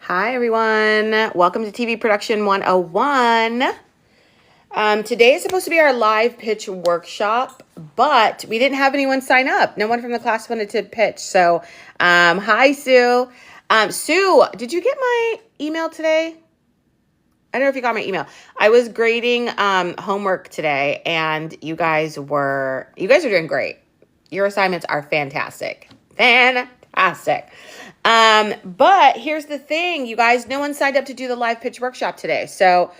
Hi, everyone. Welcome to TV Production 101. Today is supposed to be our live pitch workshop, but we didn't have anyone sign up. No one from the class wanted to pitch. So, hi, Sue. Sue, did you get my email today? I don't know if you got my email. I was grading homework today, and you guys are doing great. Your assignments are fantastic. Fantastic. But here's the thing, you guys, no one signed up to do the live pitch workshop today. So,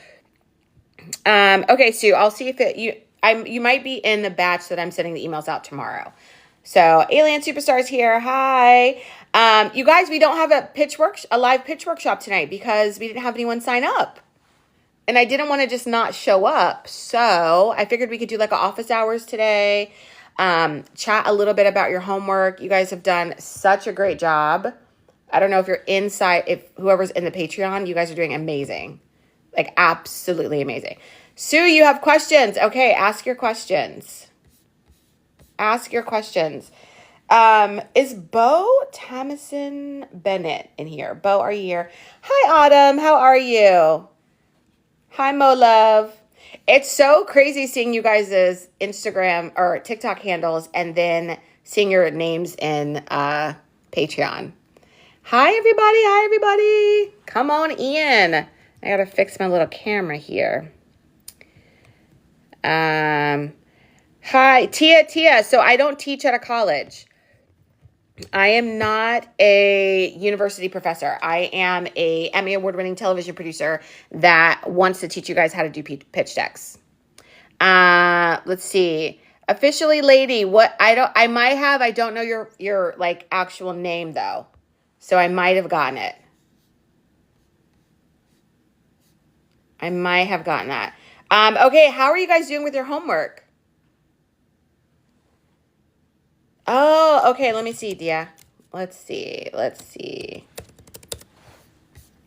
okay, Sue, I'll see if you might be in the batch that I'm sending the emails out tomorrow. So Alien Superstars here. Hi. You guys, we don't have a live pitch workshop tonight because we didn't have anyone sign up. And I didn't want to just not show up. So I figured we could do like an office hours today. Chat a little bit about your homework. You guys have done such a great job. I don't know if you're inside, if whoever's in the Patreon, you guys are doing amazing. Like absolutely amazing. Sue, you have questions. Okay, ask your questions. Ask your questions. Is Bo Tamison Bennett in here? Bo, are you here? Hi, Autumn. How are you? Hi, Mo Love. It's so crazy seeing you guys' Instagram or TikTok handles and then seeing your names in Patreon. Hi, everybody. Hi, everybody. Come on in. I got to fix my little camera here. Hi, Tia. So I don't teach at a college. I am not a university professor. I am a Emmy award-winning television producer that wants to teach you guys how to do pitch decks. Let's see. Officially lady, I don't know your like actual name though. So I might have gotten it. I might have gotten that. Okay, how are you guys doing with your homework? Oh, okay, let me see, Dia. Let's see.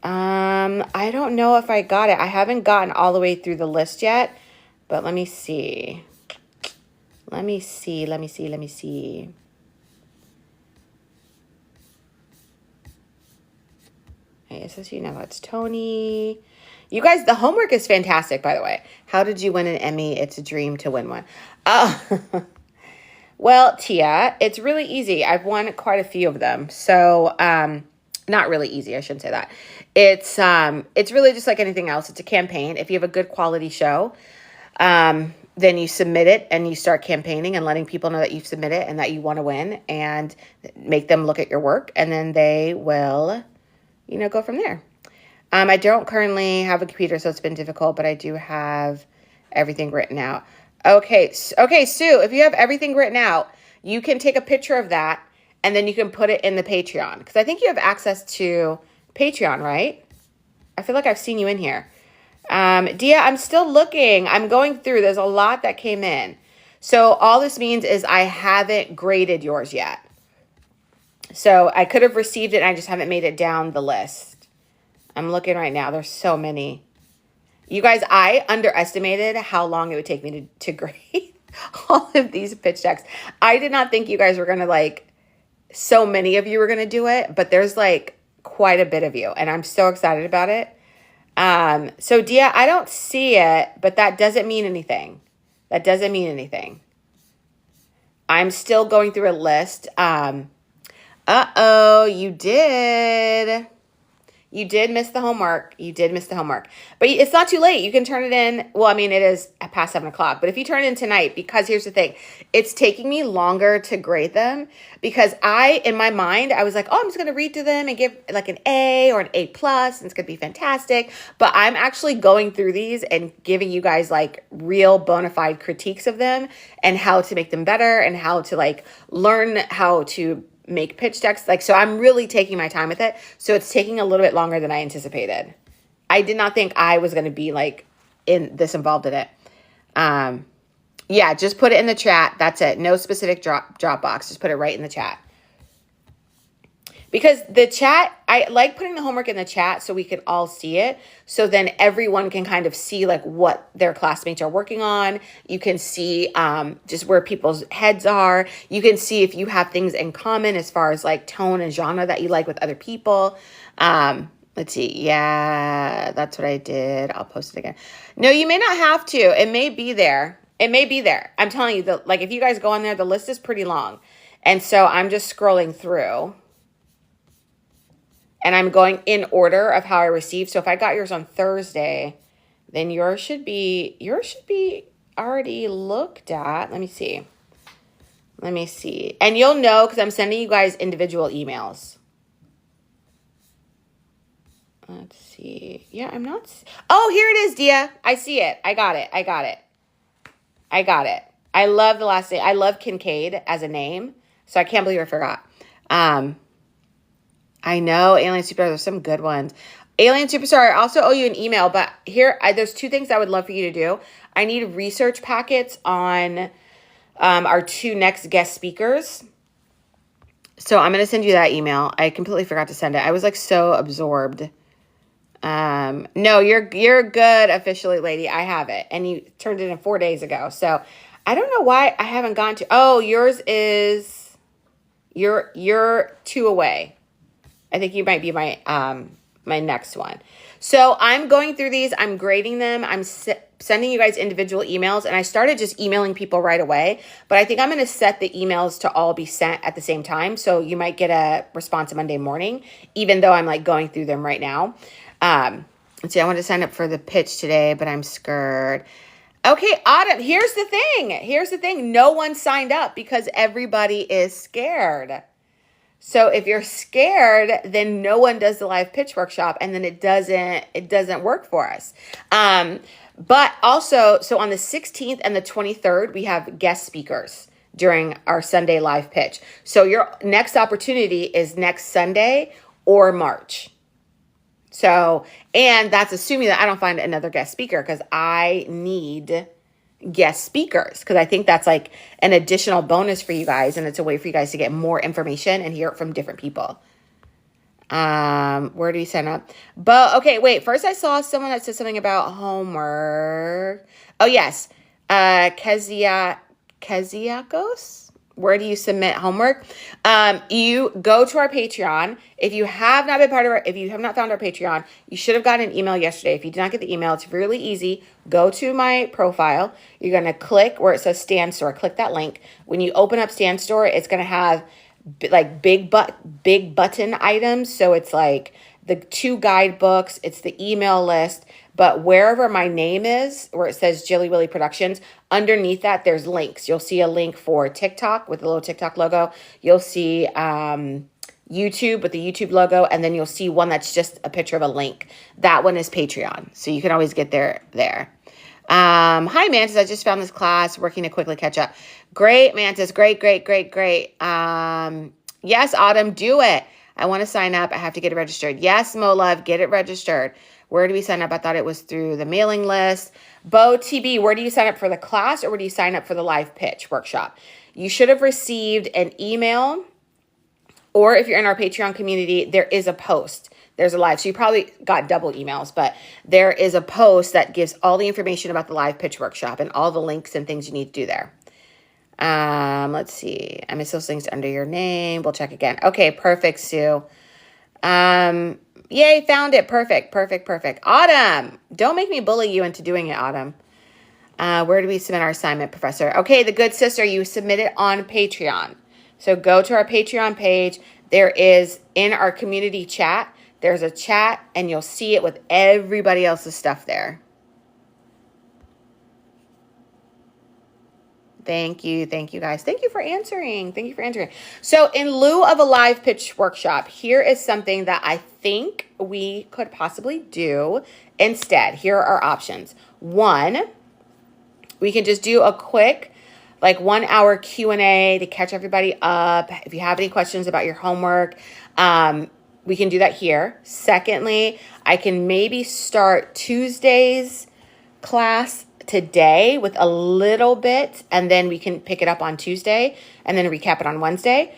I don't know if I got it. I haven't gotten all the way through the list yet, but let me see. Let me see. Hey, it says it's Tony. You guys, the homework is fantastic, by the way. How did you win an Emmy? It's a dream to win one. Well, Tia, it's really easy. I've won quite a few of them. So, not really easy. I shouldn't say that. It's really just like anything else. It's a campaign. If you have a good quality show, then you submit it and you start campaigning and letting people know that you've submitted and that you want to win and make them look at your work. And then they will, go from there. I don't currently have a computer, so it's been difficult, but I do have everything written out. Okay, Sue, if you have everything written out, you can take a picture of that and then you can put it in the Patreon. Because I think you have access to Patreon, right? I feel like I've seen you in here. Dia, I'm still looking. I'm going through. There's a lot that came in. So all this means is I haven't graded yours yet. So I could have received it and I just haven't made it down the list. I'm looking right now. There's so many. You guys, I underestimated how long it would take me to grade all of these pitch decks. I did not think you guys were going to so many of you were going to do it, but there's quite a bit of you and I'm so excited about it. So Dia, I don't see it, but that doesn't mean anything. I'm still going through a list. You did. You did miss the homework. But it's not too late. You can turn it in. Well, I mean, it is past 7 o'clock. But if you turn it in tonight, because here's the thing. It's taking me longer to grade them because in my mind, I was like, I'm just going to read to them and give an A or an A+, and it's going to be fantastic. But I'm actually going through these and giving you guys real bona fide critiques of them and how to make them better and how to learn how to make pitch decks. So I'm really taking my time with it. So it's taking a little bit longer than I anticipated. I did not think I was going to be involved in it. Yeah, just put it in the chat. That's it. No specific Dropbox. Just put it right in the chat. Because the chat, I like putting the homework in the chat so we can all see it. So then everyone can kind of see what their classmates are working on. You can see just where people's heads are. You can see if you have things in common as far as tone and genre that you like with other people. Let's see. Yeah, that's what I did. I'll post it again. No, you may not have to. It may be there. It may be there. I'm telling you, like if you guys go on there, the list is pretty long. And so I'm just scrolling through. And I'm going in order of how I received. So if I got yours on Thursday, then yours should be already looked at. Let me see. Let me see. And you'll know because I'm sending you guys individual emails. Let's see. Yeah, I'm not. Oh, here it is, Dia. I see it. I got it. I got it. I got it. I love the last name. I love Kincaid as a name. So I can't believe I forgot. I know Alien Superstar. There's some good ones. Alien Superstar, I also owe you an email, but here, there's two things I would love for you to do. I need research packets on our two next guest speakers. So I'm going to send you that email. I completely forgot to send it. I was like so absorbed. No, you're good officially, lady. I have it. And you turned it in 4 days ago. So I don't know why I haven't gone to, oh, yours is, you're 2 away. I think you might be my, my next one. So I'm going through these. I'm grading them. I'm sending you guys individual emails. And I started just emailing people right away. But I think I'm going to set the emails to all be sent at the same time. So you might get a response Monday morning, even though I'm like going through them right now. Let's see, I want to sign up for the pitch today, but I'm scared. Okay, Autumn, here's the thing. Here's the thing. No one signed up because everybody is scared. So if you're scared, then no one does the live pitch workshop and then it doesn't work for us. But also, so on the 16th and the 23rd, we have guest speakers during our Sunday live pitch. So your next opportunity is next Sunday or March. So, and that's assuming that I don't find another guest speaker because I need guest speakers because I think that's like an additional bonus for you guys and it's a way for you guys to get more information and hear it from different people. Where do you sign up? But okay, wait, first I saw someone that said something about homework. Oh yes. Keziakos. Where do you submit homework? You go to our Patreon. If you have not been part of if you have not found our Patreon, you should have gotten an email yesterday. If you did not get the email, it's really easy. Go to my profile. You're going to click where it says Stand Store. Click that link. When you open up Stand Store, it's going to have like big button items. So it's like the 2 guidebooks. It's the email list. But wherever my name is, where it says Jilly Willy Productions, underneath that, there's links. You'll see a link for TikTok with the little TikTok logo. You'll see YouTube with the YouTube logo. And then you'll see one that's just a picture of a link. That one is Patreon. So you can always get there. Hi, Mantis. I just found this class. Working to quickly catch up. Great, Mantis. Great. Yes, Autumn, do it. I want to sign up. I have to get it registered. Yes, Mo Love, get it registered. Where do we sign up? I thought it was through the mailing list. Bo TB, where do you sign up for the class or where do you sign up for the live pitch workshop? You should have received an email, or if you're in our Patreon community, there is a post. There's a live. So you probably got double emails, but there is a post that gives all the information about the live pitch workshop and all the links and things you need to do there. Let's see. I miss those things under your name. We'll check again. Okay, perfect, Sue. Yay, found it. Perfect. Autumn, don't make me bully you into doing it, Autumn. Where do we submit our assignment, Professor? Okay, the good sister, you submit it on Patreon. So go to our Patreon page. There is, in our community chat, there's a chat, and you'll see it with everybody else's stuff there. Thank you guys. Thank you for answering. So in lieu of a live pitch workshop, here is something that I think we could possibly do instead. Here are our options. 1, we can just do a quick, like 1 hour Q&A to catch everybody up. If you have any questions about your homework, we can do that here. Secondly, I can maybe start Tuesday's class today with a little bit, and then we can pick it up on Tuesday and then recap it on Wednesday.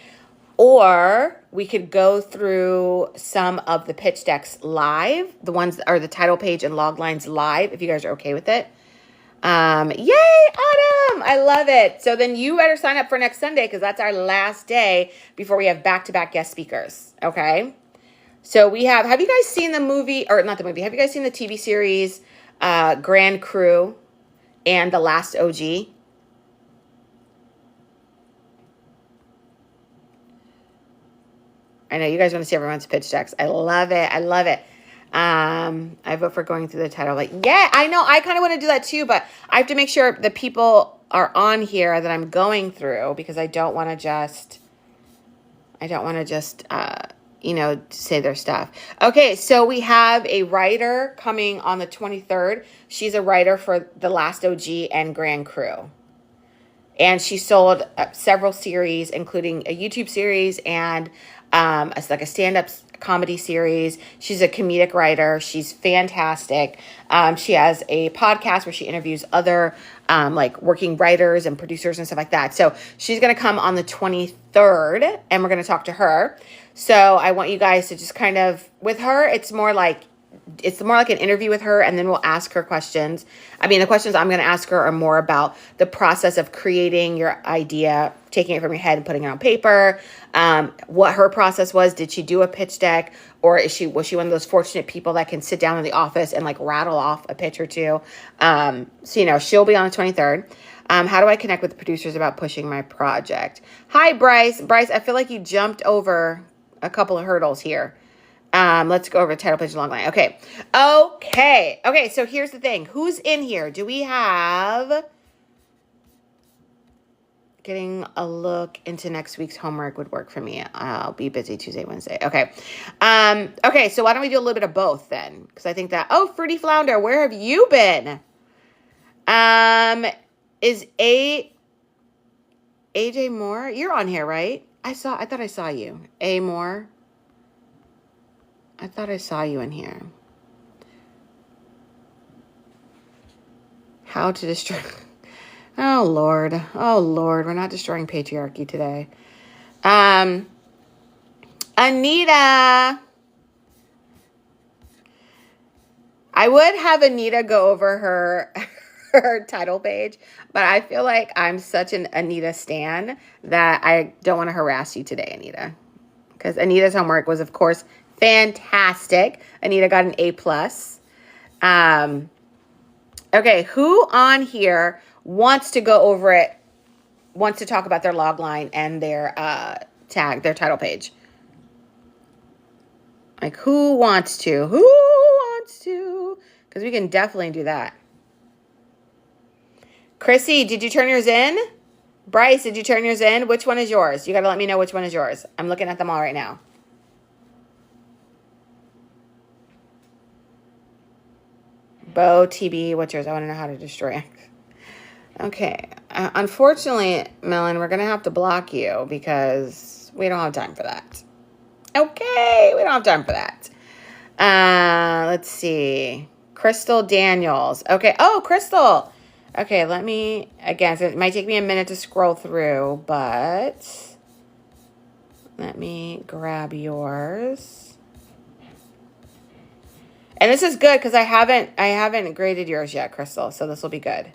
Or we could go through some of the pitch decks live, the ones that are the title page and log lines live, if you guys are okay with it. Yay, Autumn! I love it. So then you better sign up for next Sunday because that's our last day before we have back-to-back guest speakers. Okay? So we have you guys seen the movie, or not the movie, have you guys seen the TV series Grand Crew and The Last OG? I know you guys want to see everyone's pitch decks. I love it. I love it. I vote for going through the title. Like, yeah, I know. I kind of want to do that too, but I have to make sure the people are on here that I'm going through, because I don't want to just, say their stuff. Okay, so we have a writer coming on the 23rd. She's a writer for The Last OG and Grand Crew. And she sold several series, including a YouTube series and it's like a stand-up comedy series. She's a comedic writer. She's fantastic. She has a podcast where she interviews other working writers and producers and stuff like that. So she's going to come on the 23rd, and we're going to talk to her. So I want you guys to just kind of, with her, it's more like an interview with her, and then we'll ask her questions. I mean, the questions I'm going to ask her are more about the process of creating your idea, taking it from your head and putting it on paper, what her process was. Did she do a pitch deck, or was she one of those fortunate people that can sit down in the office and rattle off a pitch or two? So, she'll be on the 23rd. How do I connect with the producers about pushing my project? Hi, Bryce. Bryce, I feel like you jumped over a couple of hurdles here. Let's go over title, page, and logline. Okay. So here's the thing. Who's in here? Do we have... Getting a look into next week's homework would work for me. I'll be busy Tuesday, Wednesday. Okay. So why don't we do a little bit of both then? Because I think that... Oh, Fruity Flounder, where have you been? Is AJ Moore? You're on here, right? I thought I saw you. A Moore? I thought I saw you in here. How to destroy... Oh, Lord. We're not destroying patriarchy today. Anita. I would have Anita go over her title page, but I feel like I'm such an Anita stan that I don't want to harass you today, Anita. Because Anita's homework was, of course, fantastic. Anita got an A+. Okay, who on here wants to go over it, wants to talk about their log line and their their title page? Like, who wants to? Because we can definitely do that. Chrissy, did you turn yours in? Bryce, did you turn yours in? Which one is yours? You got to let me know which one is yours. I'm looking at them all right now. Bo, TB, what's yours? I want to know how to destroy. Okay. Unfortunately, Melon, we're going to have to block you because we don't have time for that. Okay. We don't have time for that. Let's see. Crystal Daniels. Okay. Oh, Crystal. Okay. Let me, again, so it might take me a minute to scroll through, but let me grab yours. And this is good because I haven't graded yours yet, Crystal. So this will be good.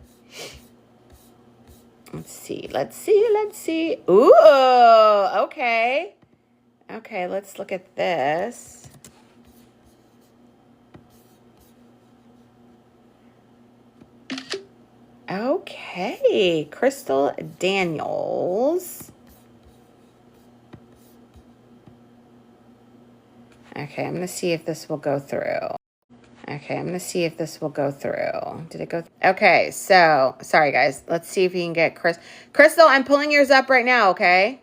Let's see. Ooh, okay. Okay, let's look at this. Okay, Crystal Daniels. Okay, I'm going to see if this will go through. Did it go? Okay, so, sorry guys. Let's see if you can get Crystal, I'm pulling yours up right now, okay?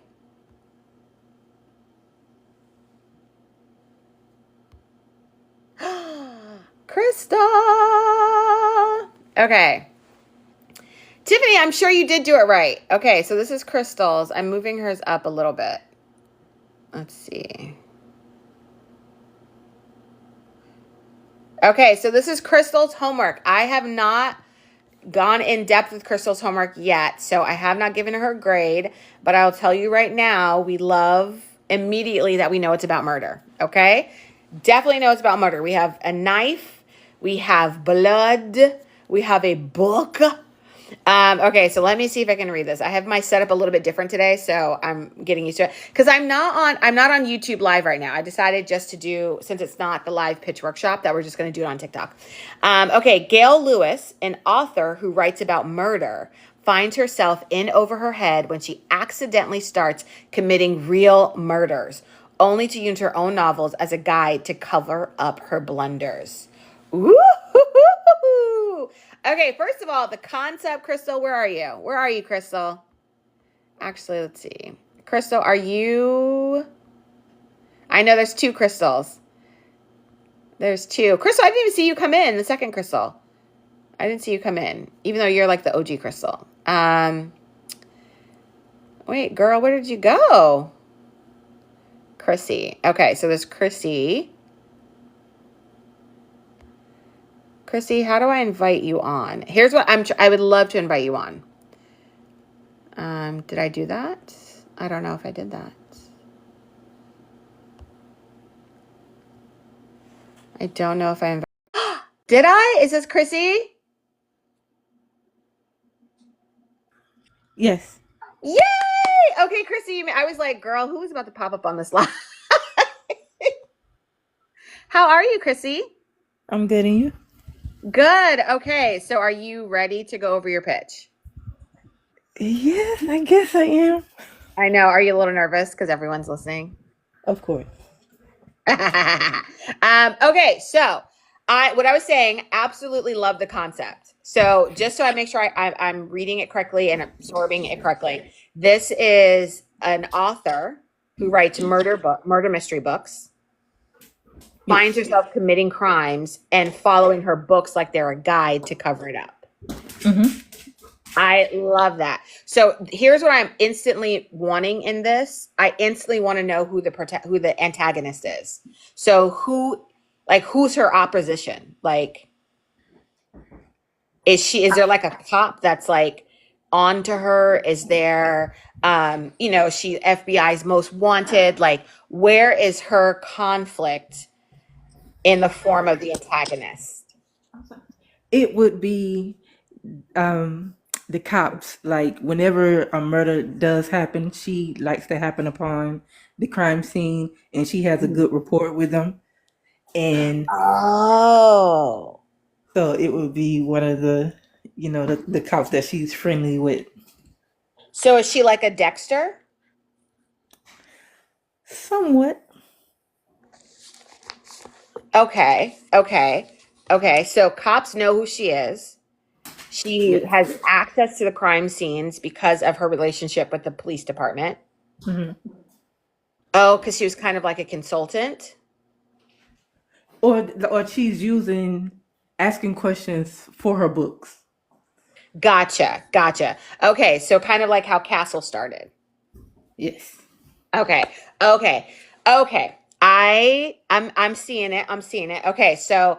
Crystal! Okay. Tiffany, I'm sure you did do it right. Okay, so this is Crystal's. I'm moving hers up a little bit. Let's see. Okay, so this is Crystal's homework. I have not gone in depth with Crystal's homework yet, so I have not given her a grade, but I'll tell you right now, we love immediately that we know it's about murder, okay? Definitely know it's about murder. We have a knife, we have blood, we have a book, Okay, so let me see if I can read this. I have my setup a little bit different today, so I'm getting used to it because I'm not on YouTube Live right now. I decided just to do, since it's not the live pitch workshop, that we're just going to do it on TikTok. Okay, Gail Lewis, an author who writes about murder, finds herself in over her head when she accidentally starts committing real murders, only to use her own novels as a guide to cover up her blunders. Ooh. Okay, first of all, the concept, Crystal, where are you? Where are you, Crystal? Actually, let's see. Crystal, are you? I know there's two Crystals. There's two. Crystal, I didn't even see you come in, the second Crystal. I didn't see you come in, even though you're like the OG Crystal. Wait, girl, where did you go? Chrissy. Okay, so there's Chrissy. Chrissy, how do I invite you on? Here's what I would love to invite you on. Did I do that? I don't know if I did that. I don't know if I invited. Did I? Is this Chrissy? Yes. Yay! Okay, Chrissy, I was like, girl, who is about to pop up on this live? How are you, Chrissy? I'm good, and you? Good. Okay, so are you ready to go over your pitch? Yes, I guess I am. I know. Are you a little nervous because everyone's listening? Of course. Okay, so what I was saying, absolutely love the concept. So just so I make sure I'm reading it correctly and absorbing it correctly, this is an author who writes murder mystery books, finds Yes. herself committing crimes and following her books like they're a guide to cover it up. Mm-hmm. I love that. So here's what I'm instantly wanting in this. I instantly want to know who the antagonist is. So who's her opposition? Like, is there like a cop that's like on to her? Is there, she FBI's most wanted? Like, where is her conflict in the form of the antagonist? It would be um the cops. Like whenever a murder does happen, she likes to happen upon the crime scene, and she has a good rapport with them. And Oh. so it would be one of the cops that she's friendly with. So is she like a Dexter? Somewhat. Okay, okay, okay. So cops know who she is. She Yes. has access to the crime scenes because of her relationship with the police department. Hmm. Oh, because she was kind of like a consultant. Or she's using asking questions for her books. Gotcha, gotcha. Okay, so kind of like how Castle started. Yes. Okay, okay, okay. I'm seeing it. I'm seeing it. Okay, so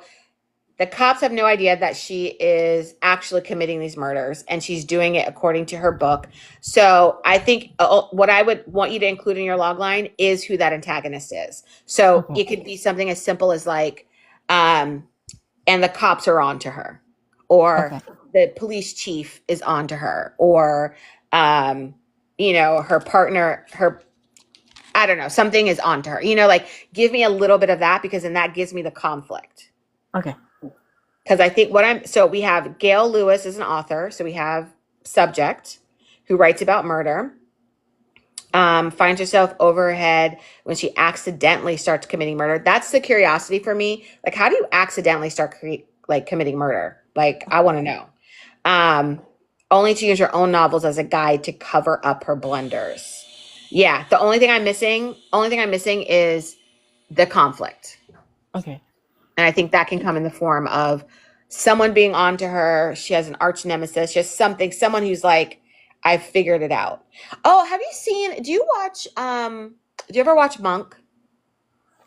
the cops have no idea that she is actually committing these murders and she's doing it according to her book. So I think what I would want you to include in your log line is who that antagonist is. So Okay. it could be something as simple as like, um, and the cops are on to her, or Okay. the police chief is on to her, or, her partner, I don't know, something is on to her. Like give me a little bit of that because then that gives me the conflict. Okay. Because I think so we have Gail Lewis as an author. So we have subject who writes about murder, finds herself over her head when she accidentally starts committing murder. That's the curiosity for me. Like, how do you accidentally start committing murder? Like, I want to know. Um, Only to use her own novels as a guide to cover up her blunders. Yeah, the only thing I'm missing is the conflict. Okay. And I think that can come in the form of someone being on to her. She has an arch nemesis, just someone who's like, I figured it out. Oh, do you ever watch Monk?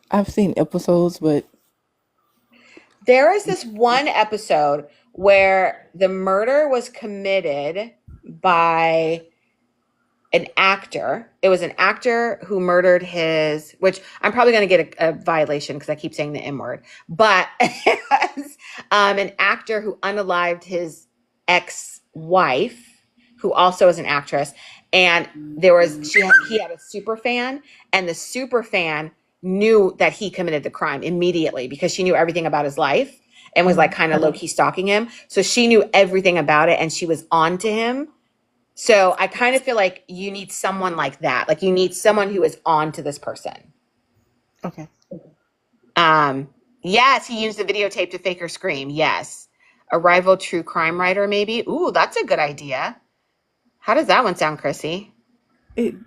I've seen episodes, but There is this one episode where the murder was committed by an actor. It was an actor who murdered which I'm probably going to get a violation because I keep saying the M word, but it was an actor who unalived his ex wife, who also is an actress, and he had a super fan, and the super fan knew that he committed the crime immediately because she knew everything about his life and was like Mhm. kind of low key stalking him. So she knew everything about it and she was on to him. So I kind of feel like you need someone like that. Like you need someone who is on to this person. Okay. Um, yes, he used the videotape to fake her scream. Yes. A rival true crime writer, maybe. Ooh, that's a good idea. How does that one sound, Chrissy?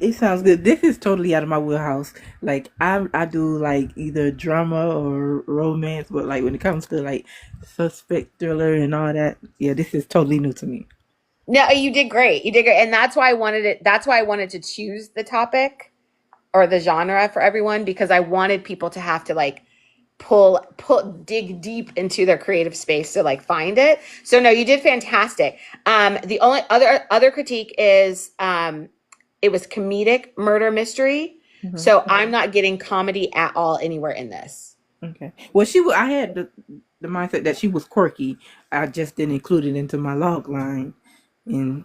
It sounds good. This is totally out of my wheelhouse. Like I do like either drama or romance, but like when it comes to like suspect thriller and all that, yeah, this is totally new to me. No, you did great. You did great. And that's why I wanted it. That's why I wanted to choose the topic or the genre for everyone because I wanted people to have to like dig deep into their creative space to like find it. So no, you did fantastic. The only other critique is it was comedic murder mystery. Hmm. So I'm not getting comedy at all anywhere in this. Okay. Well, I had the mindset that she was quirky. I just didn't include it into my log line. And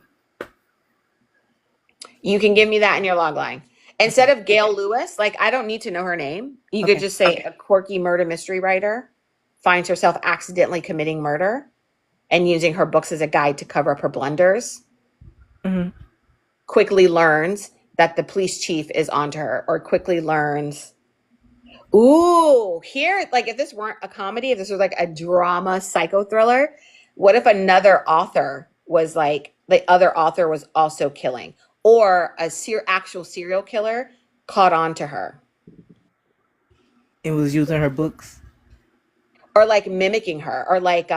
You can give me that in your log line. Instead of Gail Lewis, like I don't need to know her name. You could okay. just say a quirky murder mystery writer finds herself accidentally committing murder and using her books as a guide to cover up her blunders. Hmm. Quickly learns that the police chief is onto her, or quickly learns. Ooh, here, like if this weren't a comedy, if this was like a drama psycho thriller, what if another author was like the other author was also killing, or actual serial killer caught on to her, It was using her books, or like mimicking her, or like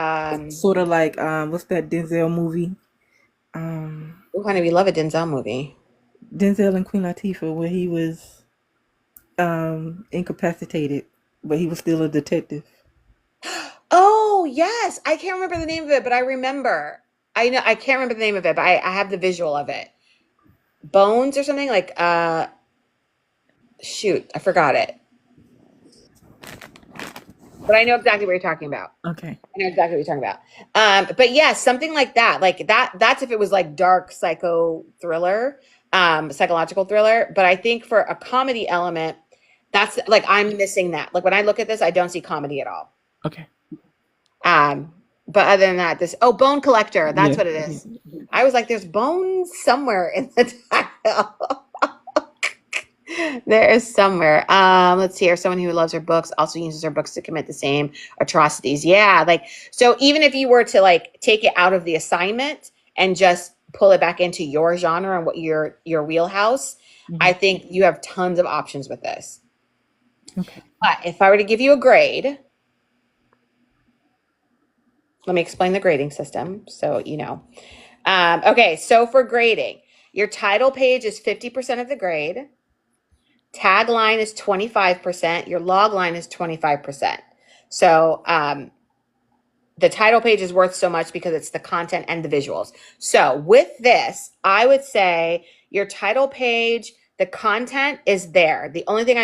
sort of like what's that Denzel movie? Um, ooh, honey, we love a Denzel movie. Denzel and Queen Latifah, where he was incapacitated, but he was still a detective. Oh yes, I can't remember the name of it, but I remember. I know I can't remember the name of it, but I have the visual of it. Bones or something like shoot, I forgot it. But I know exactly what you're talking about. Okay. I know exactly what you're talking about. But yeah, something like that. Like that's if it was like dark psycho thriller, psychological thriller. But I think for a comedy element, that's like I'm missing that. Like when I look at this, I don't see comedy at all. Okay. Um, but other than that, Bone Collector, that's Yeah. what it is. I was like, there's bones somewhere in the title. There is somewhere. Let's see here. Someone who loves her books also uses her books to commit the same atrocities. Yeah, like so. Even if you were to like take it out of the assignment and just pull it back into your genre and what your wheelhouse, Hmm. I think you have tons of options with this. Okay. But if I were to give you a grade, let me explain the grading system so you know. Okay, so for grading, your title page is 50% of the grade. Tagline is 25%. Your log line is 25%. So the title page is worth so much because it's the content and the visuals. So with this, I would say your title page, the content is there. The only thing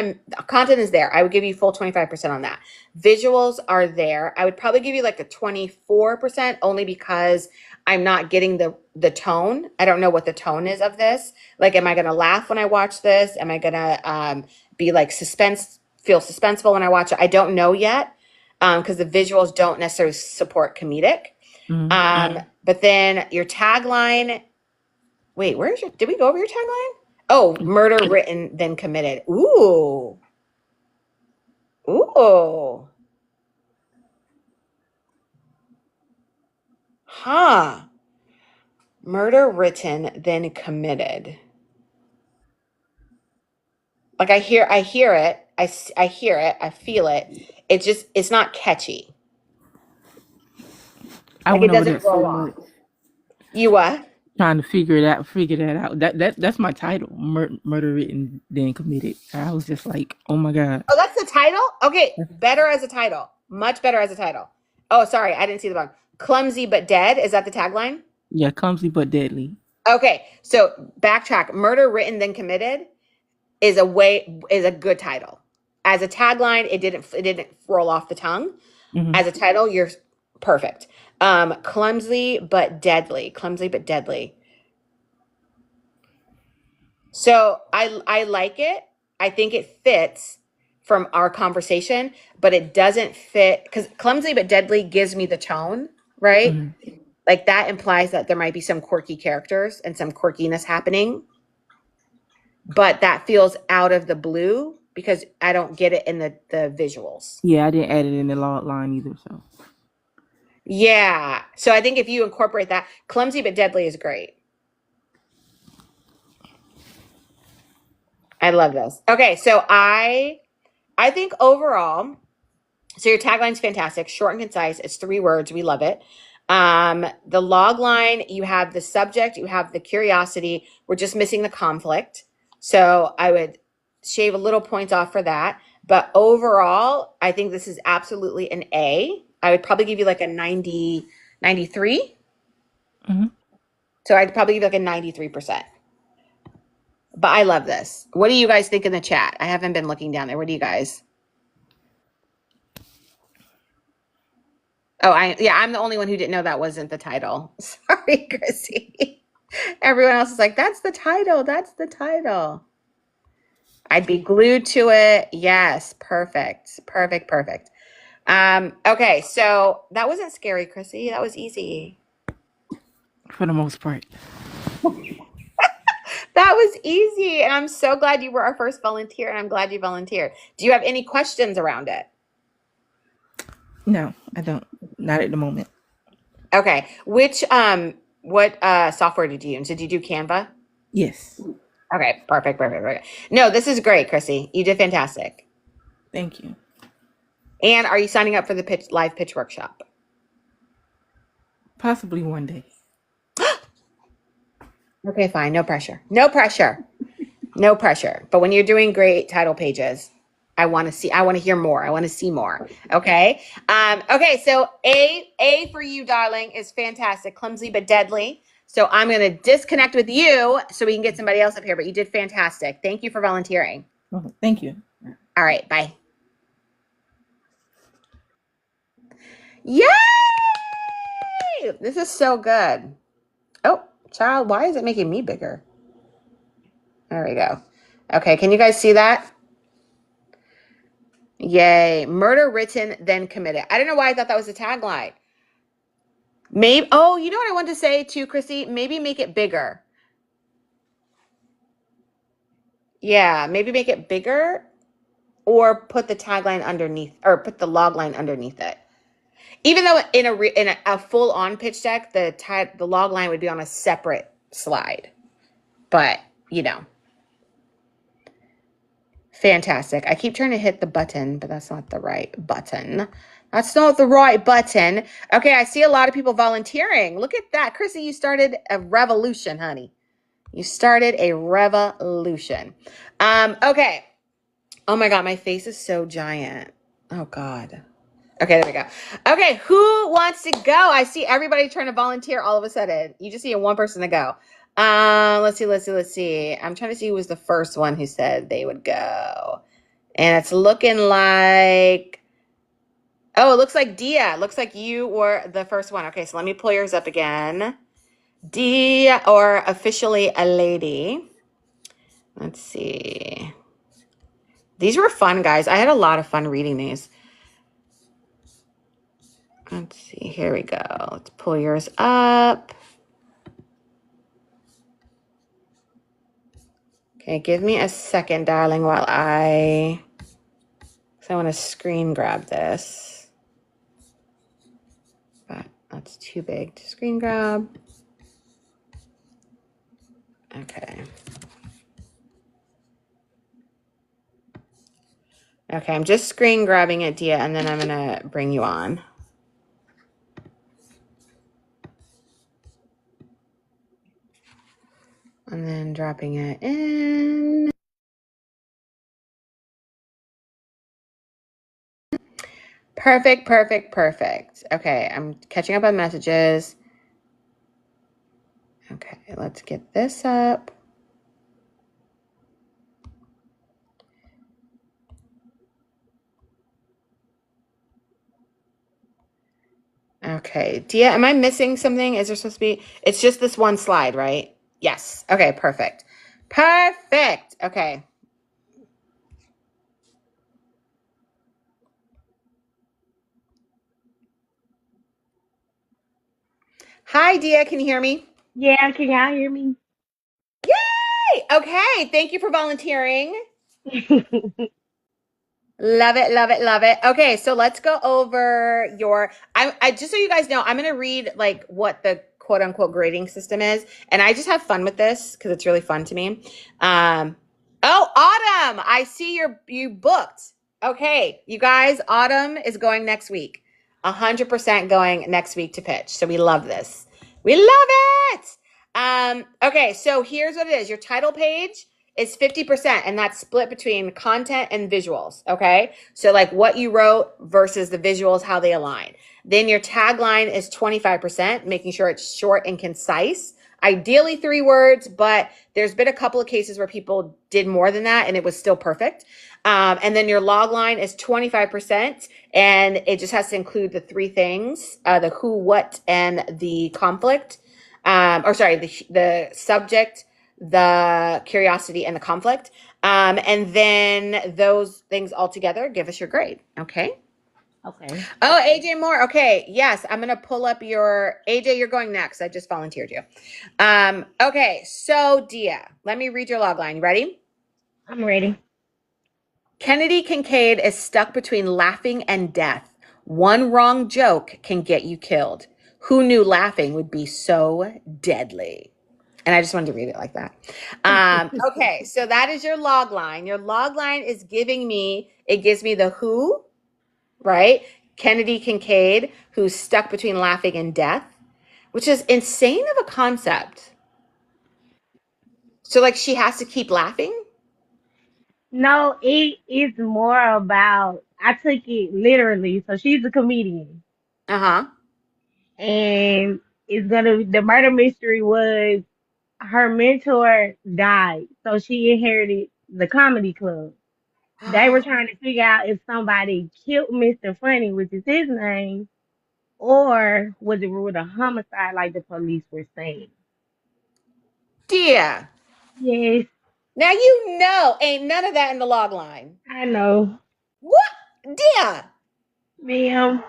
content is there. I would give you full 25% on that. Visuals are there. I would probably give you like a 24% only because I'm not getting the tone. I don't know what the tone is of this. Like, am I going to laugh when I watch this? Am I going to be like feel suspenseful when I watch it? I don't know yet because the visuals don't necessarily support comedic. Hmm. But then your tagline. Wait, did we go over your tagline? Oh, murder written then committed. Ooh, ooh, huh? Murder written then committed. Like I hear it. I hear it. I feel it. It's not catchy. I Like it went over doesn't that so roll off. much You what? trying to figure that out. That's my title. Murder written then committed. I was just like, oh my god. Oh, that's the title? Okay, better as a title. Much better as a title. Oh, sorry, I didn't see the bottom. Clumsy but dead. Is that the tagline? Yeah, clumsy but deadly. Okay, so backtrack. Murder written then committed is a good title. As a tagline, it didn't roll off the tongue. Hmm. As a title, you're Perfect. Clumsy but deadly. Clumsy but deadly. So I like it. I think it fits from our conversation, but it doesn't fit because clumsy but deadly gives me the tone, right? Mhm. Like that implies that there might be some quirky characters and some quirkiness happening, but that feels out of the blue because I don't get it in the visuals. Yeah, I didn't add it in the log line either. So Yeah. So I think if you incorporate that, clumsy but deadly is great. I love this. Okay, so I think overall, so your tagline's fantastic, short and concise. It's 3 words. We love it. The log line, you have the subject, you have the curiosity. We're just missing the conflict. So I would shave a little points off for that. But overall, I think this is absolutely an A. I would probably give you like a 90, 93. mhm. So I'd probably give you like a 93%. But I love this. What do you guys think in the chat? I haven't been looking down there. What do you guys? Oh, I'm the only one who didn't know that wasn't the title. Sorry, Chrissy. Everyone else is like, that's the title. That's the title. I'd be glued to it. Yes, perfect. Perfect, perfect. Okay, so that wasn't scary, Chrissy. That was easy. For the most part. That was easy. And I'm so glad you were our first volunteer, and I'm glad you volunteered. Do you have any questions around it? No, I don't. Not at the moment. Okay. What software did you use? Did you do Canva? Yes. Okay, perfect, perfect, perfect. No, this is great, Chrissy. You did fantastic. Thank you. And are you signing up for the live pitch workshop? Possibly one day. Okay, fine. No pressure. No pressure. No pressure. But when you're doing great title pages, I want to hear more. I want to see more. Okay. Okay. So A for you, darling, is fantastic. Clumsy but deadly. So I'm going to disconnect with you so we can get somebody else up here, but you did fantastic. Thank you for volunteering. Oh, thank you. All right. Bye. Yay! This is so good. Oh, child, why is it making me bigger? There we go. Okay. Can you guys see that? Yay. Murder written, then committed. I don't know why I thought that was a tagline. Maybe, oh, you know what I want to say too, Chrissy? Maybe make it bigger. Yeah, maybe make it bigger or put the tagline underneath or put the log line underneath it. Even though in a full on pitch deck, the log line would be on a separate slide. But, you know, fantastic. I keep trying to hit the button, but that's not the right button. That's not the right button. Okay, I see a lot of people volunteering. Look at that. Chrissy, you started a revolution, honey. You started a revolution. Okay. Oh my God, my face is so giant. Oh God. Okay, there we go. Okay, who wants to go? I see everybody trying to volunteer all of a sudden. You just need one person to go. Let's see. I'm trying to see who was the first one who said they would go. And it's looking like, oh, it looks like Dia. It looks like you were the first one. Okay, so let me pull yours up again. Dia, or officially a lady. Let's see. These were fun, guys. I had a lot of fun reading these. Let's see. Here we go. Let's pull yours up. Okay, give me a second, darling, while I want to screen grab this. But that's too big to screen grab. Okay. Okay, I'm just screen grabbing it, Dia, and then I'm going to bring you on. And then dropping it in. Perfect, perfect, perfect. Okay, I'm catching up on messages. Okay, let's get this up. Okay. Dia, am I missing something? Is there supposed to be? It's just this one slide, right? Yes. Okay, perfect. Perfect. Okay. Hi, Dia. Can you hear me? Yeah, can y'all hear me? Yay! Okay. Thank you for volunteering. Love it, love it, love it. Okay, so let's go over your. I just so you guys know, I'm gonna read like what the quote unquote grading system is, and I just have fun with this because it's really fun to me. Um, oh, Autumn, I see you booked. Okay, you guys, Autumn is going next week. 100% going next week to pitch. So we love this. We love it. Okay, so here's what it is. Your title page is 50%, and that's split between content and visuals. Okay. So, like what you wrote versus the visuals, how they align. Then your tagline is 25%, making sure it's short and concise. Ideally 3 words, but there's been a couple of cases where people did more than that and it was still perfect. And then your log line is 25%, and it just has to include the 3 things, the who, what, and the conflict. Or sorry, the subject, the curiosity, and the conflict. And then those things all together give us your grade. Okay. Okay. Oh, AJ Moore. Okay. Yes, I'm gonna pull up your AJ. You're going next. I just volunteered you. Okay. So Dia, let me read your log line. You ready? I'm ready. Kennedy Kincaid is stuck between laughing and death. One wrong joke can get you killed. Who knew laughing would be so deadly? And I just wanted to read it like that. Okay, so that is your log line. Your log line is it gives me the who, right? Kennedy Kincaid, who's stuck between laughing and death, which is insane of a concept. So, like, she has to keep laughing? No, it is more about, I took it literally. So she's a comedian, Uh huh. and the murder mystery was her mentor died. So she inherited the comedy club. They were trying to figure out if somebody killed Mr. Funny, which is his name, or was it with a homicide like the police were saying. Dear. Yes, Now, you know, ain't none of that in the log line. I know. What? Dear. Ma'am.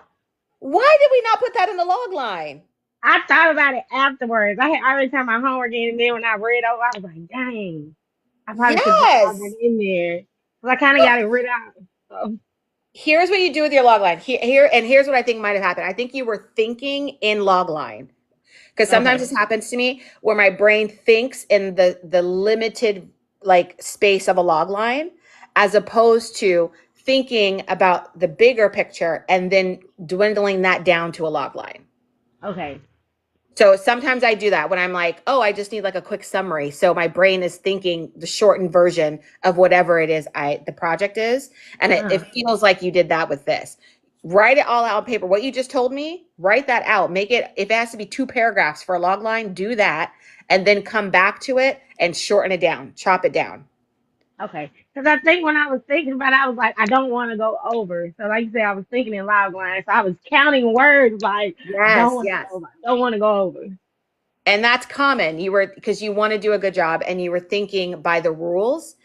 Why did we not put that in the log line? I thought about it afterwards. I had already done my homework in, and then when I read over, I was like, dang, I probably should put all that Yes. in there. Because I kind of Well, got it written out. So, here's what you do with your log line. Here's what I think might have happened. I think you were thinking in log line. Because sometimes okay. this happens to me where my brain thinks in the limited like space of a log line, as opposed to thinking about the bigger picture and then dwindling that down to a log line. Okay. So sometimes I do that when I'm like, oh, I just need like a quick summary. So my brain is thinking the shortened version of whatever it is the project is. And it Uh-huh. feels like you did that with this. Write it all out on paper. What you just told me, write that out. Make it, if it has to be 2 paragraphs for a log line, do that. And then come back to it and shorten it down, chop it down. Okay. Because I think when I was thinking about it, I was like, I don't want to go over. So, like you said, I was thinking in log lines. So, I was counting words like, I don't Yes, want to go yes. over. I don't want to go over. And that's common. You were, because you want to do a good job and you were thinking by the rules.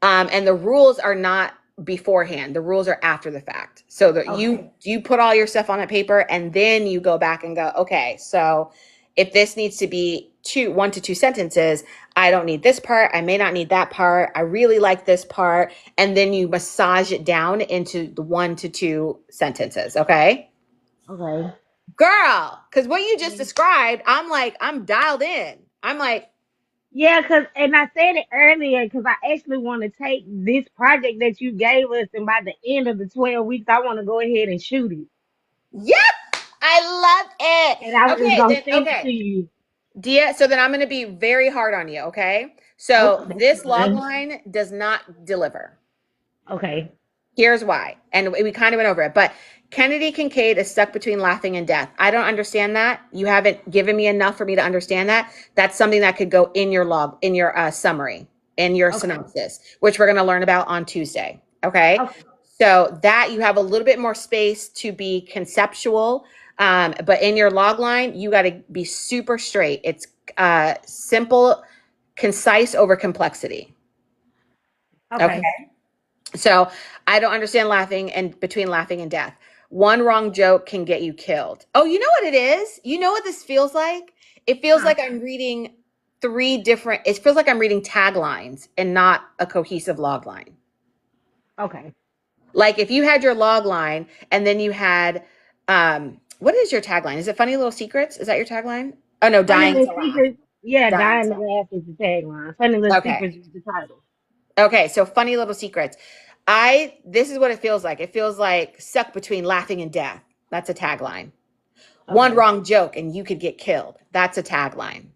And the rules are not beforehand. The rules are after the fact. So that Okay. you put all your stuff on that paper and then you go back and go, okay, so if this needs to be 1 to 2 sentences, I don't need this part. I may not need that part. I really like this part. And then you massage it down into the 1 to 2 sentences. Okay. Okay. Girl, because what you just described, I'm like, I'm dialed in. I'm like, Yeah, and I said it earlier because I actually want to take this project that you gave us, and by the end of the 12 weeks, I want to go ahead and shoot it. yep, I love it. And I was just Okay, gonna then, send it to okay. you. Dia, so then I'm going to be very hard on you, okay? Oh, So that's this log fine. line does not deliver. Okay. Here's why. And we kind of went over it, but Kennedy Kincaid is stuck between laughing and death. I don't understand that. You haven't given me enough for me to understand that. That's something that could go in your in your summary, in your Okay. synopsis, which we're going to learn about on Tuesday. Okay. Okay. So that you have a little bit more space to be conceptual, But in your log line, you got to be super straight. It's simple, concise over complexity. Okay. Okay. So I don't understand laughing and between laughing and death. One wrong joke can get you killed. Oh, you know what it is? You know what this feels like? It feels Huh. like I'm reading it feels like I'm reading taglines and not a cohesive log line. Okay. Like if you had your log line and then you had, what is your tagline? Is it funny little secrets? Is that your tagline? Oh no, Funny dying Little to laugh. Secrets. Yeah, Dying Dying to to Laugh is the tagline. Funny Little laugh. Okay. Secrets is the title. Okay, so funny little secrets. This is what it feels like. It feels like stuck between laughing and death. That's a tagline. One Okay. wrong joke and you could get killed. That's a tagline.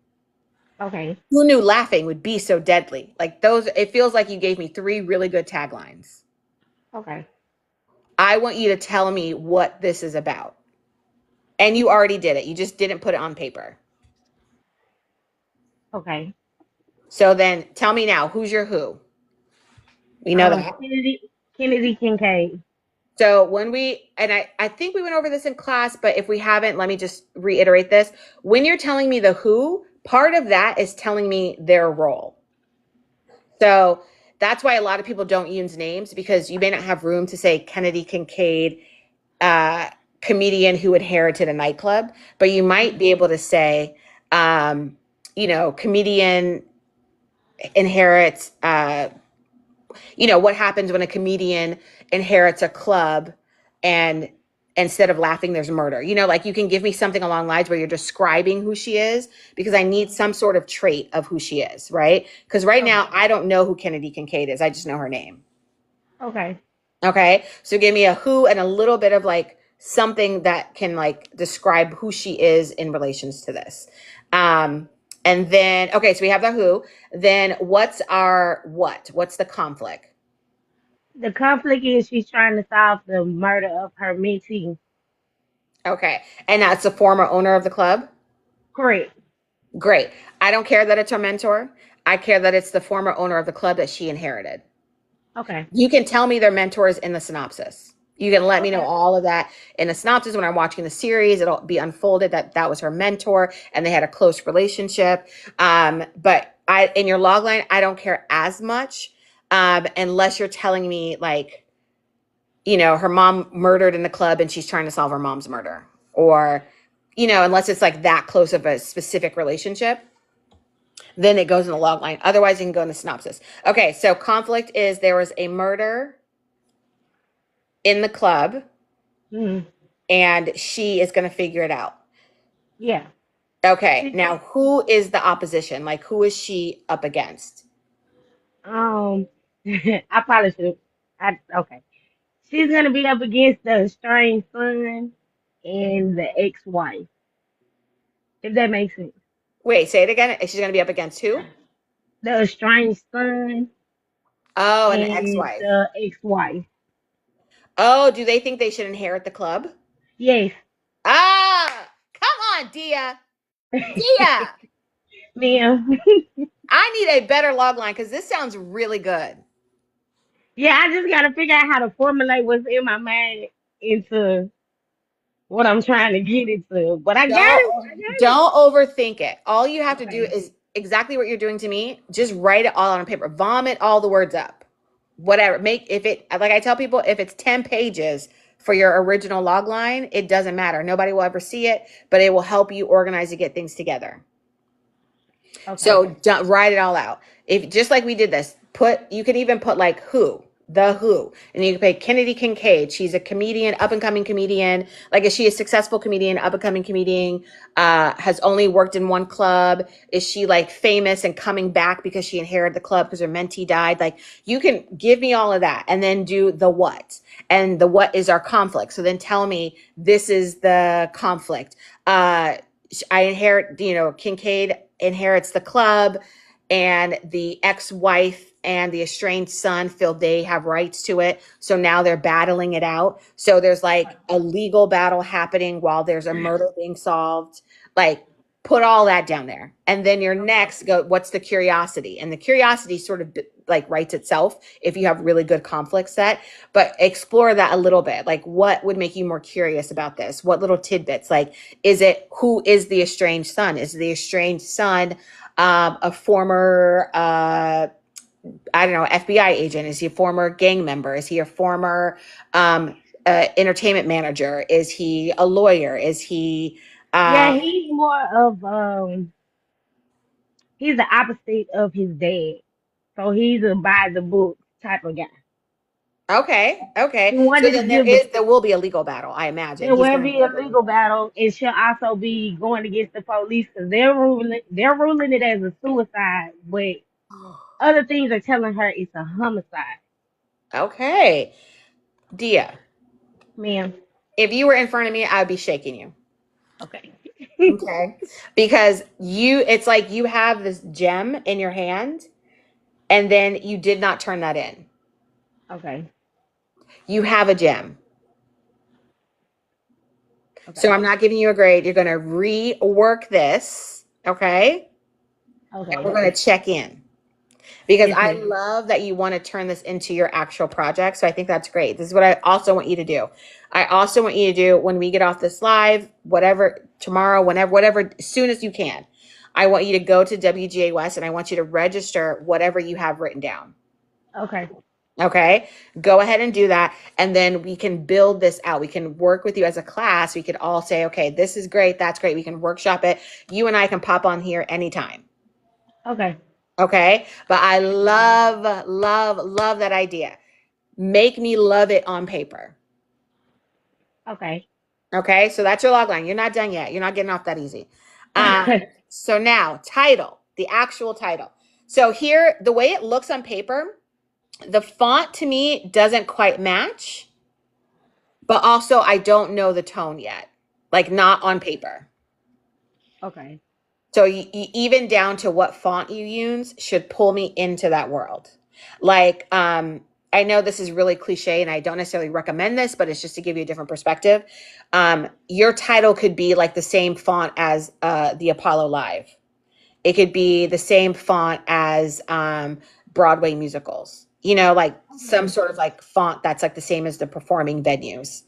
Okay. Who knew laughing would be so deadly? Like those, it feels like you gave me three really good taglines. Okay. I want you to tell me what this is about. And you already did it. You just didn't put it on paper. Okay. So then tell me now, who's your who? We know that. Kennedy Kincaid. So I think we went over this in class, but if we haven't, let me just reiterate this. When you're telling me the who, part of that is telling me their role. So that's why a lot of people don't use names because you may not have room to say Kennedy Kincaid, comedian who inherited a nightclub, but you might be able to say, comedian inherits, what happens when a comedian inherits a club and instead of laughing there's murder, like you can give me something along lines where you're describing who she is because I need some sort of trait of who she is, right? Because right Okay. now I don't know who Kennedy Kincaid is, I just know her name. Okay. Okay, so give me a who and a little bit of like something that can like describe who she is in relations to this. And then okay, so we have the who. Then what's the conflict? The conflict is she's trying to solve the murder of her mentee. Okay. And that's the former owner of the club? Correct. Great. I don't care that it's her mentor. I care that it's the former owner of the club that she inherited. Okay. You can tell me their mentors in the synopsis. You can let me know Okay. all of that in the synopsis when I'm watching the series. It'll be unfolded that that was her mentor and they had a close relationship. But in your log line, I don't care as much unless you're telling me like, her mom murdered in the club and she's trying to solve her mom's murder. Or, unless it's like that close of a specific relationship, then it goes in the log line. Otherwise, you can go in the synopsis. Okay, so conflict is there was a murder in the club Hmm. and she is going to figure it out. Yeah. Okay, She, now who is the opposition? Like, who is she up against? um, I probably should. Okay. She's gonna be up against the estranged son and the ex-wife. If that makes sense. Wait, say it again. She's going to be up against who? The estranged son Oh, an ex and wife. the ex-wife. Oh, do they think they should inherit the club? Yes. Ah, come on, Dia. Dia. Ma'am. I need a better log line because this sounds really good. Yeah, I just gotta figure out how to formulate what's in my mind into what I'm trying to get into. But I got it. I got it. Don't overthink it. All you have to do Okay. is exactly what you're doing to me. Just write it all on paper. Vomit all the words up. Whatever. Make if it like I tell people, if it's 10 pages for your original log line, it doesn't matter. Nobody will ever see it, but it will help you organize to get things together. Okay. So write it all out. If just like we did this, you can even put like who, and you can pay Kennedy Kincaid. She's a comedian, up and coming comedian. Like, is she a successful comedian, up and coming comedian? Has only worked in one club. Is she like famous and coming back because she inherited the club because her mentee died? Like, you can give me all of that and then do the what. And the what is our conflict. So then tell me this is the conflict. I inherit, Kincaid inherits the club and the ex-wife and the estranged son feel they have rights to it. So now they're battling it out. So there's like a legal battle happening while there's a murder being solved. Like put all that down there. And then your Okay. next go, what's the curiosity? And the curiosity sort of like writes itself if you have really good conflict set. But explore that a little bit. Like, what would make you more curious about this? What little tidbits? Like, is it who is the estranged son? Is the estranged son a former I don't know, FBI agent? Is he a former gang member? Is he a former entertainment manager? Is he a lawyer? Is he Yeah, um, he's more of he's the opposite of his dad. So he's a by the book type of guy. okay, okay. He So wanted to then give the there will be a legal battle, I imagine. there He's will going to be a legal battle, and she'll also be going against the police because they're ruling it as a suicide, but other things are telling her it's a homicide. Okay. Dia, Ma'am. if you were in front of me, I'd be shaking you. Okay. Okay. Because it's like you have this gem in your hand and then you did not turn that in. Okay. You have a gem. So Okay. I'm not giving you a grade. You're going to rework this. Okay. And we're Okay. going to check in because Yes, I ma'am. love that you want to turn this into your actual project. So I think that's great. This is what I also want you to do. I also want you to do when we get off this live, whatever, tomorrow, whatever, as soon as you can. I want you to go to WGA West and I want you to register whatever you have written down. Okay. Okay, go ahead and do that. And then we can build this out. We can work with you as a class. We could all say, okay, this is great. That's great. We can workshop it. You and I can pop on here anytime. Okay. Okay, but I Yes, ma'am. love that idea. Make me love it on paper. Okay. Okay, so that's your log line. You're not done yet. You're not getting off that easy. So now, title, the actual title. So here, the way it looks on paper, the font to me doesn't quite match, but also I don't know the tone yet, like not on paper. Okay. So even down to what font you use should pull me into that world. Like, I know this is really cliche and I don't necessarily recommend this, but it's just to give you a different perspective. Your title could be like the same font as the Apollo Live. It could be the same font as Broadway musicals, like some Okay. sort of like font that's like the same as the performing venues.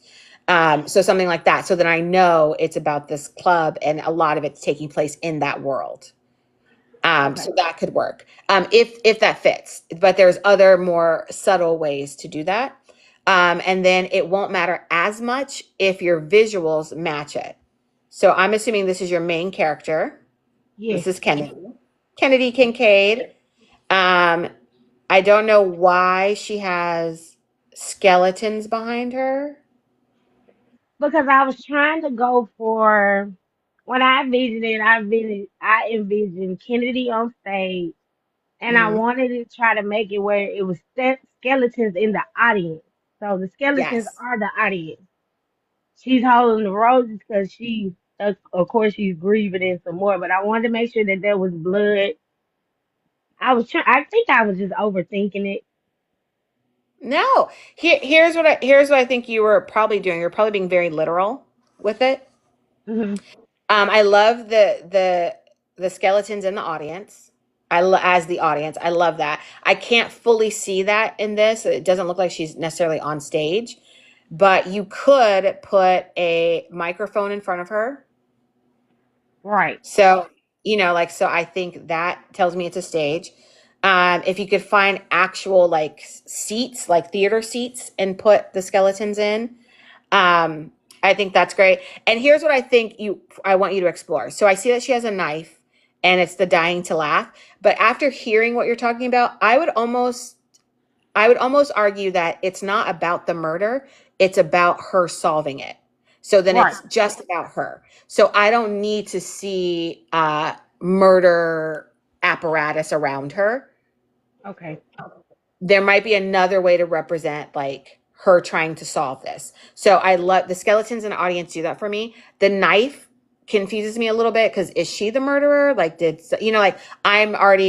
So something like that. So that I know it's about this club and a lot of it's taking place in that world. Okay. So that could work if that fits. But there's other more subtle ways to do that. And then it won't matter as much if your visuals match it. So I'm assuming this is your main character. This Yes. is Kennedy. Kennedy Kincaid. Um, I don't know why she has skeletons behind her. Because I was trying to go for when I envisioned it, I envisioned Kennedy on stage, and I Mhm. wanted to try to make it where it was skeletons in the audience. So the skeletons Yes. are the audience. She's holding the roses because of course, she's grieving and some more. But I wanted to make sure that there was blood. I think I was just overthinking it. No. Here's what I think you were probably doing. You're probably being very literal with it. Hmm. I love the skeletons in the audience. As the audience, I love that. I can't fully see that in this. It doesn't look like she's necessarily on stage, but you could put a microphone in front of her. Right. So, like, so I think that tells me it's a stage. If you could find actual like seats, like theater seats, and put the skeletons in, um, I think that's great. And here's what I want you to explore. So I see that she has a knife and it's the dying to laugh. But after hearing what you're talking about, I would almost argue that it's not about the murder, it's about her solving it. So then Right. it's just about her. So I don't need to see murder apparatus around her. Okay. There might be another way to represent like her trying to solve this. So I love the skeletons in the audience do that for me. The knife confuses me a little bit because is she the murderer? Like like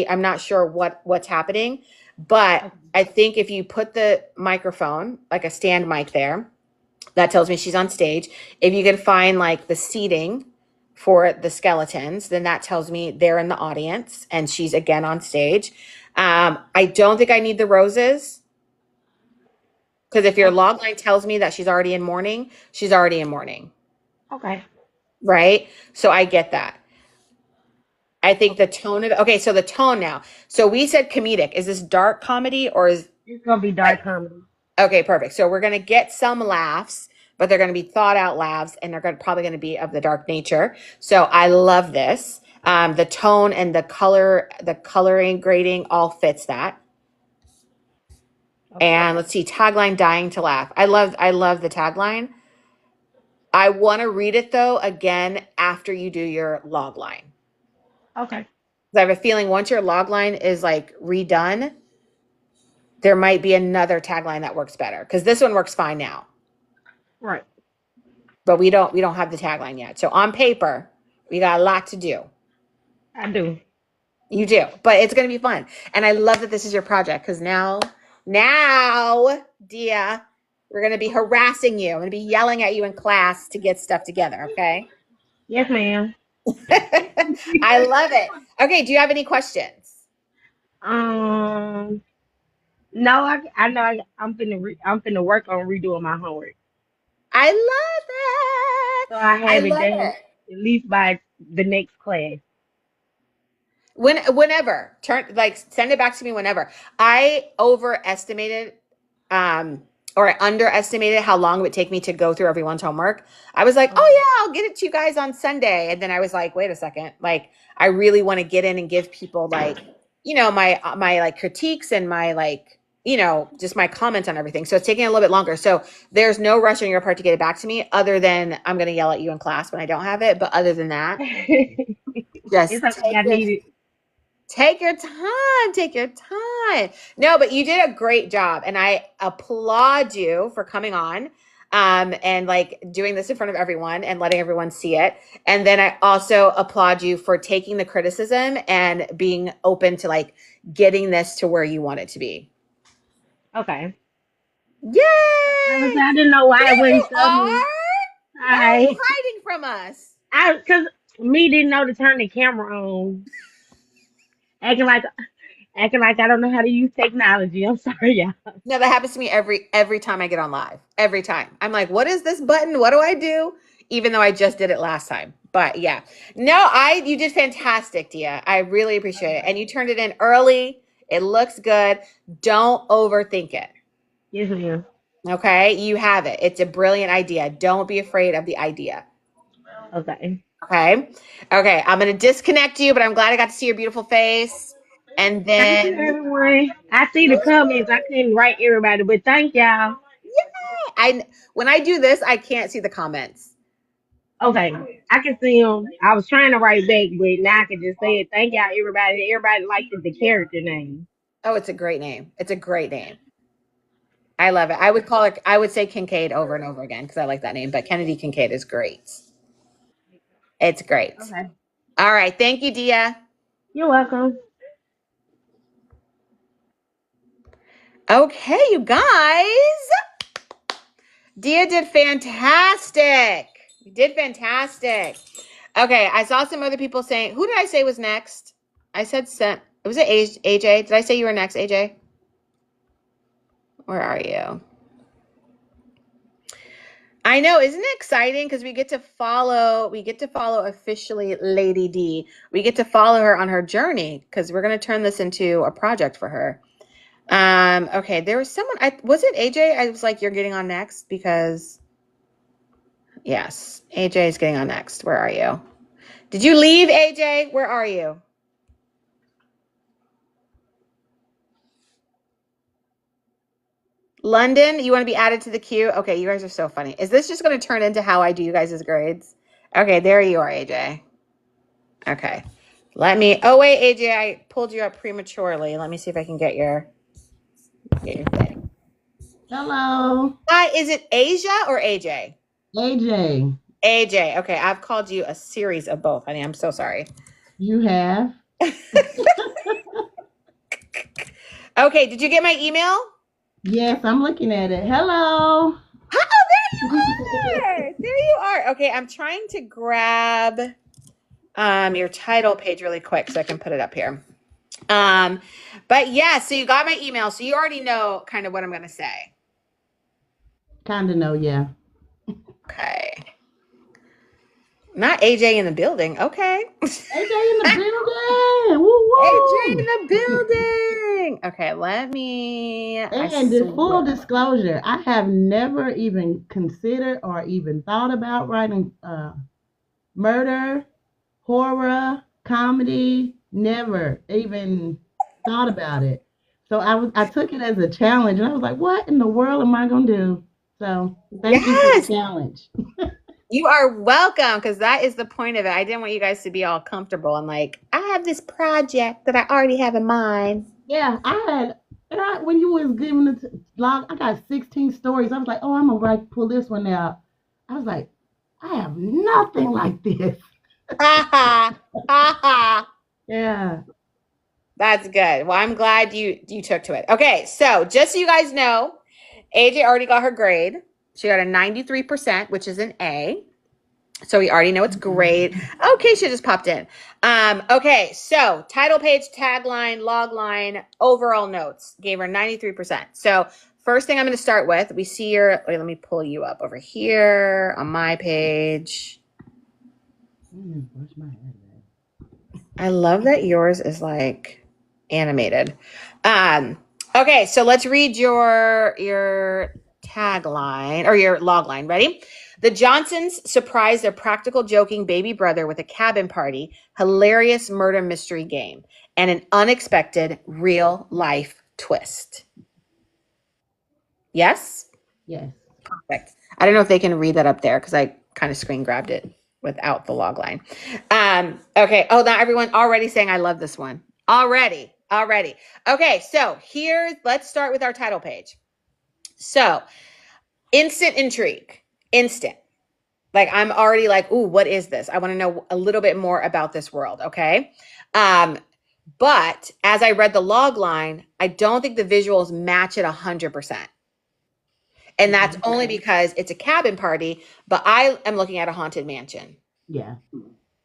I'm not sure what's happening, but Okay. I think if you put the microphone, like a stand mic there, that tells me she's on stage. If you can find like the seating for the skeletons, then that tells me they're in the audience and she's again on stage. I don't think I need the roses because if your Okay. log line tells me that she's already in mourning, she's already in mourning, Okay. right? So I get that. I think the tone of okay, so the tone now. So we said comedic. Is this dark comedy or is It's gonna be like dark comedy. okay, perfect. So we're gonna get some laughs, but they're gonna be thought out laughs, and they're probably gonna be of the dark nature. So I love this. The tone and the coloring grading all fits that. Okay. And let's see, tagline dying to laugh. I love the tagline. I want to read it though again after you do your log line. Okay. 'Cause I have a feeling once your log line is like redone, there might be another tagline that works better because this one works fine now. Right. But we don't have the tagline yet. So on paper, we got a lot to do. I do. You do, but it's going to be fun. And I love that this is your project because now, Dia, we're going to be harassing you. I'm going to be yelling at you in class to get stuff together. Okay. Yes, ma'am. I love it. Okay. Do you have any questions? Um. No, I know I'm finna work on redoing my homework, I love it. so I I have it love done it. at least by the next class. Whenever send it back to me whenever. I overestimated um or I underestimated how long it would take me to go through everyone's homework. I was like, oh Um, yeah, I'll get it to you guys on Sunday. And then I was like, wait a second. Like I really want to get in and give people like, my like critiques and my like, just my comments on everything. So it's taking a little bit longer. So there's no rush on your part to get it back to me other than I'm going to yell at you in class when I don't have it. But other than that, it's just okay. I need it. take your time. Take your time. No, but you did a great job. And I applaud you for coming on and like doing this in front of everyone and letting everyone see it. And then I also applaud you for taking the criticism and being open to like getting this to where you want it to be. Okay. Yay! I didn't know why There it wouldn't you show me. are. Why are you I hiding from us? cause me didn't know to turn the camera on, acting like acting like I don't know how to use technology. I'm sorry, y'all. No, that happens to me every time I get on live. Every time. I'm like, what is this button? What do I do? Even though I just did it last time. But yeah. No, you did fantastic, Dia. I really appreciate it. And you turned it in early. It looks good. Don't overthink it. Yes, ma'am. Okay? You have it. It's a brilliant idea. Don't be afraid of the idea. Okay. Okay? Okay, I'm going to disconnect you, but I'm glad I got to see your beautiful face. And Thank you, then everyone. I see the comments. I couldn't write everybody, but thank y'all. I when I do this, I can't see the comments. Okay, I can see them. I was trying to write back, but now I can just say it. Thank y'all, everybody. Everybody liked the character name. Oh, it's a great name. It's a great name. I love it. I would say Kincaid over and over again because I like that name, but Kennedy Kincaid is great. It's great. Okay. All right. Thank you, Dia. You're welcome. Okay, you guys. Dia did fantastic. You did fantastic. Okay, I saw some other people saying, who did I say was next? I said sent. Was it AJ? Did I say you were next, AJ? Where are you? I know, isn't it exciting? Because we get to follow officially Lady D. We get to follow her on her journey because we're going to turn this into a project for her. Okay, there was someone, was it AJ? I was like, you're getting on next because, yes, AJ is getting on next. Where are you? Did you leave, AJ? Where are you? London, you want to be added to the queue? Okay, you guys are so funny. Is this just going to turn into how I do you guys' grades? Okay, there you are, AJ. Okay. Oh wait, AJ, I pulled you up prematurely. Let me see if I can get your thing. Hello, Hi, is it Asia or AJ? AJ. AJ. Okay, I've called you a series of both, honey. I'm so sorry. You have? Okay, did you get my email? Yes, I'm looking at it. Hello. Oh, there you are. There you are. Okay, I'm trying to grab your title page really quick so I can put it up here. But yeah, so you got my email, so you already know kind of what I'm going to say. Kind of know, yeah. Okay. Not AJ in the building. Okay. AJ in the building. Woo AJ in woo. the building. Okay, let me. I And the full swear. disclosure, I have never even considered or even thought about writing murder, horror, comedy. Never even thought about it. So I took it as a challenge, and I was like, "What in the world am I gonna do?" So thank you for the Yes, challenge. you are welcome because that is the point of it. I didn't want you guys to be all comfortable and like, I have this project that I already have in mind. Yeah, I had. And when you was giving the log, I got 16 stories. I was like, "Oh, I'm gonna pull this one out." I was like, "I have nothing like this." Ha ha. Ha ha. Yeah. That's good. Well, I'm glad you took to it. Okay, so just so you guys know, AJ already got her grade. She got a 93%, which is an A. So we already know it's great. Okay, she just popped in. Okay, so title page, tagline, logline, overall notes. Gave her 93%. So first thing I'm going to start with, we see your, wait, let me pull you up over here on my page. Where's my head? I love that yours is like animated. Okay, so let's read your tagline or your log line. Ready? The Johnsons surprise their practical joking baby brother with a cabin party, hilarious murder mystery game, and an unexpected real life twist. Yes? Yes. Perfect. I don't know if they can read that up there because I kind of screen grabbed it without the log line. Okay. Oh, now everyone already saying I love this one. Already. Okay, so let's start with our title page. So, instant intrigue. Instant. Like I'm already like, ooh, what is this? I want to know a little bit more about this world. Okay. But as I read the log line, I don't think the visuals match it 100%. And that's only because it's a cabin party, but I am looking at a haunted mansion. Yeah.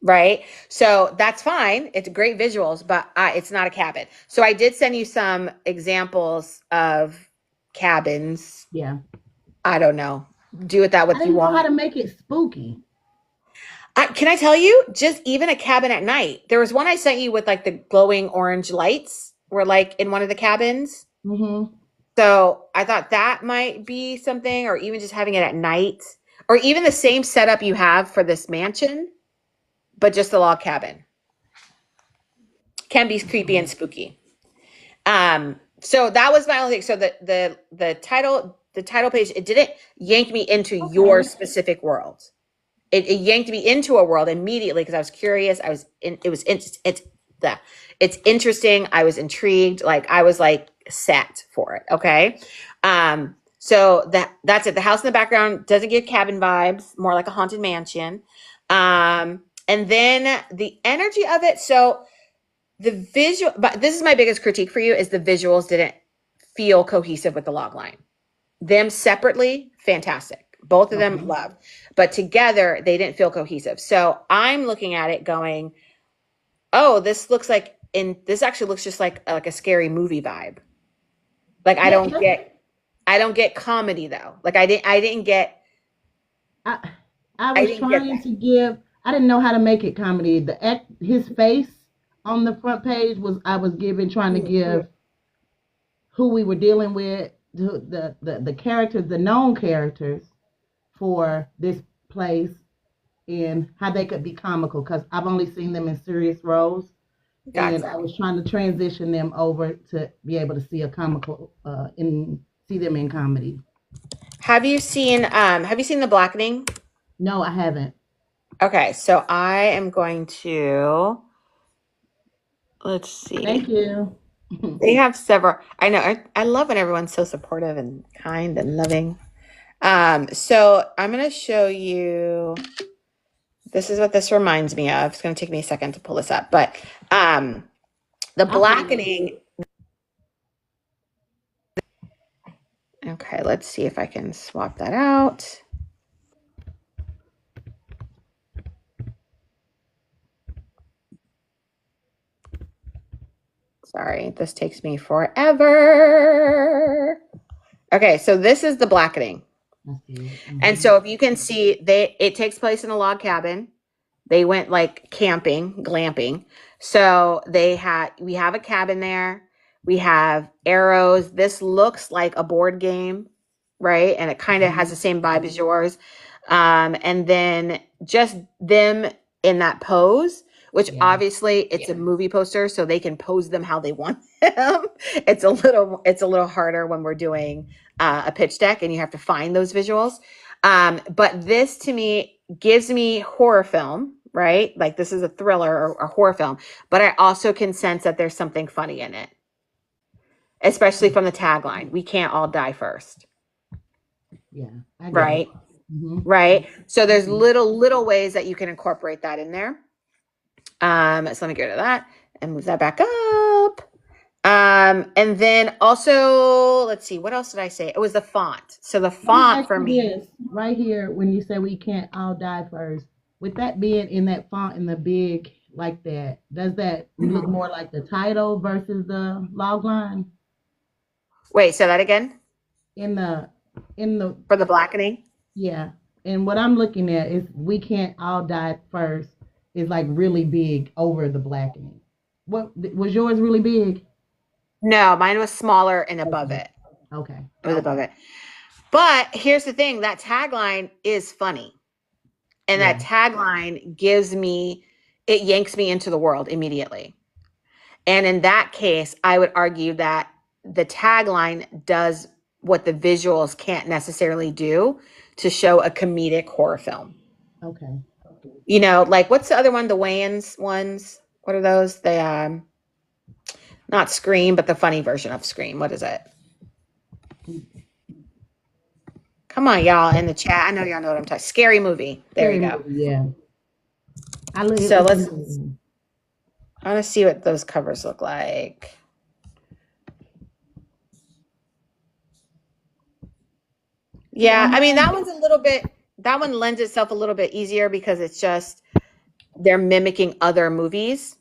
Right. So that's fine. It's great visuals, but it's not a cabin. So I did send you some examples of cabins. Yeah. I don't know. Do with that I what you didn't know how want. to make it spooky. Can I tell you, just even a cabin at night? There was one I sent you with like the glowing orange lights were like in one of the cabins. Mm-hmm. So I thought that might be something, or even just having it at night, or even the same setup you have for this mansion, but just a log cabin. Can be creepy and spooky. So that was my only thing. So the title page, it didn't yank me into your specific world. It yanked me into a world immediately because I was curious. It's interesting. I was intrigued. Like I was like set for it. Okay. So that's it. The house in the background doesn't give cabin vibes, more like a haunted mansion. And then the energy of it. So the visual, but this is my biggest critique for you is the visuals didn't feel cohesive with the log line. Them separately, fantastic. Both of them loved, but together they didn't feel cohesive. So I'm looking at it going, oh, this actually looks just like a scary movie vibe. Like Yeah. I don't get comedy though. Like I didn't get I I I was didn't get trying that. to give. I didn't know how to make it comedy. His face on the front page was I was giving trying to give who we were dealing with, the characters, the known characters for this place, and how they could be comical because I've only seen them in serious roles, and Gotcha. I was trying to transition them over to be able to see a comical in see them in comedy. Have you seen The Blackening? No, I haven't. Okay, so I am going to let's see. Thank you. They have several. I know. I love when everyone's so supportive and kind and loving. So I'm gonna show you. This is what this reminds me of. It's gonna take me a second to pull this up, but the I'll find it. blackening. Okay, let's see if I can swap that out. Sorry, this takes me forever. Okay, so this is the blackening. I see it. And so if you can see, it takes place in a log cabin. They went like camping, glamping. So we have a cabin there. We have arrows. This looks like a board game, right? And it kind of has the same vibe as yours. And then just them in that pose, which obviously it's a movie poster, so they can pose them how they want them. It's a little harder when we're doing a pitch deck and you have to find those visuals. But this to me gives me horror film, right? Like this is a thriller or a horror film, but I also can sense that there's something funny in it, especially from the tagline. We can't all die first. Yeah. I get Right. it. Mm-hmm. Right. So there's little ways that you can incorporate that in there. So let me go to that and move that back up. And then also, let's see, what else did I say? It was the font. So the font for me. This right here, when you say we can't all die first, with that being in that font in the big like that, does that look more like the title versus the log line? Wait, say that again? In the For the blackening? Yeah. And what I'm looking at is we can't all die first is like really big over the blackening. What was yours really big? No, mine was smaller and above it. Okay. It was above it. But here's the thing, that tagline is funny. And that tagline it yanks me into the world immediately. And in that case, I would argue that the tagline does what the visuals can't necessarily do to show a comedic horror film. Okay. You know, like what's the other one? The Wayans ones? What are those? They not Scream, but the funny version of Scream. What is it? Come on, y'all in the chat. I know y'all know what I'm talking. Scary Movie. There you go. Yeah. I want to see what those covers look like. Yeah, I mean that one lends itself a little bit easier because it's just they're mimicking other movies.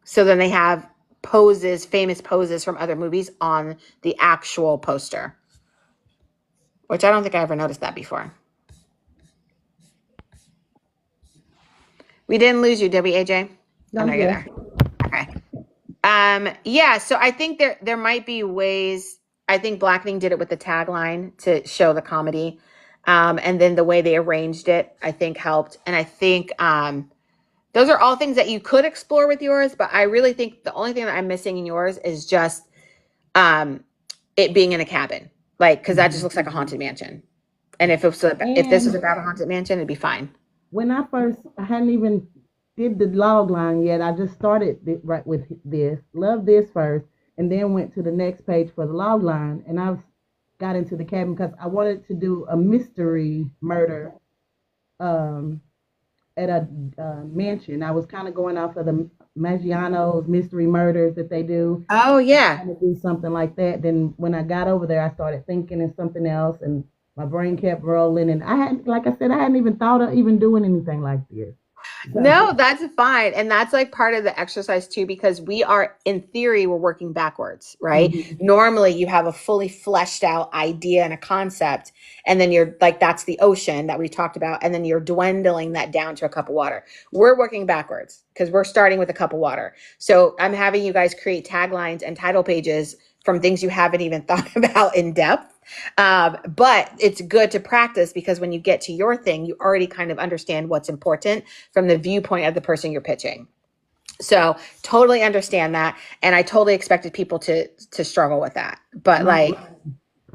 So then they have famous poses from other movies on the actual poster. Which I don't think I ever noticed that before. We didn't lose you, did we, AJ? No, you're there. Okay. Yeah, so I think there might be ways. I think Blackening did it with the tagline to show the comedy. And then the way they arranged it, I think helped. And I think those are all things that you could explore with yours, but I really think the only thing that I'm missing in yours is just it being in a cabin. Like, because that just looks like a haunted mansion. And if this was about a haunted mansion, it'd be fine. When I hadn't even did the log line yet. I just started right with this, loved this first, and then went to the next page for the log line. And I got into the cabin because I wanted to do a mystery murder at a mansion. I was kind of going off of the Maggiano's mystery murders that they do. Oh, yeah. I wanted to do something like that. Then when I got over there, I started thinking of something else, and my brain kept rolling. And I hadn't even thought of even doing anything like this. So. No, that's fine. And that's like part of the exercise too, because in theory, we're working backwards, right? Mm-hmm. Normally you have a fully fleshed out idea and a concept, and then you're like, that's the ocean that we talked about. And then you're dwindling that down to a cup of water. We're working backwards because we're starting with a cup of water. So I'm having you guys create taglines and title pages from things you haven't even thought about in depth. But it's good to practice because when you get to your thing, you already kind of understand what's important from the viewpoint of the person you're pitching. So totally understand that. And I totally expected people to struggle with that. But like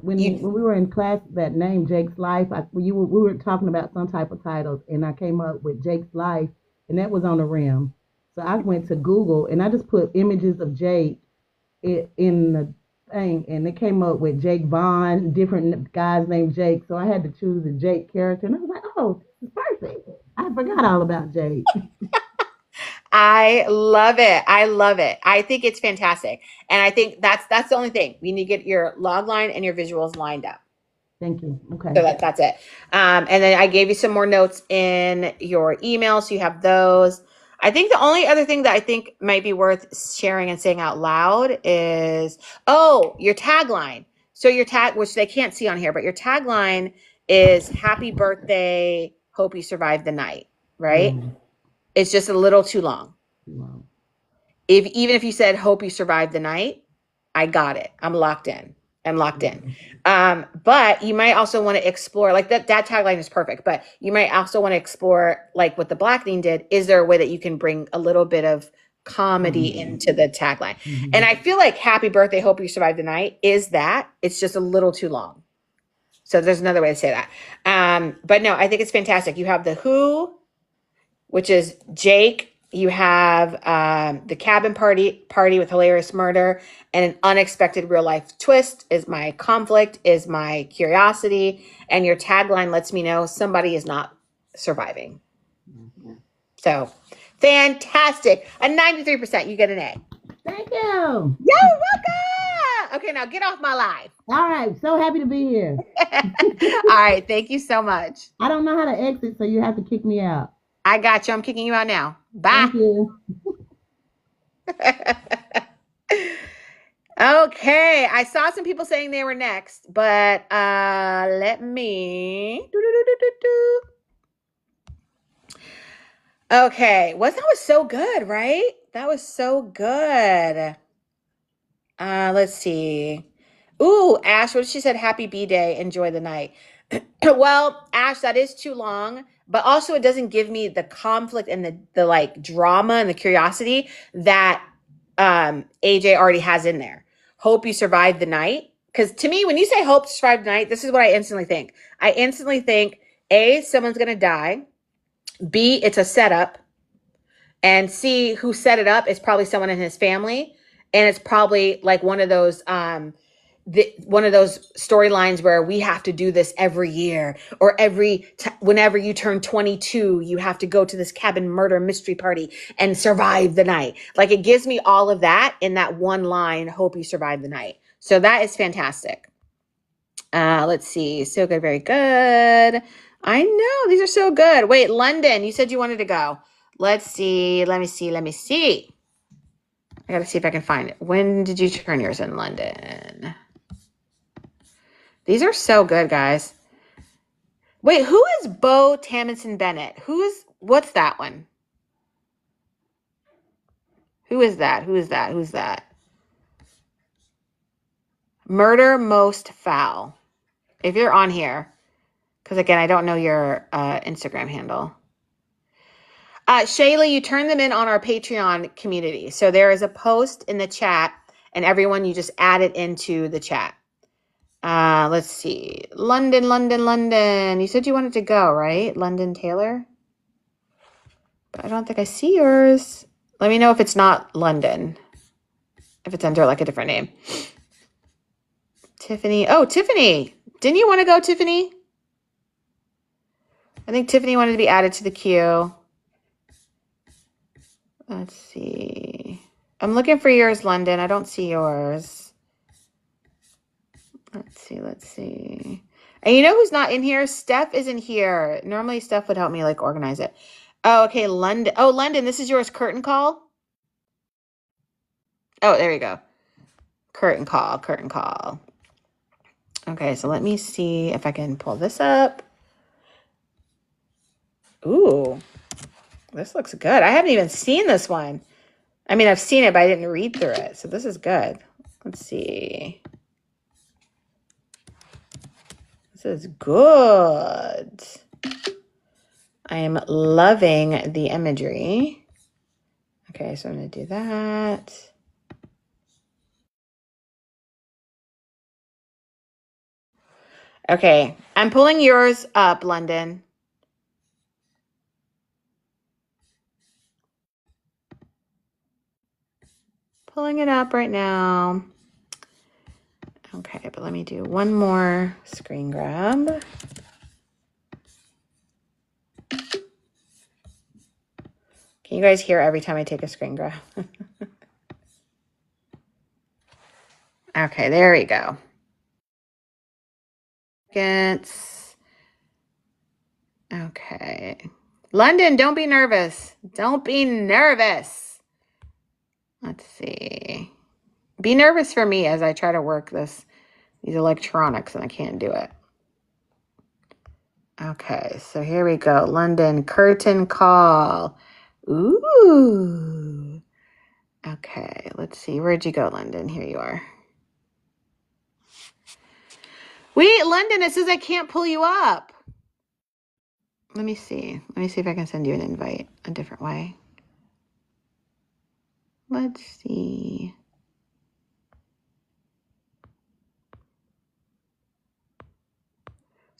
when we were in class, that name Jake's Life, we were talking about some type of titles, and I came up with Jake's Life, and that was on the rim. So I went to Google and I just put images of Jake in the thing, and it came up with Jake Vaughn, different guys named Jake. So I had to choose a Jake character, and I was like, oh, this is perfect. I forgot all about Jake. I love it. I think it's fantastic. And I think that's the only thing. You need to get your log line and your visuals lined up. Thank you. Okay. So that's it. And then I gave you some more notes in your email, so you have those. I think the only other thing that I think might be worth sharing and saying out loud is, your tagline. So your tag, which they can't see on here, but your tagline is happy birthday, hope you survive the night, right? Yeah. It's just a little too long. Wow. Even if you said hope you survive the night, I got it. I'm locked in. But you might also want to explore, like that tagline is perfect, but you might also want to explore, like what the Blackening did. Is there a way that you can bring a little bit of comedy into the tagline? And I feel like happy birthday, hope you survive the night is that. It's just a little too long. So there's another way to say that. But no, I think it's fantastic. You have the who, which is Jake. You have the cabin party with hilarious murder and an unexpected real life twist is my conflict, is my curiosity. And your tagline lets me know somebody is not surviving. So fantastic. A 93%. You get an A. Thank you. You're welcome. Okay, now get off my live. All right. So happy to be here. All right. Thank you so much. I don't know how to exit, so you have to kick me out. I got you. I'm kicking you out now. Bye. Thank you. Okay, I saw some people saying they were next, but let me. Okay, that was so good, right? That was so good. Let's see. Ooh, Ash, what she said? Happy B-Day. Enjoy the night. Well, Ash, that is too long, but also it doesn't give me the conflict and the like drama and the curiosity that AJ already has in there. Hope you survive the night. Because to me, when you say hope to survive the night, this is what I instantly think. I instantly think, A, someone's going to die. B, it's a setup. And C, who set it up is probably someone in his family. And it's probably like one of those storylines where we have to do this every year, or whenever you turn 22, you have to go to this cabin murder mystery party and survive the night. Like, it gives me all of that in that one line, hope you survive the night. So that is fantastic. Let's see. So good. Very good. I know these are so good. Wait, London, you said you wanted to go. Let's see. Let me see. I got to see if I can find it. When did you turn yours in London? These are so good, guys. Wait, who is Bo Tamison Bennett? What's that one? Who is that? Who's that? Murder Most Foul. If you're on here, because again, I don't know your Instagram handle. Shayla, you turn them in on our Patreon community. So there is a post in the chat, and everyone, you just add it into the chat. Let's see. London. You said you wanted to go, right? London Taylor? But I don't think I see yours. Let me know if it's not London. If it's under like a different name. Tiffany. Oh, Tiffany. Didn't you want to go, Tiffany? I think Tiffany wanted to be added to the queue. Let's see. I'm looking for yours, London. I don't see yours. Let's see. And you know who's not in here? Steph isn't here. Normally Steph would help me like organize it. Oh, okay, London. Oh, London, this is yours, curtain call? Oh, there you go. Curtain call. Okay, so let me see if I can pull this up. Ooh, this looks good. I haven't even seen this one. I mean, I've seen it, but I didn't read through it. So this is good. Let's see. This is good. I am loving the imagery. Okay, so I'm going to do that. Okay, I'm pulling yours up, London. Pulling it up right now. Okay, but let me do one more screen grab. Can you guys hear every time I take a screen grab? Okay, there we go. Okay, London, don't be nervous. Don't be nervous. Let's see. Be nervous for me as I try to work these electronics and I can't do it. Okay, so here we go. London, curtain call. Ooh. Okay, let's see. Where'd you go, London? Here you are. Wait, London, it says I can't pull you up. Let me see. Let me see if I can send you an invite a different way. Let's see.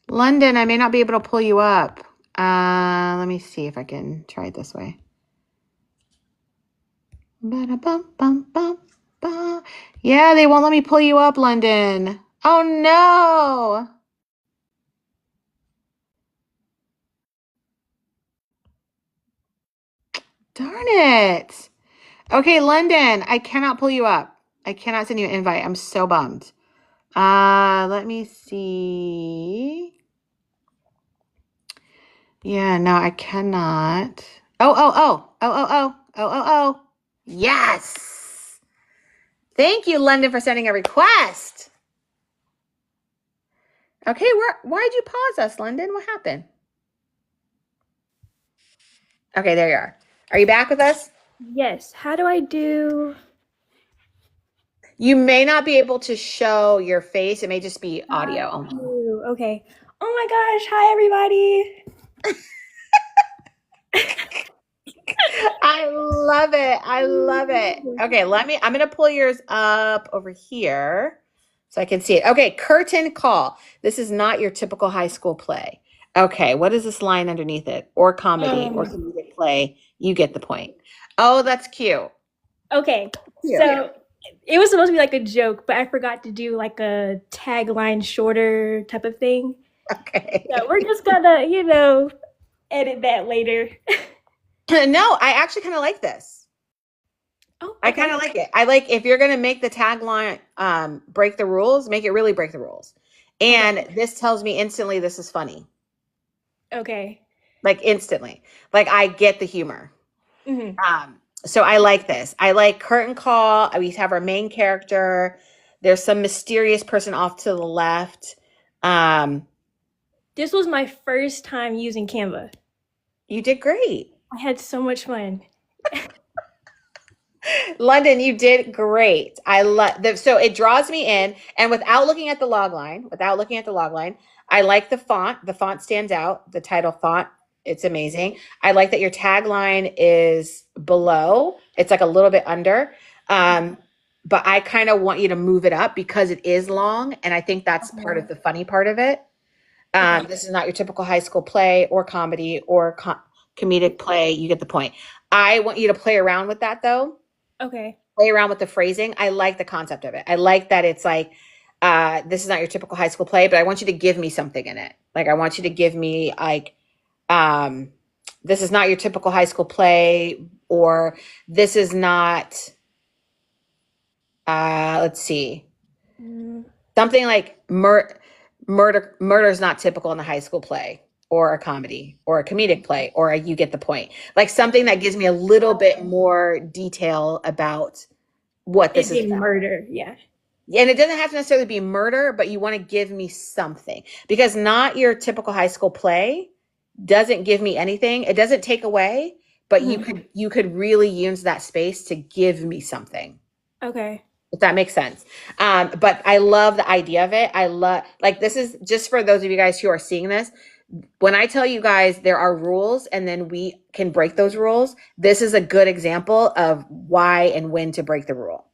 London, I may not be able to pull you up. Let me see if I can try it this way. Ba-da-bum-bum-bum-bum. Yeah, they won't let me pull you up, London. Oh, no. Darn it. Okay, London, I cannot pull you up. I cannot send you an invite. I'm so bummed. Let me see. Yeah, no, I cannot. Oh. Yes. Thank you, London, for sending a request. Okay, why'd you pause us, London? What happened? Okay, there you are. Are you back with us? Yes. How do I do? You may not be able to show your face. It may just be audio only. Okay. Oh my gosh. Hi, everybody. I love it. I love it. Okay, I'm going to pull yours up over here so I can see it. Okay, curtain call. This is not your typical high school play. Okay, what is this line underneath it? Or comedy or comedic play. You get the point. Oh, that's cute. Okay. Cute. So it was supposed to be like a joke, but I forgot to do like a tagline shorter type of thing. Okay. So we're just gonna, edit that later. No, I actually kind of like this. Oh, okay. I kind of like it. I like if you're going to make the tagline break the rules, make it really break the rules. And this tells me instantly this is funny. Okay. Like instantly. Like I get the humor. Mm-hmm. So I like this. I like curtain call. We have our main character. There's some mysterious person off to the left. This was my first time using Canva. You did great. I had so much fun. London, you did great. I love so it draws me in, and without looking at the log line, I like the font. The font stands out. The title font, it's amazing. I like that your tagline is below. It's like a little bit under. But I kind of want you to move it up because it is long, and I think that's part of the funny part of it. This is not your typical high school play or comedy or comedic play. You get the point. I want you to play around with that though. Okay. Play around with the phrasing. I like the concept of it. I like that it's like, this is not your typical high school play, but I want you to give me something in it. Like I want you to give me like, this is not your typical high school play, or this is not, let's see, something like murder is not typical in a high school play or a comedy or a comedic play, or you get the point. Like something that gives me a little bit more detail about what this is about. Murder, yeah. And it doesn't have to necessarily be murder, but you want to give me something, because not your typical high school play doesn't give me anything. It doesn't take away, but you could really use that space to give me something. Okay. If that makes sense. But I love the idea of it. I love, like, this is just for those of you guys who are seeing this. When I tell you guys there are rules and then we can break those rules, this is a good example of why and when to break the rule.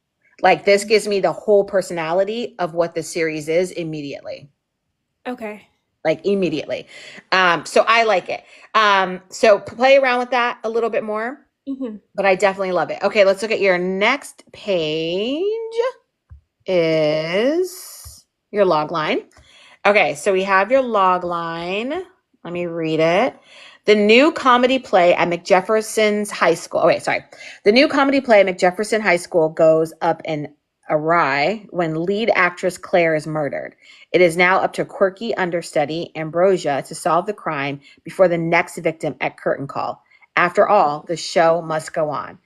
Like this gives me the whole personality of what the series is immediately. Okay. Like immediately. So I like it. So play around with that a little bit more. But I definitely love it. Okay, let's look at your next page. Is your log line. Okay, so we have your log line. Let me read it. The new comedy play at McJefferson's High School. The new comedy play at McJefferson High School goes up in awry when lead actress Claire is murdered. It is now up to quirky understudy Ambrosia to solve the crime before the next victim at curtain call. After all, the show must go on.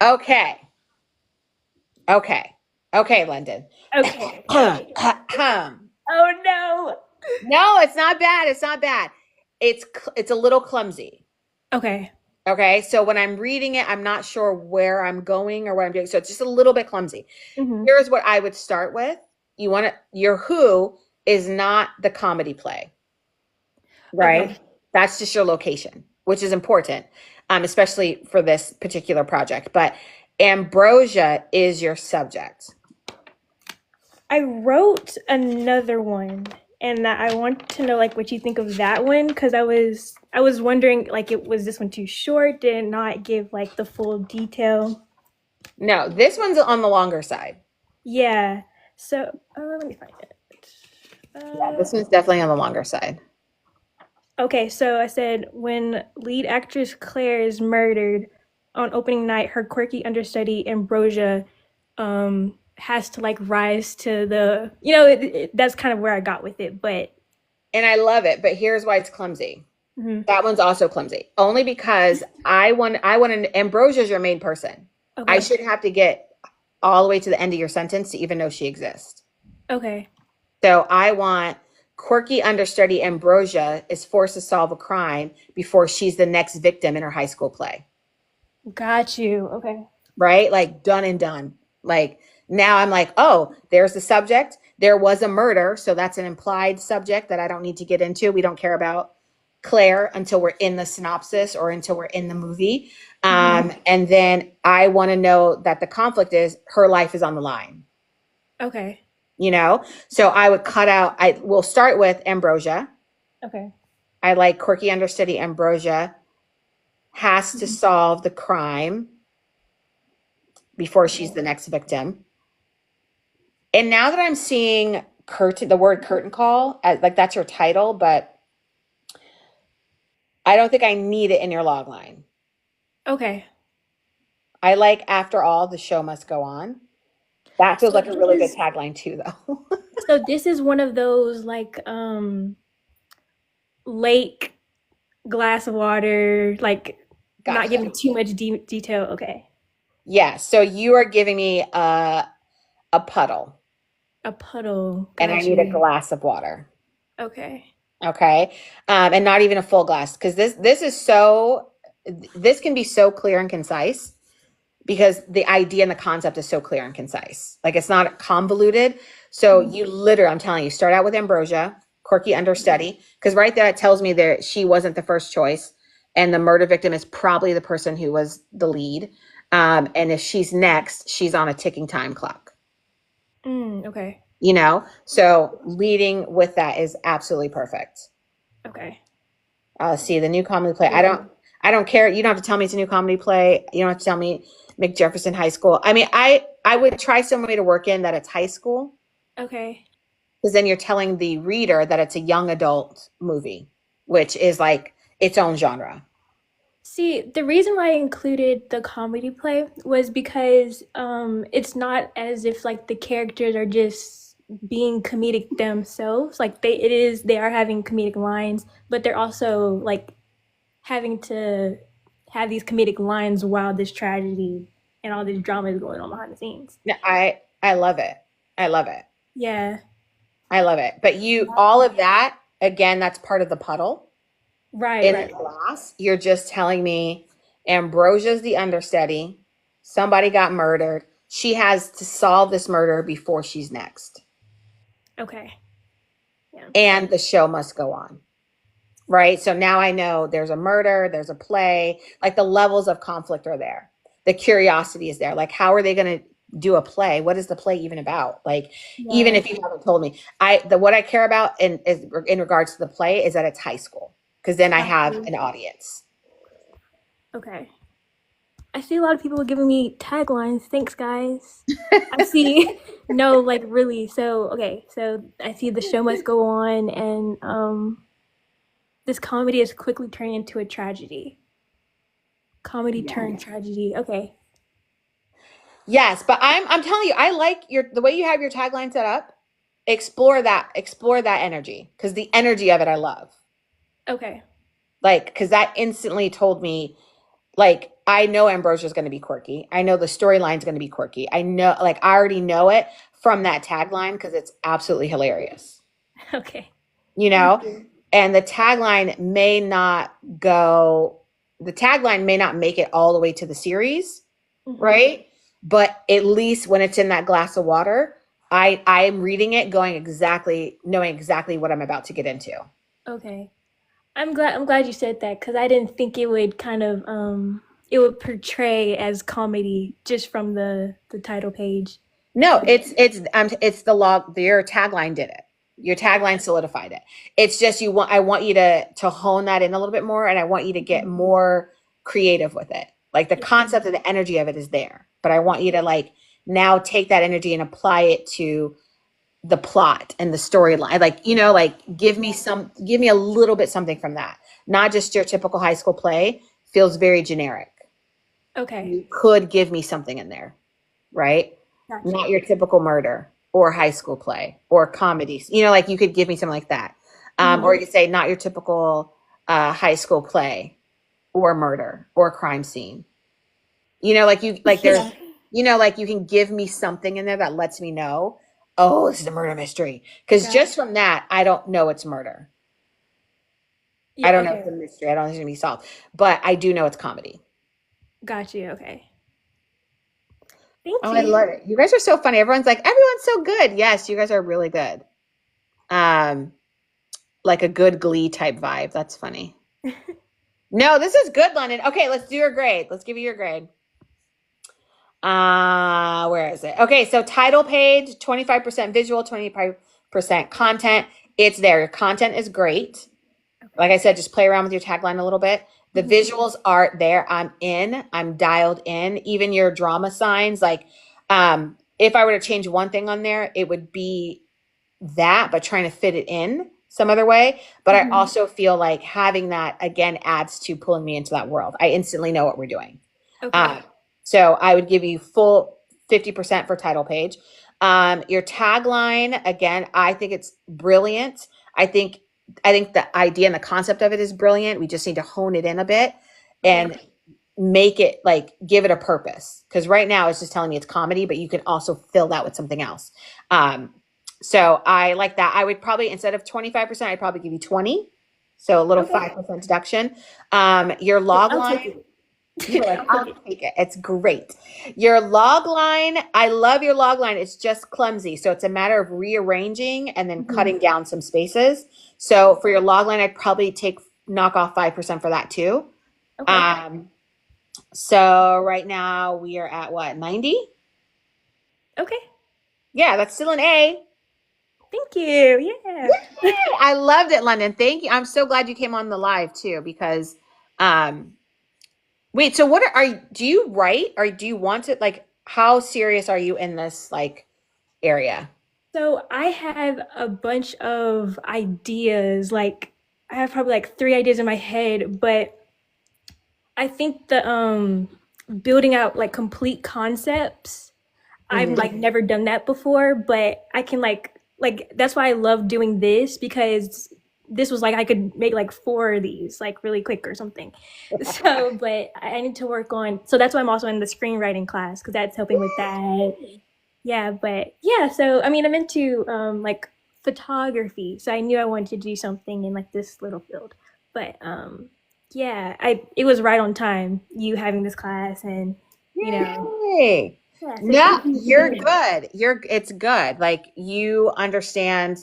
Okay. Okay. Okay, London. Okay. Oh no. No, it's not bad. It's not bad. It's a little clumsy. Okay. Okay, so when I'm reading it, I'm not sure where I'm going or what I'm doing. So it's just a little bit clumsy. Mm-hmm. Here's what I would start with. Your who is not the comedy play, right? Okay. That's just your location, which is important, especially for this particular project. But Ambrosia is your subject. I wrote another one, and I want to know like what you think of that one, because I was wondering like was this one too short? Did it not give like the full detail? No, this one's on the longer side. Yeah. So let me find it. Yeah, this one's definitely on the longer side. Okay, so I said when lead actress Claire is murdered on opening night, her quirky understudy Ambrosia has to like rise to the that's kind of where I got with it, but And I love it, but here's why it's clumsy. mm-hmm. That one's also clumsy. Only because I want Ambrosia's your main person. Okay. I shouldn't have to get all the way to the end of your sentence to even know she exists. Okay. So I want quirky understudy Ambrosia is forced to solve a crime before she's the next victim in her high school play. Got you. Okay. Right? Like done and done. Like now I'm like, oh, there's the subject. There was a murder. So that's an implied subject that I don't need to get into. We don't care about Claire until we're in the synopsis or until we're in the movie. And then I want to know that the conflict is her life is on the line. Okay. So I would cut out, we'll start with Ambrosia. Okay. I like quirky understudy Ambrosia has to solve the crime before she's the next victim. And now that I'm seeing the word curtain call, like that's your title, but I don't think I need it in your log line. Okay. I like after all, the show must go on. That feels like a really good tagline too, though. So this is one of those like lake glass of water, like Gotcha. not giving too much detail. Okay. Yeah. So you are giving me a puddle. A puddle. And I need a glass of water. Okay. Okay. And not even a full glass, because this can be so clear and concise because the idea and the concept is so clear and concise. Like it's not convoluted. So I'm telling you, start out with Ambrosia, quirky understudy, because right there it tells me that she wasn't the first choice and the murder victim is probably the person who was the lead. And if she's next, she's on a ticking time clock. Okay. So leading with that is absolutely perfect. Okay. See the new comedy play. Yeah. I don't care. You don't have to tell me it's a new comedy play. You don't have to tell me McJefferson High School. I mean, I would try some way to work in that it's high school. Okay. Because then you're telling the reader that it's a young adult movie, which is like its own genre. See, the reason why I included the comedy play was because it's not as if like the characters are just being comedic themselves. Like they are having comedic lines, but they're also like having to have these comedic lines while this tragedy and all this drama is going on behind the scenes. I love it. I love it. Yeah. I love it. But all of that, again, that's part of the puddle. Right. In the glass, you're just telling me Ambrosia's the understudy. Somebody got murdered. She has to solve this murder before she's next. Okay. Yeah. And the show must go on. Right? So now I know there's a murder, there's a play, like the levels of conflict are there. The curiosity is there. Like, how are they going to do a play? What is the play even about? Like, even if you haven't told me, what I care about in regards to the play is that it's high school. Because then I have an audience. Okay. I see a lot of people giving me taglines. Thanks, guys. I see. No, like really. So, okay. So I see the show must go on, and this comedy is quickly turning into a tragedy. Comedy turned tragedy. Okay. Yes, but I'm telling you, I like the way you have your tagline set up. Explore that energy, because the energy of it I love. Okay. Like, because that instantly told me, like, I know Ambrosia's going to be quirky. I know the storyline's going to be quirky. I know, like, I already know it from that tagline because it's absolutely hilarious. Okay. You know, and the tagline may not make it all the way to the series, right? But at least when it's in that glass of water, I'm reading it knowing exactly what I'm about to get into. Okay. I'm glad you said that because I didn't think it would kind of it would portray as comedy just from the title page. No, So, it's the log. Your tagline did it. Your tagline solidified it. It's just I want you to hone that in a little bit more, and I want you to get more creative with it. Like, the concept of the energy of it is there, but I want you to, like, now take that energy and apply it to the plot and the storyline. Like, like, give me a little bit something from that. Not just your typical high school play. Feels very generic. okay. You could give me something in there, right? Gotcha. Not your typical murder or high school play or comedies. Like, you could give me something like that. Or you could say not your typical high school play or murder or crime scene. Like, there's, like, you can give me something in there that lets me know, oh, this is a murder mystery. Because just from that, I don't know it's murder. I don't know it's a mystery. I don't think it's going to be solved. But I do know it's comedy. Got you. Okay. Thank Oh, you. I love it. You guys are so funny. Everyone's so good. Yes, you guys are really good. Like a good Glee type vibe. That's funny. No, this is good, London. Okay, let's do your grade. Let's give you your grade. Where is it? Okay, so title page, 25% visual, 25% content. It's there. Your content is great. Like I said, just play around with your tagline a little bit. The visuals are there. I'm dialed in. Even your drama signs, like, if I were to change one thing on there, it would be that, but trying to fit it in some other way. But I also feel like having that again adds to pulling me into that world. I instantly know what we're doing. Okay. So I would give you full 50% for title page. Your tagline, again, I think it's brilliant. I think the idea and the concept of it is brilliant. We just need to hone it in a bit and make it, like, give it a purpose. Because right now it's just telling me it's comedy, but you can also fill that with something else. So I like that. I would probably, instead of 25%, I'd probably give you 20. So a little 5% deduction. Your log line. You're like, I'll take it. It's great. Your log line, I love your log line. It's just clumsy. So it's a matter of rearranging and then cutting down some spaces. So for your log line, I'd probably knock off 5% for that too. So right now we are at what, 90? Okay. Yeah, that's still an A. Thank you. Yeah. Yay! I loved it, London. Thank you. I'm so glad you came on the live too, because wait, so do you write, or do you want to, like, how serious are you in this, like, area? So I have a bunch of ideas. Like, I have probably like 3 ideas in my head, but I think the building out like complete concepts, I've like never done that before, but I can like that's why I love doing this, because this was like I could make like 4 of these like really quick or something. So, but I need to work on. So that's why I'm also in the screenwriting class, because that's helping with that. Yeah, but yeah. So I mean, I'm into like photography, so I knew I wanted to do something in like this little field. But yeah, it was right on time, you having this class, and you know. Yay. Yeah, so No, thank you for you're doing it. good. It's good. Like, you understand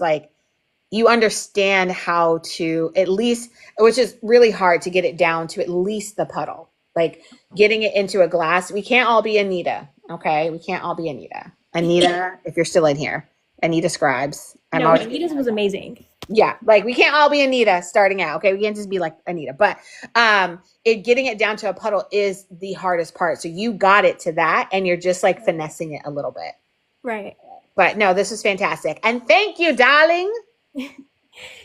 how to, at least, which is really hard to get it down to at least the puddle, like getting it into a glass. We can't all be Anita. Okay. We can't all be Anita. Anita, if you're still in here, Anita Scribes. No, Anita's was amazing. Yeah, like, we can't all be Anita starting out. Okay, we can't just be like Anita, but getting it down to a puddle is the hardest part. So you got it to that, and you're just like finessing it a little bit. Right. But no, this is fantastic, and thank you, darling.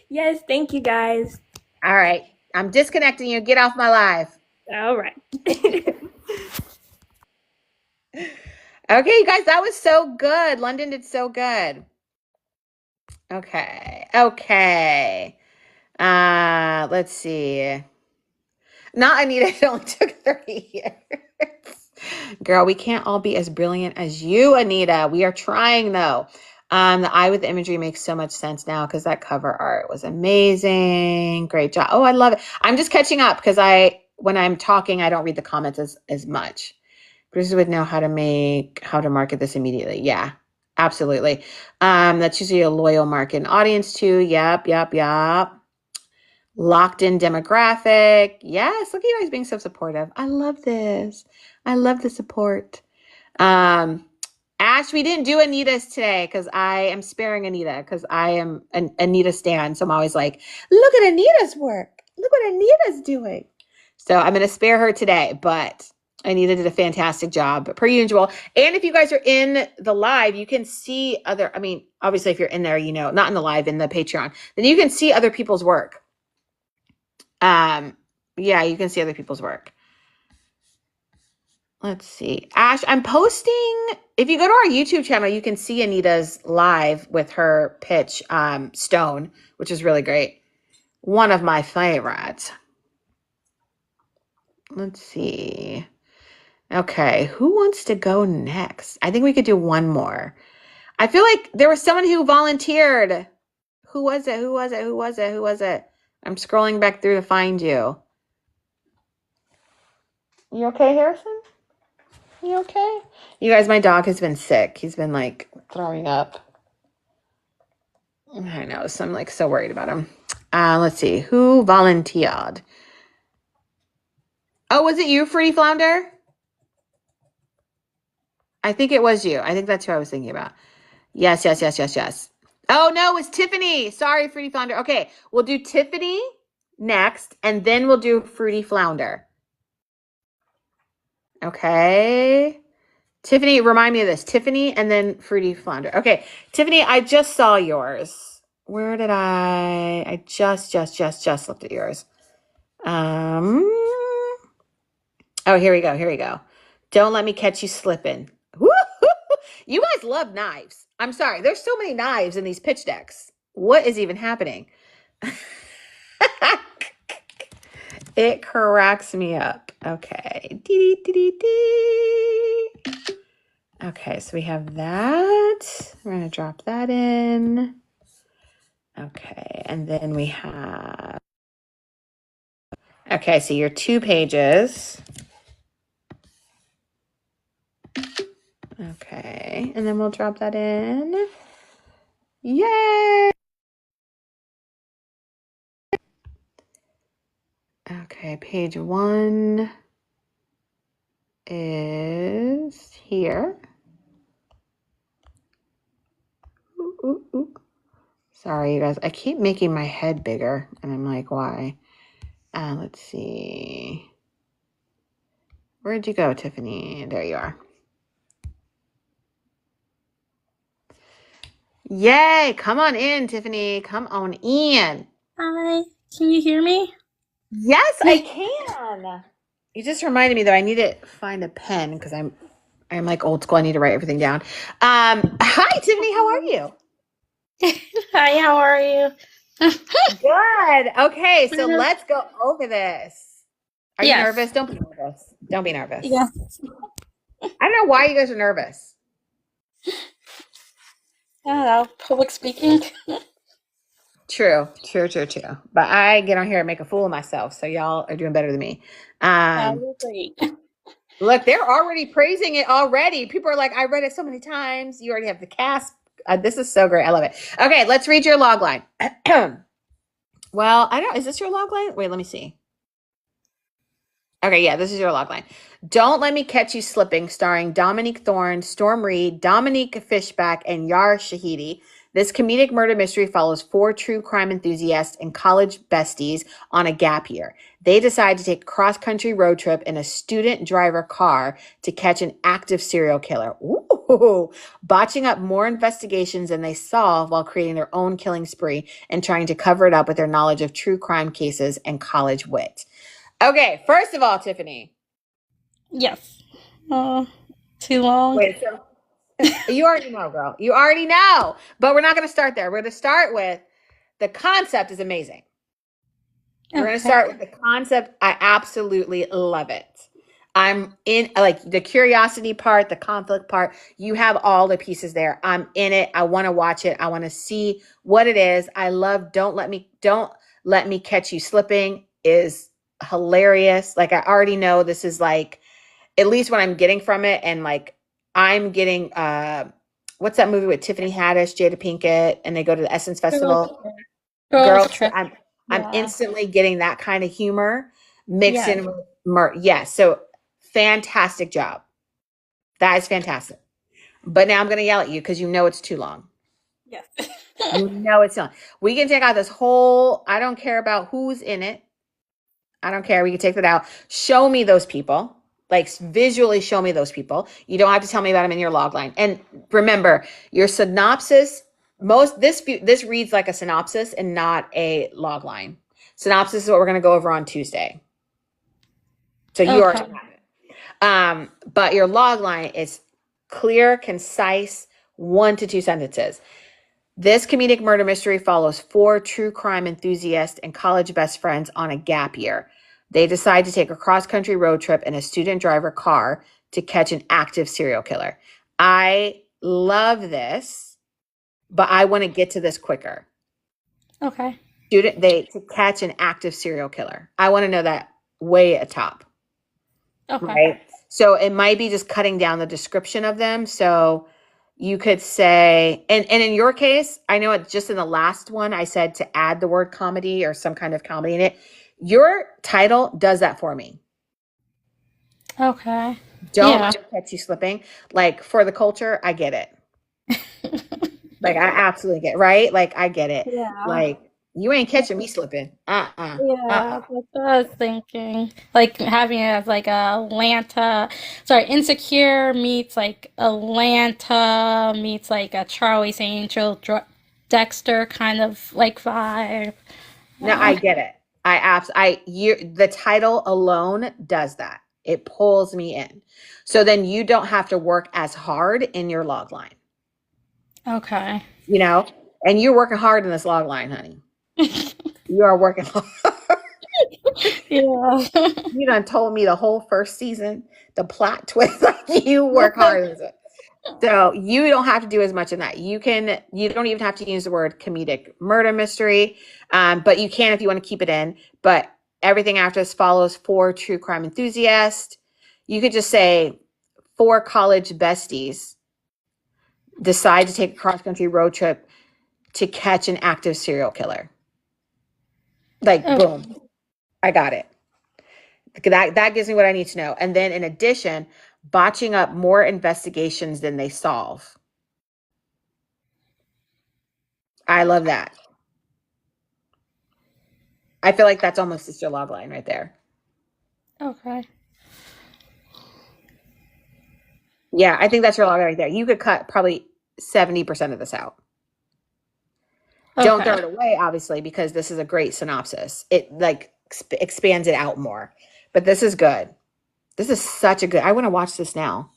Yes, thank you guys. All right, I'm disconnecting you. Get off my live. All right. Okay, you guys, that was so good. London did so good. Okay. Let's see. Not Anita, it only took 30 years. Girl, we can't all be as brilliant as you, Anita. We are trying though. The eye with the imagery makes so much sense now because that cover art was amazing. Great job. Oh, I love it. I'm just catching up because when I'm talking, I don't read the comments as much. Producers would know how to market this immediately. Yeah, absolutely. That's usually a loyal market and audience too. Yep. Locked in demographic. Yes, look at you guys being so supportive. I love this. I love the support. Ash, we didn't do Anita's today because I am sparing Anita because I am an Anita stan. So I'm always like, look at Anita's work. Look what Anita's doing. So I'm going to spare her today, but Anita did a fantastic job per usual. And if you guys are in the live, you can see obviously if you're in there, not in the live, in the Patreon, then you can see other people's work. Yeah, you can see other people's work. Let's see. Ash, I'm posting, if you go to our YouTube channel, you can see Anita's live with her pitch, Stone, which is really great. One of my favorites. Let's see. Okay, who wants to go next? I think we could do one more. I feel like there was someone who volunteered. Who was it? I'm scrolling back through to find you. You okay, Harrison? You okay? You guys, my dog has been sick. He's been like throwing up. I know, so I'm like so worried about him. Let's see. Who volunteered? Oh, was it you, Fruity Flounder? I think it was you. I think that's who I was thinking about. Yes. Oh, no, it was Tiffany. Sorry, Fruity Flounder. Okay, we'll do Tiffany next, and then we'll do Fruity Flounder. Okay. Tiffany, remind me of this. Tiffany and then Fruity Flounder. Okay, Tiffany, I just saw yours. Where did I just looked at yours. Oh, here we go. Don't let me catch you slipping. You guys love knives. I'm sorry. There's so many knives in these pitch decks. What is even happening? It cracks me up. Okay. Okay, so we have that. We're going to drop that in. Okay, and then we have... Okay, so your 2 pages. Okay, and then we'll drop that in. Yay! Okay, page 1 is here. Ooh. Sorry, you guys. I keep making my head bigger, and I'm like, why? Let's see. Where'd you go, Tiffany? There you are. Yay! Come on in, Tiffany. Come on in. Hi, can you hear me? Yes, I can. You just reminded me, though, I need to find a pen because I'm like old school. I need to write everything down. Hi, Tiffany. How are you? Hi, how are you? Good. Okay, so let's go over this. Are you Yes. nervous? Don't be nervous. Don't be nervous. Yeah. I don't know why you guys are nervous. I don't know, public speaking. True. But I get on here and make a fool of myself, so y'all are doing better than me. You're great. Look, they're already praising it already. People are like, I read it so many times. You already have the cast. This is so great. I love it. Okay, let's read your log line. Well, I don't, is this your log line? Wait, let me see. Okay, yeah, this is your log line. Don't Let Me Catch You Slipping, starring Dominique Thorne, Storm Reed, Dominique Fishback, and Yar Shahidi. This comedic murder mystery follows 4 true crime enthusiasts and college besties on a gap year. They decide to take a cross-country road trip in a student driver car to catch an active serial killer. Ooh, botching up more investigations than they solve while creating their own killing spree and trying to cover it up with their knowledge of true crime cases and college wit. Okay, first of all, Tiffany. Yes. Too long? Wait, so you already know, girl. You already know. But we're not going to start there. We're going to start with the concept is amazing. We're going to Okay. start with the concept. I absolutely love it. I'm in like the curiosity part, the conflict part. You have all the pieces there. I'm in it. I want to watch it. I want to see what it is. I love don't let me catch you slipping is hilarious. Like I already know this is like at least what I'm getting from it and like I'm getting what's that movie with Tiffany Haddish, Jada Pinkett and they go to the Essence Girls Festival? trip. Girls Girls, trip. I'm Yeah. instantly getting that kind of humor mixed Yes. in with yes. So fantastic job. That is fantastic. But now I'm going to yell at you because you know it's too long. Yes. You know it's too long. We can take out this whole. I don't care about who's in it. I don't care. We can take that out. Show me those people. Like visually show me those people. You don't have to tell me about them in your log line. And remember, your synopsis this reads like a synopsis and not a log line. Synopsis is what we're going to go over on Tuesday. So you Okay. already have it. But your log line is clear, concise, 1 to 2 sentences. This comedic murder mystery follows 4 true crime enthusiasts and college best friends on a gap year. They decide to take a cross-country road trip in a student driver car to catch an active serial killer. I love this, but I want to get to this quicker. Okay. To catch an active serial killer. I want to know that way at top. Okay. Right? So it might be just cutting down the description of them. So you could say, and in your case, I know it's just in the last one, I said to add the word comedy or some kind of comedy in it. Your title does that for me. Okay. Don't Yeah. let it catch you slipping. Like for the culture, I get it. Like I absolutely get it, right? Like I get it. Yeah. Like you ain't catching me slipping. Yeah, that's what I was thinking. Like having it as like Insecure meets like Atlanta meets like a Charlie's Angel, Dexter kind of like vibe. No, I get it. The title alone does that. It pulls me in. So then you don't have to work as hard in your log line, Okay. you know? And you're working hard in this log line, honey. You are working hard. Yeah. You done told me the whole first season, the plot twist, like you work hard in it. So you don't have to do as much in that. You don't even have to use the word comedic murder mystery, but you can if you want to keep it in. But everything after this follows 4 true crime enthusiasts. You could just say 4 college besties decide to take a cross-country road trip to catch an active serial killer. Like, Okay. boom, I got it. That gives me what I need to know. And then in addition, botching up more investigations than they solve. I love that. I feel like that's almost just your log line right there. Okay. Yeah, I think that's your log line right there. You could cut probably 70% of this out. Don't throw it away, obviously, because this is a great synopsis. It like expands it out more. But this is good. This is such a good. I want to watch this now.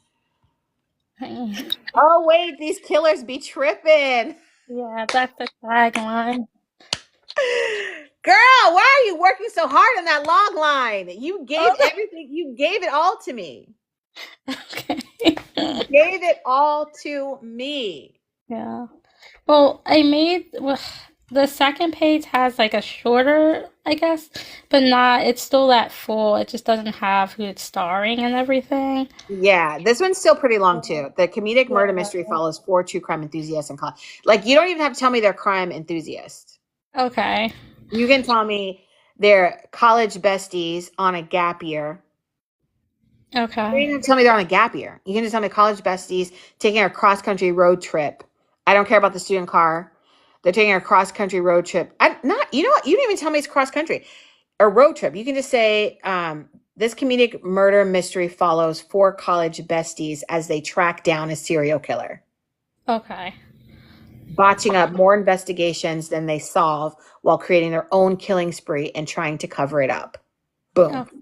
Oh wait, these killers be tripping. Yeah, that's the tagline. Girl, why are you working so hard on that log line? You gave everything. You gave it all to me. Okay. You gave it all to me. Yeah. Well, the second page has like a shorter, I guess, but it's still that full. It just doesn't have who it's starring and everything. Yeah, this one's still pretty long too. The comedic murder mystery follows 4 true crime enthusiasts in college. Like you don't even have to tell me they're crime enthusiasts. Okay. You can tell me they're college besties on a gap year. You don't Okay. even tell me they're on a gap year. You can just tell me college besties taking a cross country road trip. I don't care about the student car. They're taking a cross country road trip. You know what? You didn't even tell me it's cross country. A road trip. You can just say, this comedic murder mystery follows 4 college besties as they track down a serial killer, Okay. botching up more investigations than they solve while creating their own killing spree and trying to cover it up. Boom. Okay.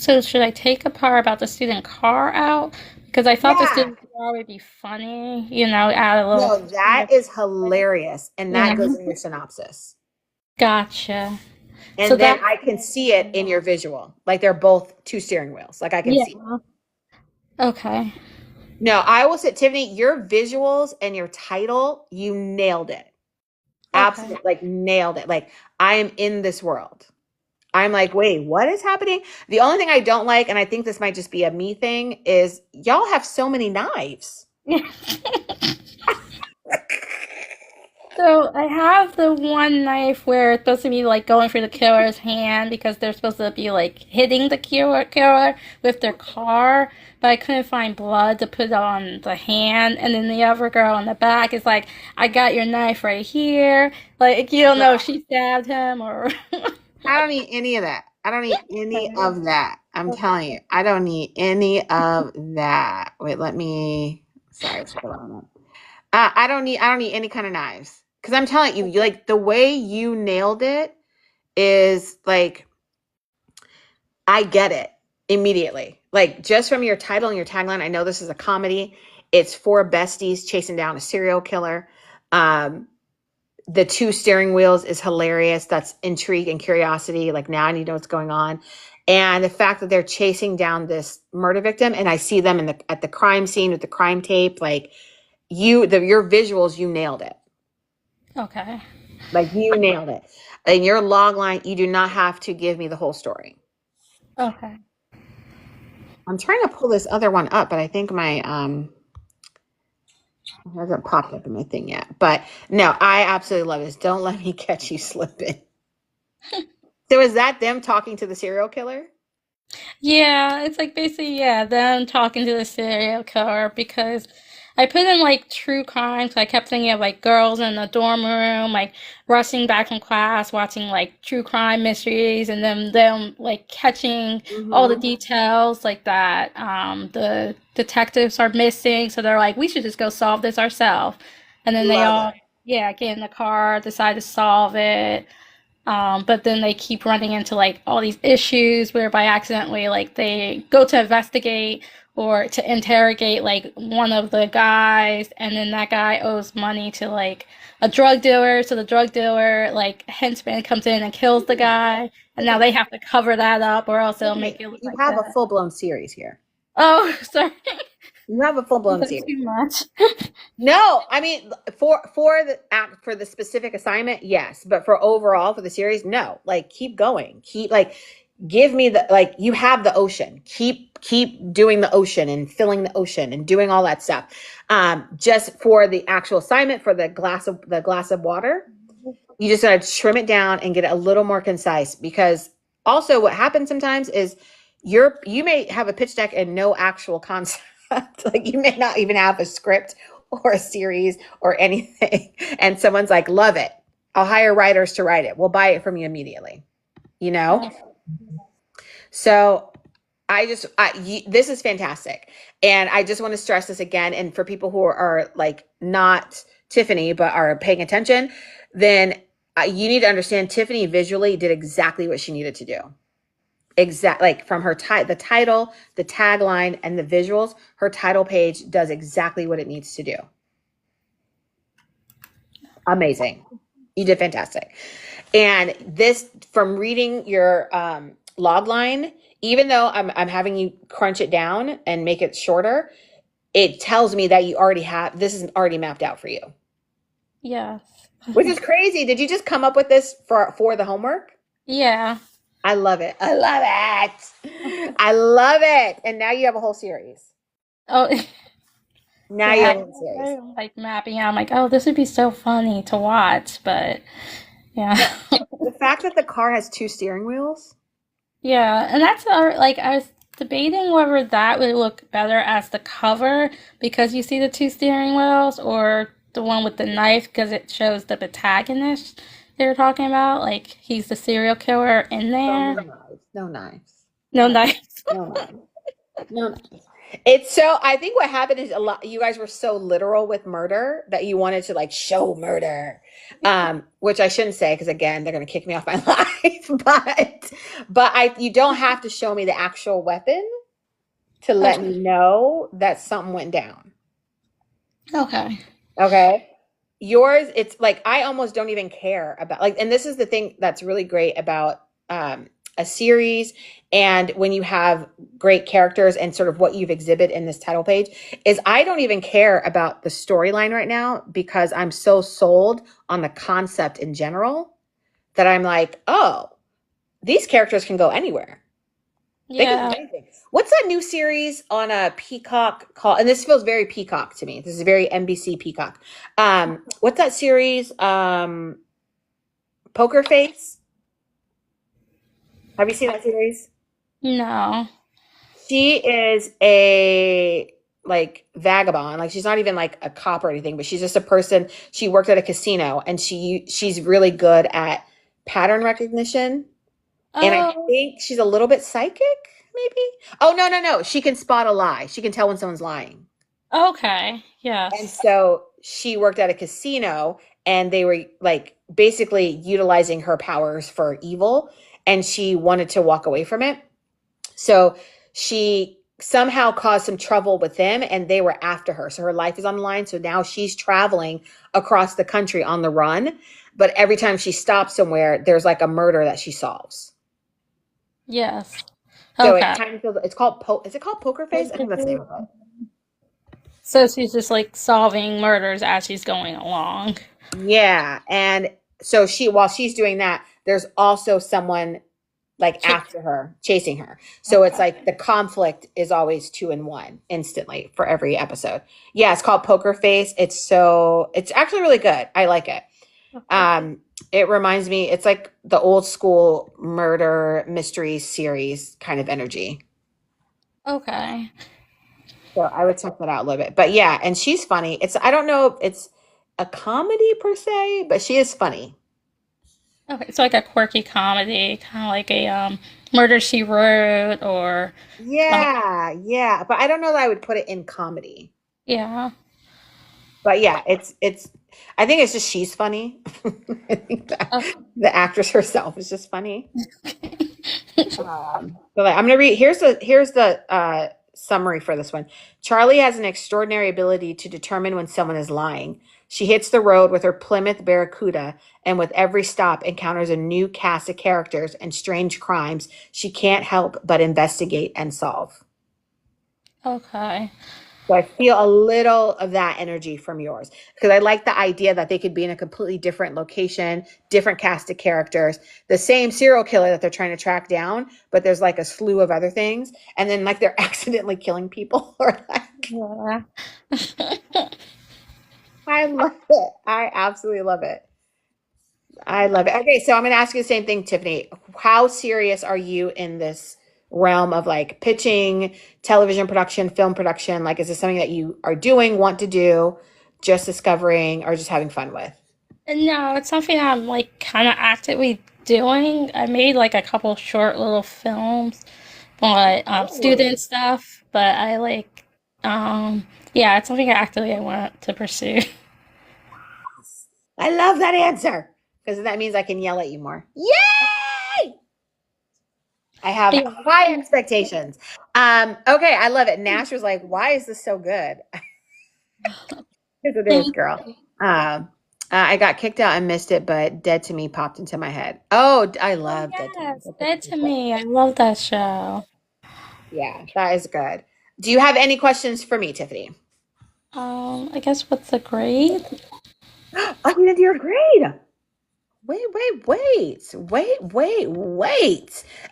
So should I take a part about the student car out? Because I thought the Yeah. student car would be funny, add a little. No, that is hilarious. And Yeah, that goes in your synopsis. gotcha. So And then that, I can see it in your visual. Like they're both two steering wheels. Like I can yeah, see it. okay, No, I will say, Tiffany, your visuals and your title, you nailed it. okay. Absolutely, like nailed it. Like I am in this world. I'm like, wait, what is happening? The only thing I don't like, and I think this might just be a me thing, is y'all have so many knives. So I have the one knife where it's supposed to be like going through the killer's hand because they're supposed to be like hitting the killer with their car, but I couldn't find blood to put on the hand. And then the other girl in the back is like, "I got your knife right here." Like you don't know if Girl, she stabbed him or. I don't need any of that. I don't need any Okay. of that. I'm Okay. telling you, I don't need any of that. Wait, let me. Sorry, hold on. I don't need any kind of knives because I'm telling you, like the way you nailed it is like I get it immediately. Like just from your title and your tagline, I know this is a comedy. It's four besties chasing down a serial killer. Um, the two steering wheels is hilarious. That's intrigue and curiosity. Like now I need to know what's going on. And the fact that they're chasing down this murder victim and I see them at the crime scene with the crime tape, like your visuals, you nailed it. Okay. Like you nailed it. In your log line, you do not have to give me the whole story. Okay. I'm trying to pull this other one up, but I think my it hasn't popped up in my thing yet. But no, I absolutely love this. Don't let me catch you slipping. So is that them talking to the serial killer? Yeah, it's like basically, yeah, them talking to the serial killer because I put in like true crime, so I kept thinking of like girls in the dorm room, like rushing back from class, watching like true crime mysteries, and then them like catching all the Mm-hmm. details like that. The detectives are missing, so they're like, we should just go solve this ourselves. And then they Love it. all, yeah, get in the car, decide to solve it. But then they keep running into like all these issues whereby accidentally like they go to investigate or to interrogate like one of the guys, and then that guy owes money to like a drug dealer, so the drug dealer like henchman comes in and kills the guy, and now Tiffany, they have to cover that up or else they'll make Tiffany, it look you like have a that. full blown series here. Oh, sorry. You have a full Is blown that series. too much? No, I mean for the specific assignment, yes, but for overall for the series, no. Like keep going. Keep like give me the like you have the ocean. Keep doing the ocean and filling the ocean and doing all that stuff. Just for the actual assignment for the glass of water, you just gotta trim it down and get it a little more concise because also what happens sometimes is you may have a pitch deck and no actual concept. Like you may not even have a script or a series or anything. And someone's like, love it. I'll hire writers to write it. We'll buy it from you immediately. You know? Yes. So this is fantastic. And I just want to stress this again. And for people who are like not Tiffany, but are paying attention, then you need to understand Tiffany visually did exactly what she needed to do. Like from her the title, the tagline, and the visuals, her title page does exactly what it needs to do. Amazing. You did fantastic. And this from reading your log line, even though I'm having you crunch it down and make it shorter, it tells me that you already have this is already mapped out for you. Yes. Which is crazy. Did you just come up with this for the homework? Yeah. I love it. I love it. I love it. And now you have a whole series. Oh, Now you yeah. have a whole series. I'm like mapping out. I'm like, oh, this would be so funny to watch, but No, yeah. the fact that the car has two steering wheels. Yeah, and that's our, like I was debating whether that would look better as the cover because you see the two steering wheels or the one with the knife because it shows the protagonist they were talking about. Like he's the serial killer in Oh, there. no knives. No knives. No No, knife. no knives. No knives. It's so, I think what happened is a lot, you guys were so literal with murder that you wanted to like show murder. Which I shouldn't say because again, they're gonna kick me off my life. But you don't have to show me the actual weapon to let Okay. me know that something went down. Okay. Okay. Yours, it's like I almost don't even care about like, and this is the thing that's really great about a series and when you have great characters and sort of what you've exhibited in this title page is I don't even care about the storyline right now because I'm so sold on the concept in general that I'm like, oh, these characters can go anywhere. They can do Yeah. anything. What's that new series on a Peacock called? And this feels very Peacock to me. This is very NBC Peacock. What's that series? Poker Face. Have you seen that series? No. She is a like vagabond. Like she's not even like a cop or anything, but she's just a person. She worked at a casino and she's really good at pattern recognition. And I Oh, think she's a little bit psychic, maybe. Oh no, no, no. She can spot a lie. She can tell when someone's lying. okay. And Yes. so she worked at a casino and they were like basically utilizing her powers for evil and she wanted to walk away from it. So she somehow caused some trouble with them and they were after her. So her life is on the line. So now she's traveling across the country on the run. But every time she stops somewhere, there's like a murder that she solves. Yes. So it Okay. kind of feels, it's called, is it called Poker Face? I think that's the name of it. So she's just like solving murders as she's going along. Yeah. And so while she's doing that, there's also someone like Chase. after her, chasing her. So it's like the conflict is always 2-in-1 instantly for every episode. Yeah, it's called Poker Face. It's actually really good. I like it. It reminds me, it's like the old school murder mystery series kind of energy. Okay. So I would check that out a little bit. But yeah, and she's funny. I don't know if it's a comedy per se, but she is funny. Okay. It's like a quirky comedy, kind of like a Murder She Wrote, or Yeah, yeah. But I don't know that I would put it in comedy. yeah. But yeah, it's I think it's just she's funny. I think the actress herself is just funny. But like, I'm gonna read. Here's the summary for this one. Charlie has an extraordinary ability to determine when someone is lying. She hits the road with her Plymouth Barracuda, and with every stop encounters a new cast of characters and strange crimes she can't help but investigate and solve. Okay. So I feel a little of that energy from yours because I like the idea that they could be in a completely different location, different cast of characters, the same serial killer that they're trying to track down, but there's like a slew of other things, and then like they're accidentally killing people or like Yeah. I love it. I absolutely love it. I love it. Okay, so I'm going to ask you the same thing, Tiffany. How serious are you in this realm of like pitching, television production, film production? Like, is this something that you are doing, want to do, just discovering, or just having fun with? No, it's something I'm like kind of actively doing. I made like a couple short little films, but Oh, student stuff. But I like, yeah, it's something I want to pursue. I love that answer because that means I can yell at you more. Yay! I have Yeah. high expectations. Okay, I love it. Nash was like, "Why is this so good?" Because it is, Thank girl. you. Um, I got kicked out and missed it, but Dead to Me popped into my head. Oh, I Oh love Dead to Me. yes, That's such a Dead good to show. Me. I love that show. Yeah, that is good. Do you have any questions for me, Tiffany? I guess what's the grade? I didn't do your grade. Wait.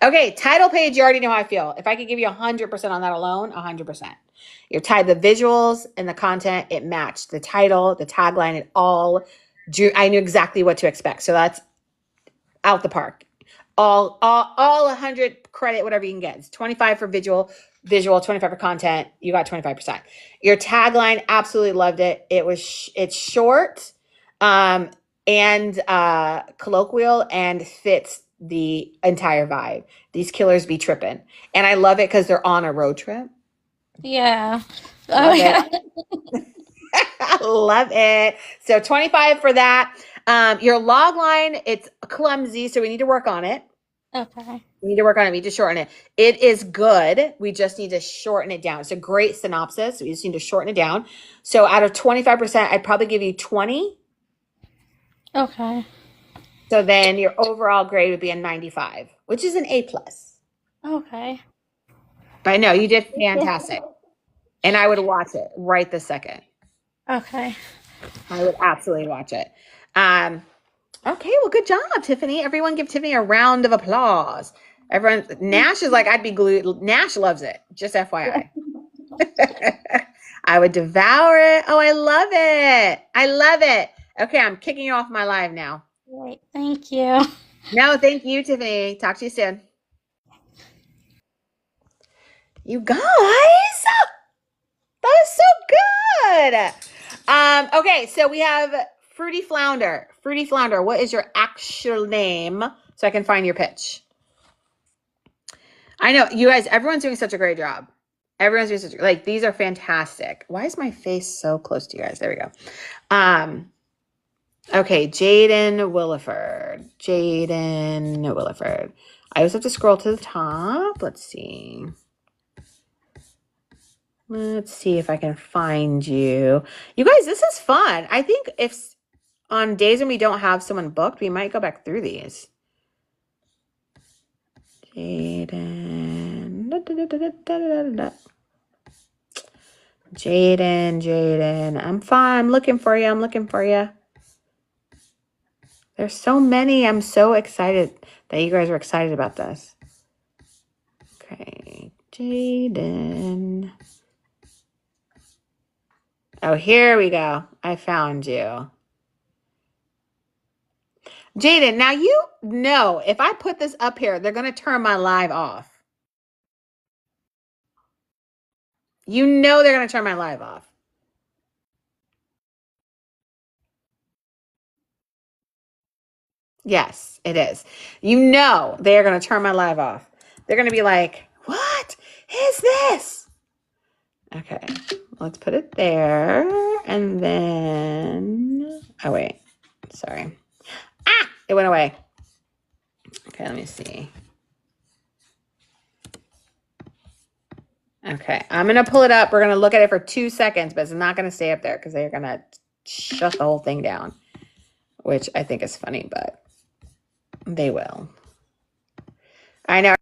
Okay, title page, you already know how I feel. If I could give you 100% on that alone, 100%. You're tied the visuals and the content, it matched the title, the tagline, it all drew. I knew exactly what to expect. So that's out the park. All 100 credit, whatever you can get. It's 25 for visual, 25 for content. You got 25%. Your tagline, absolutely loved it. It's short, um, and colloquial and fits the entire vibe. These killers be tripping. And I love it because they're on a road trip. Yeah. Love Okay. it. Love it. So 25 for that. Your log line, it's clumsy, so we need to work on it. Okay. We need to work on it. We need to shorten it. It is good. We just need to shorten it down. It's a great synopsis. We just need to shorten it down. So out of 25%, I'd probably give you 20. Okay. So then your overall grade would be a 95, which is an A plus. Okay. But no, you did fantastic. And I would watch it right this second. Okay. I would absolutely watch it. Okay, well, good job, Tiffany. Everyone give Tiffany a round of applause. Everyone, Nash is like, I'd be glued. Nash loves it. Just FYI. I would devour it. Oh, I love it. I love it. Okay, I'm kicking you off my live now. Great. Thank you. No, thank you, Tiffany. Talk to you soon. You guys, that was so good. Okay, so we have Fruity Flounder. Fruity Flounder, what is your actual name so I can find your pitch? I know, you guys, everyone's doing such a great job. Everyone's doing such, these are fantastic. Why is my face so close to you guys? There we go. Okay, Jaden Williford. I always have to scroll to the top. Let's see. Let's see if I can find you. You guys, this is fun. I think if on days when we don't have someone booked, we might go back through these. Jaden. Jaden. I'm fine. I'm looking for you. There's so many. I'm so excited that you guys are excited about this. Okay, Jaden. Oh, here we go. I found you. Jaden, now you know if I put this up here, they're going to turn my live off. You know they're going to turn my live off. Yes, it is. You know they are going to turn my live off. They're going to be like, what is this? Okay, let's put it there. And then, oh, wait. Sorry. It went away. Okay, let me see. Okay, I'm going to pull it up. We're going to look at it for 2 seconds, but it's not going to stay up there because they're going to shut the whole thing down, which I think is funny, but they will. I know.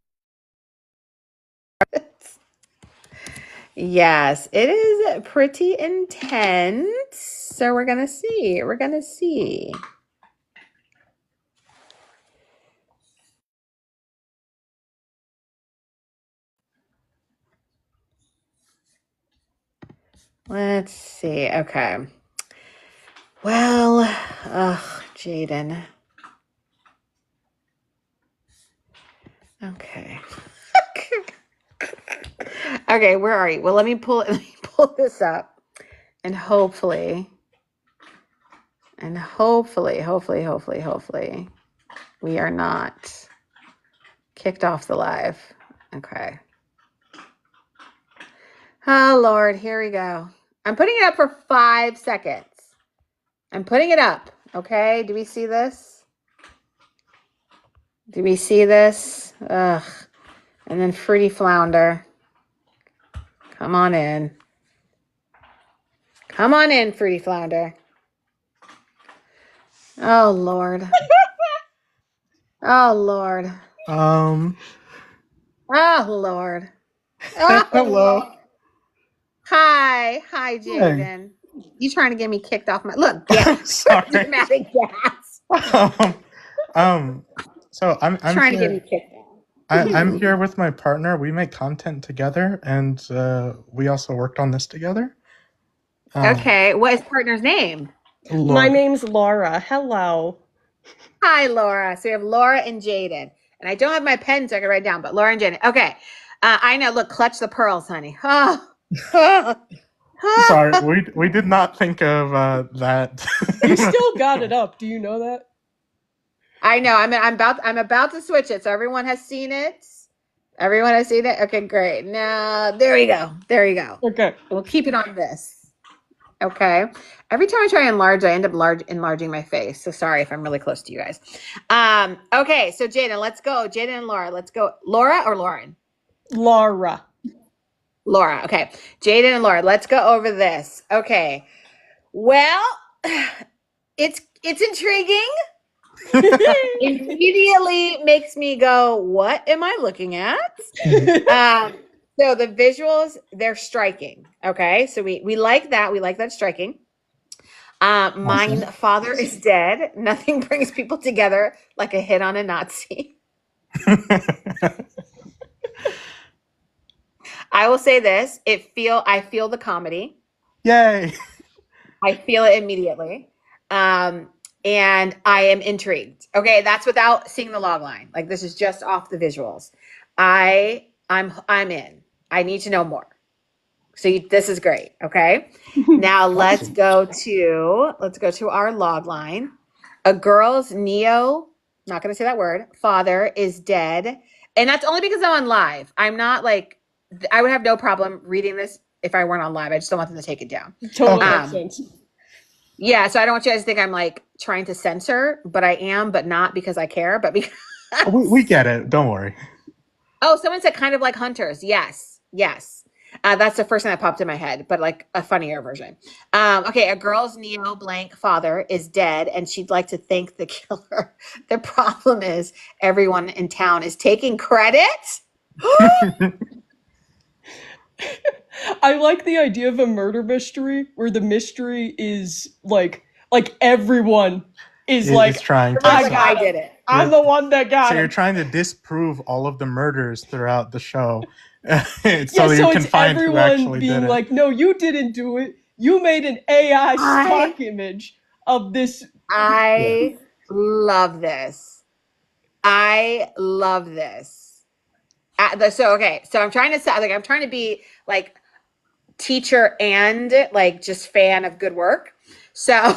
Yes, it is pretty intense. So we're going to see. Let's see. Okay. Well, Jaden. Okay. Okay, where are you? Well, let me pull this up, and hopefully, we are not kicked off the live. Okay. Oh, Lord, here we go. I'm putting it up for 5 seconds. I'm putting it up. Okay, do we see this? Ugh. And then Fruity Flounder. Come on in. Fruity Flounder. Oh, Lord. Oh, Lord. Um, Oh, Lord. Oh, hello. Lord. Hi, Hey. Jaden. You trying to get me kicked off my look? Gas. Sorry. Dramatic gas. So I'm Trying to get me here. kicked off. I'm here with my partner. We make content together, and we also worked on this together. Okay, what is partner's name? My Laura. name's Laura. Hello. Hi, Laura. So we have Laura and Jaden. And I don't have my pen so I can write down, but Laura and Jaden. Okay. I know. Look, clutch the pearls, honey. Sorry, we did not think of that. You still got it up. Do you know that? I know. I'm about to switch it, so everyone has seen it. Everyone has seen it? Okay, great. Now, there we go. There you go. Okay. We'll keep it on this. Okay. Every time I try to enlarge, I end up enlarging my face. So sorry if I'm really close to you guys. Okay, so Jaden, let's go. Jaden and Laura, let's go. Laura or Lauren? Laura. Laura. Okay. Jaden and Laura, let's go over this. Okay. Well, it's intriguing. Immediately makes me go, what am I looking at? So the visuals, they're striking. Okay. So we like that. We like that striking. Mine father is dead. Nothing brings people together like a hit on a Nazi. I will say this. I feel the comedy. Yay. I feel it immediately. And I am intrigued. Okay, that's without seeing the log line. Like this is just off the visuals. I'm in. I need to know more. So this is great. Okay. Now let's go to our log line. A girl's not going to say that word, father is dead. And that's only because I'm on live. I'm not like, I would have no problem reading this if I weren't on live. I just don't want them to take it down. Totally makes sense. Yeah, so I don't want you guys to think I'm like trying to censor, but I am, but not because I care, but because we get it. Don't worry. Oh, someone said kind of like hunters. Yes. That's the first thing that popped in my head, but like a funnier version. Okay, a girl's blank father is dead, and she'd like to thank the killer. The problem is everyone in town is taking credit. I like the idea of a murder mystery where the mystery is like everyone is like trying to I did it. I'm the one that got it. So you're trying to disprove all of the murders throughout the show. So you can find who actually being did it. Like, no, you didn't do it. You made an AI stock image of this. I love this. So I'm trying to be like teacher and like just fan of good work. So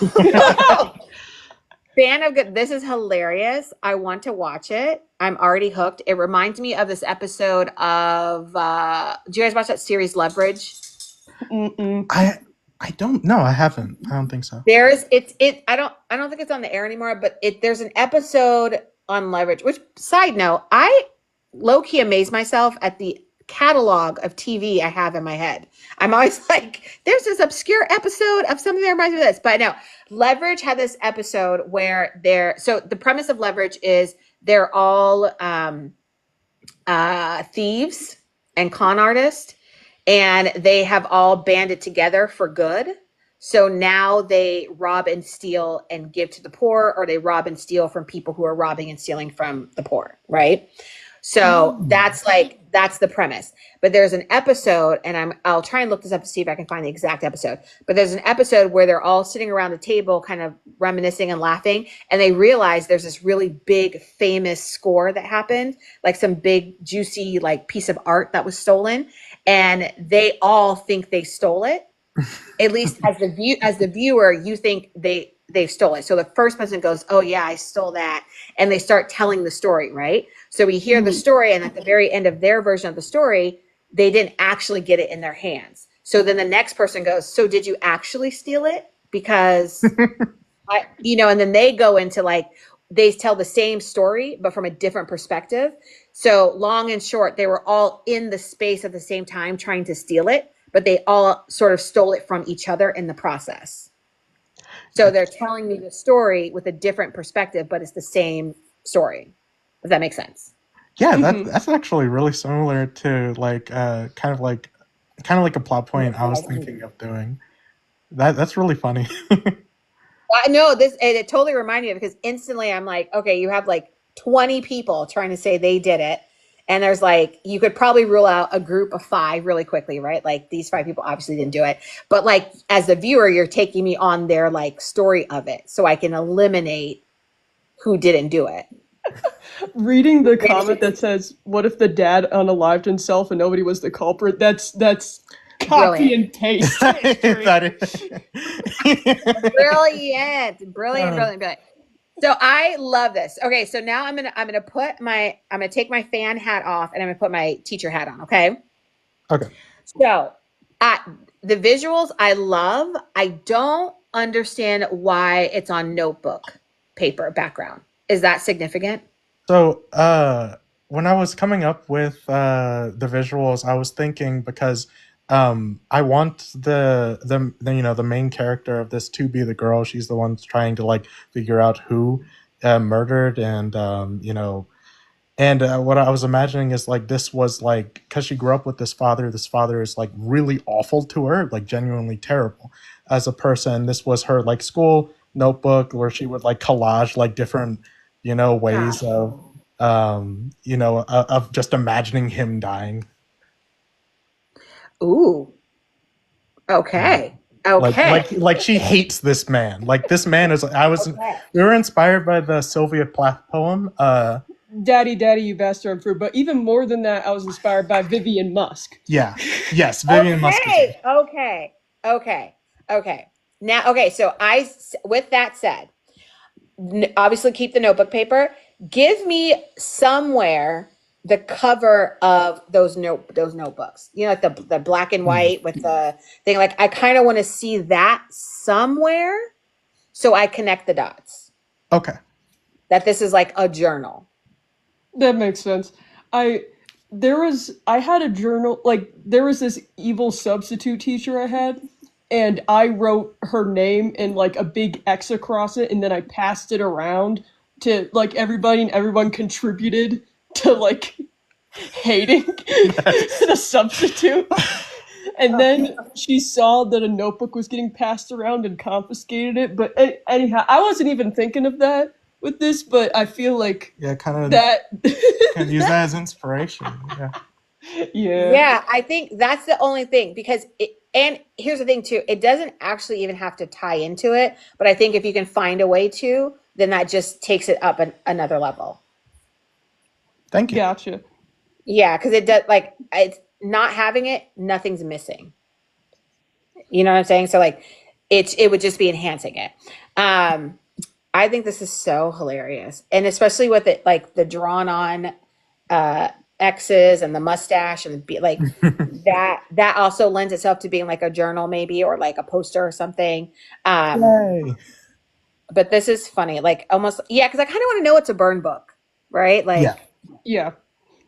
fan of good. This is hilarious. I want to watch it. I'm already hooked. It reminds me of this episode of do you guys watch that series Leverage? Mm-mm. I don't know. I haven't. I don't think so. I don't think it's on the air anymore, but there's an episode on Leverage, which side note, I low-key amaze myself at the catalog of TV I have in my head. I'm always like, there's this obscure episode of something that reminds me of this. But no, Leverage had this episode where so the premise of Leverage is they're all thieves and con artists, and they have all banded together for good. So now they rob and steal and give to the poor, or they rob and steal from people who are robbing and stealing from the poor, right? So that's the premise. But there's an episode, and I'll try and look this up to see if I can find the exact episode. But there's an episode where they're all sitting around the table kind of reminiscing and laughing, and they realize there's this really big famous score that happened, like some big juicy like piece of art that was stolen, and they all think they stole it. At least as the viewer, you think they stole it. So the first person goes, "Oh yeah, I stole that," and they start telling the story, right? So we hear the story, and at the very end of their version of the story, they didn't actually get it in their hands. So then the next person goes, "So did you actually steal it?" Because and then they go into like they tell the same story but from a different perspective. So long and short, they were all in the space at the same time trying to steal it, but they all sort of stole it from each other in the process. So they're telling me the story with a different perspective, but it's the same story. If that makes sense. Yeah, that's actually really similar to like kind of like a plot point I was thinking of doing. That's really funny. I know it totally reminded me of, because instantly I'm like, okay, you have like 20 people trying to say they did it. And there's like, you could probably rule out a group of 5 really quickly, right? Like these 5 people obviously didn't do it. But like, as a viewer, you're taking me on their like story of it, so I can eliminate who didn't do it. Reading the comment that says, what if the dad unalived himself and nobody was the culprit? That's copy and paste. That is. Brilliant. So I love this. Okay, so now I'm gonna take my fan hat off and I'm gonna put my teacher hat on. Okay. Okay. So the visuals I love. I don't understand why it's on notebook paper background. Is that significant? So, when I was coming up with the visuals, I was thinking because I want the main character of this to be the girl. She's the one trying to like figure out who murdered, and and what I was imagining is like this was like because she grew up with this father. This father is like really awful to her, like genuinely terrible as a person. This was her like school notebook where she would like collage like different ways of of just imagining him dying. Ooh. Okay. Okay. Like she hates this man. Like this man is. Okay. We were inspired by the Sylvia Plath poem. Daddy, daddy, you bastard fruit. But even more than that, I was inspired by Vivian Musk. Yeah. Yes. Vivian Musk. Okay. Now, okay. So with that said, obviously keep the notebook paper. Give me somewhere the cover of those notebooks. You know, like the black and white with the thing. Like I kind of want to see that somewhere, so I connect the dots. Okay. That this is like a journal. That makes sense. I had a journal, like there was this evil substitute teacher I had, and I wrote her name in like a big X across it, and then I passed it around to like everybody, and everyone contributed to like hating the substitute. And then she saw that a notebook was getting passed around and confiscated it. But anyhow, I wasn't even thinking of that with this, but I feel like kind of that can use that as inspiration. Yeah, I think that's the only thing because and here's the thing too, it doesn't actually even have to tie into it, but I think if you can find a way to, then that just takes it up another level. Thank you. Gotcha. Yeah, because it does, like, it's not having it, nothing's missing. You know what I'm saying? So like it would just be enhancing it. I think this is so hilarious. And especially with it like the drawn on X's and the mustache and like that also lends itself to being like a journal maybe or like a poster or something. Yay. But this is funny. Like almost because I kind of want to know it's a burn book, right? Like Yeah.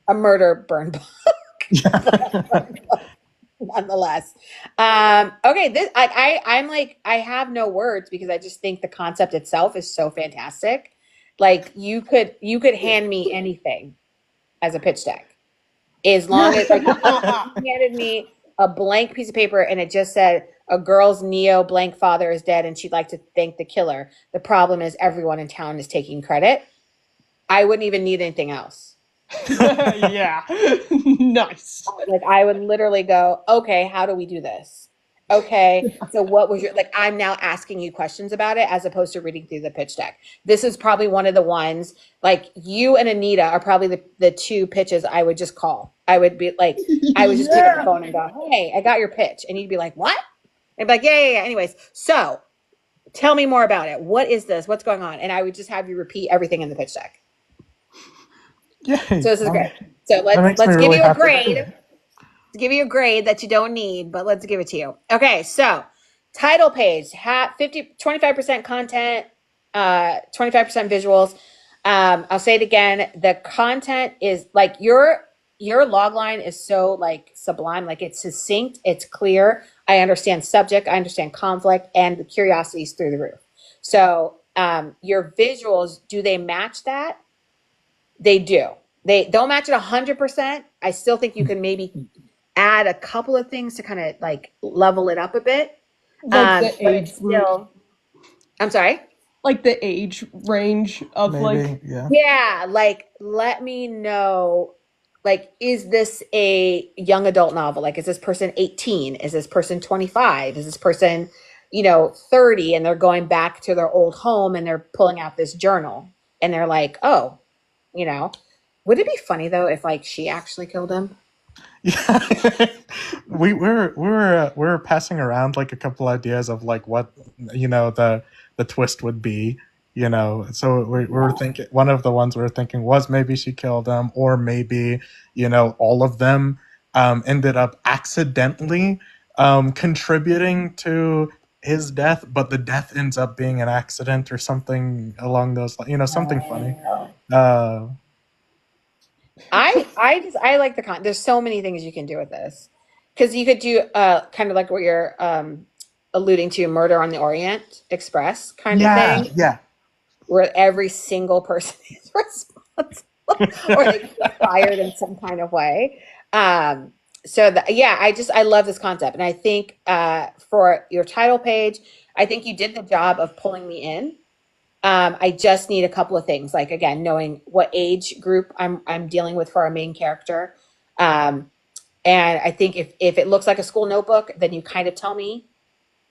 a murder burn book. Nonetheless. Okay, this I'm like I have no words because I just think the concept itself is so fantastic. Like you could hand me anything as a pitch deck. As long as like you handed me a blank piece of paper and it just said a girl's neo blank father is dead and she'd like to thank the killer. The problem is everyone in town is taking credit. I wouldn't even need anything else. Yeah. Nice. Like I would literally go, okay, how do we do this? Okay, so what was your, like, I'm now asking you questions about it as opposed to reading through the pitch deck. This is probably one of the ones, like you and Anita are probably the two pitches I would just call. I would be like, I would just pick up the phone and go, hey, I got your pitch. And you'd be like, what? And I'd be like, yeah. Anyways, so tell me more about it. What is this? What's going on? And I would just have you repeat everything in the pitch deck. Yay. So this is great. So let's give you a grade. To give you a grade that you don't need, but let's give it to you. Okay, so title page, 25% content, 25% visuals. I'll say it again. The content is like your log line is so like sublime, like it's succinct, it's clear. I understand subject, I understand conflict, and the curiosity is through the roof. So your visuals, do they match that? They do. They don't match it 100%. I still think you can maybe add a couple of things to kind of like level it up a bit. Like the age still, I'm sorry? Like the age range of Maybe, like Yeah, like let me know, like, is this a young adult novel? Like, is this person 18? Is this person 25? Is this person, 30 and they're going back to their old home and they're pulling out this journal and they're like, oh, would it be funny though if like she actually killed him? Yeah. we were passing around like a couple ideas of like what the twist would be, you know. So we were thinking, one of the ones we were thinking was maybe she killed him, or maybe, you know, all of them ended up accidentally contributing to his death, but the death ends up being an accident or something along those lines, you know, something funny. uh I like the there's so many things you can do with this, because you could do kind of like what you're alluding to, Murder on the Orient Express kind of yeah, thing, yeah. where every single person is responsible or they get fired in some kind of way. So yeah, I love this concept, and I think for your title page, I think you did the job of pulling me in. I just need a couple of things, like again, knowing what age group I'm dealing with for our main character. Um, and I think if it looks like a school notebook, then you kind of tell me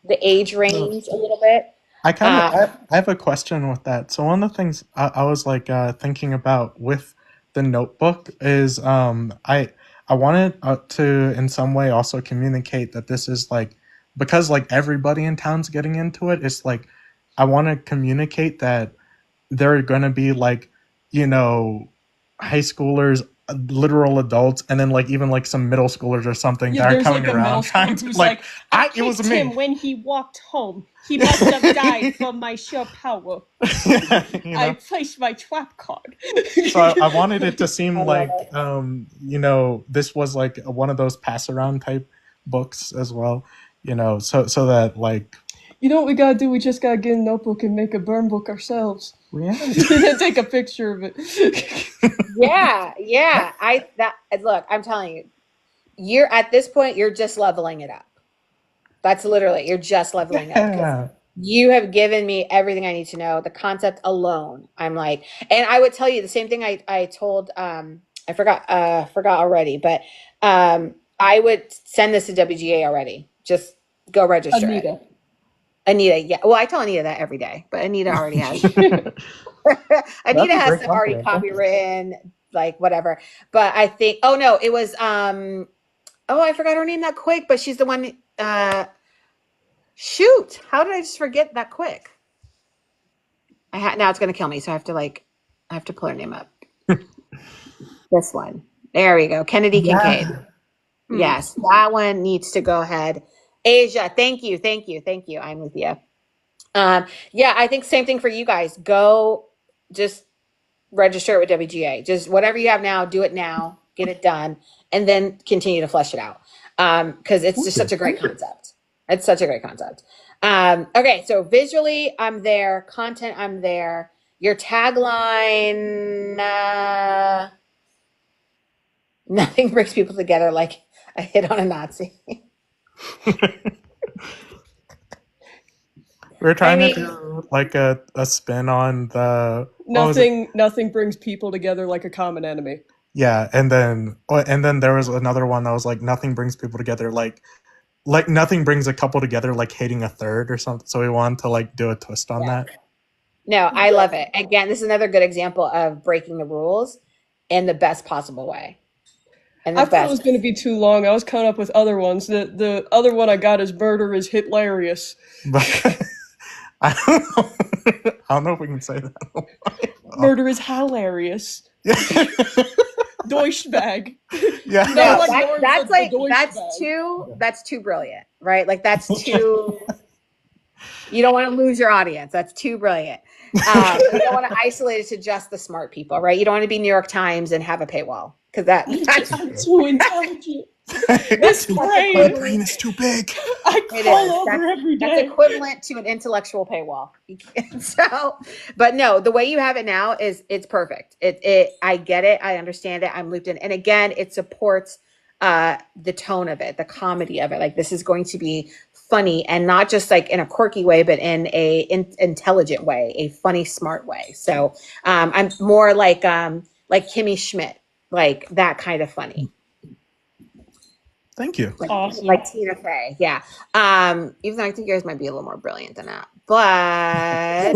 the age range a little bit. I kind of Um, I have a question with that. So one of the things I was like thinking about with the notebook is I wanted to in some way also communicate that this is like, because like everybody in town's getting into it. It's like I want to communicate that there are going to be like, you know, high schoolers, literal adults, and then like even like some middle schoolers or something Yeah, that are there's coming like a middle around trying schooler to who's like, like, I it was kicked me. him when he walked home. He must have died from my sheer power. You I know, placed my trap card. so I wanted it to seem I love like it. you know, this was like one of those pass around type books as well, you know, so that like, You know what we gotta do? We just gotta get a notebook and make a burn book ourselves. yeah. And then take a picture of it. Yeah. Look, I'm telling you, you're at this point, you're just leveling it up. That's literally, you're just leveling up, because Yeah. you have given me everything I need to know. The concept alone, I'm like, and I would tell you the same thing I told, I forgot already, but I would send this to WGA already. Just go register it. Anita. Anita, yeah. Well, I tell Anita that every day, but Anita already has. That's Anita a has great some already compliment. Thank you. copywritten, like whatever. But I think, oh no, it was oh, I forgot her name that quick, but she's the one shoot, how did I just forget that quick? Now it's gonna kill me, so I have to pull her name up. This one. There we go. Kennedy Kincaid. Yeah. Yes, that one needs to go ahead. Asia, thank you. I'm with you. Yeah, I think same thing for you guys. Go just register it with WGA. Just whatever you have now, do it now, get it done, and then continue to flesh it out. Because it's just Thank such a you. great concept. It's such a great concept. Okay, so visually, I'm there. Content, I'm there. Your tagline, nothing brings people together like a hit on a Nazi. We're I trying to mean, do like a spin on the, what was it? Nothing brings people together like a common enemy. Yeah, and then there was another one that was like nothing brings people together like nothing brings a couple together like hating a third or something. So we wanted to like do a twist on yeah. that. No, I love it. Again, this is another good example of breaking the rules in the best possible way. And the I thought it was best. going to be too long. I was coming up with other ones. The other one I got is murder is hilarious. But I don't know. I don't know if we can say that. Murder is hilarious. Yeah. Douchebag. Yeah. No No, one mourns that's a like douchebag. that's too brilliant, right? Like that's too. You don't want to lose your audience. That's too brilliant. You don't want to isolate it to just the smart people, right? You don't want to be New York Times and have a paywall, because that's I'm too intelligent. This brain. My brain is too big. I it fall is. over every That's day. equivalent to an intellectual paywall. So, but no, the way you have it now is it's perfect. I get it. I understand it. I'm looped in. And again, it supports the tone of it, the comedy of it. Like this is going to be funny, and not just like in a quirky way, but in a intelligent way, a funny, smart way. So I'm more like Kimmy Schmidt, like that kind of funny. Thank you. Awesome. Like Tina Fey, yeah. Even though I think yours might be a little more brilliant than that. But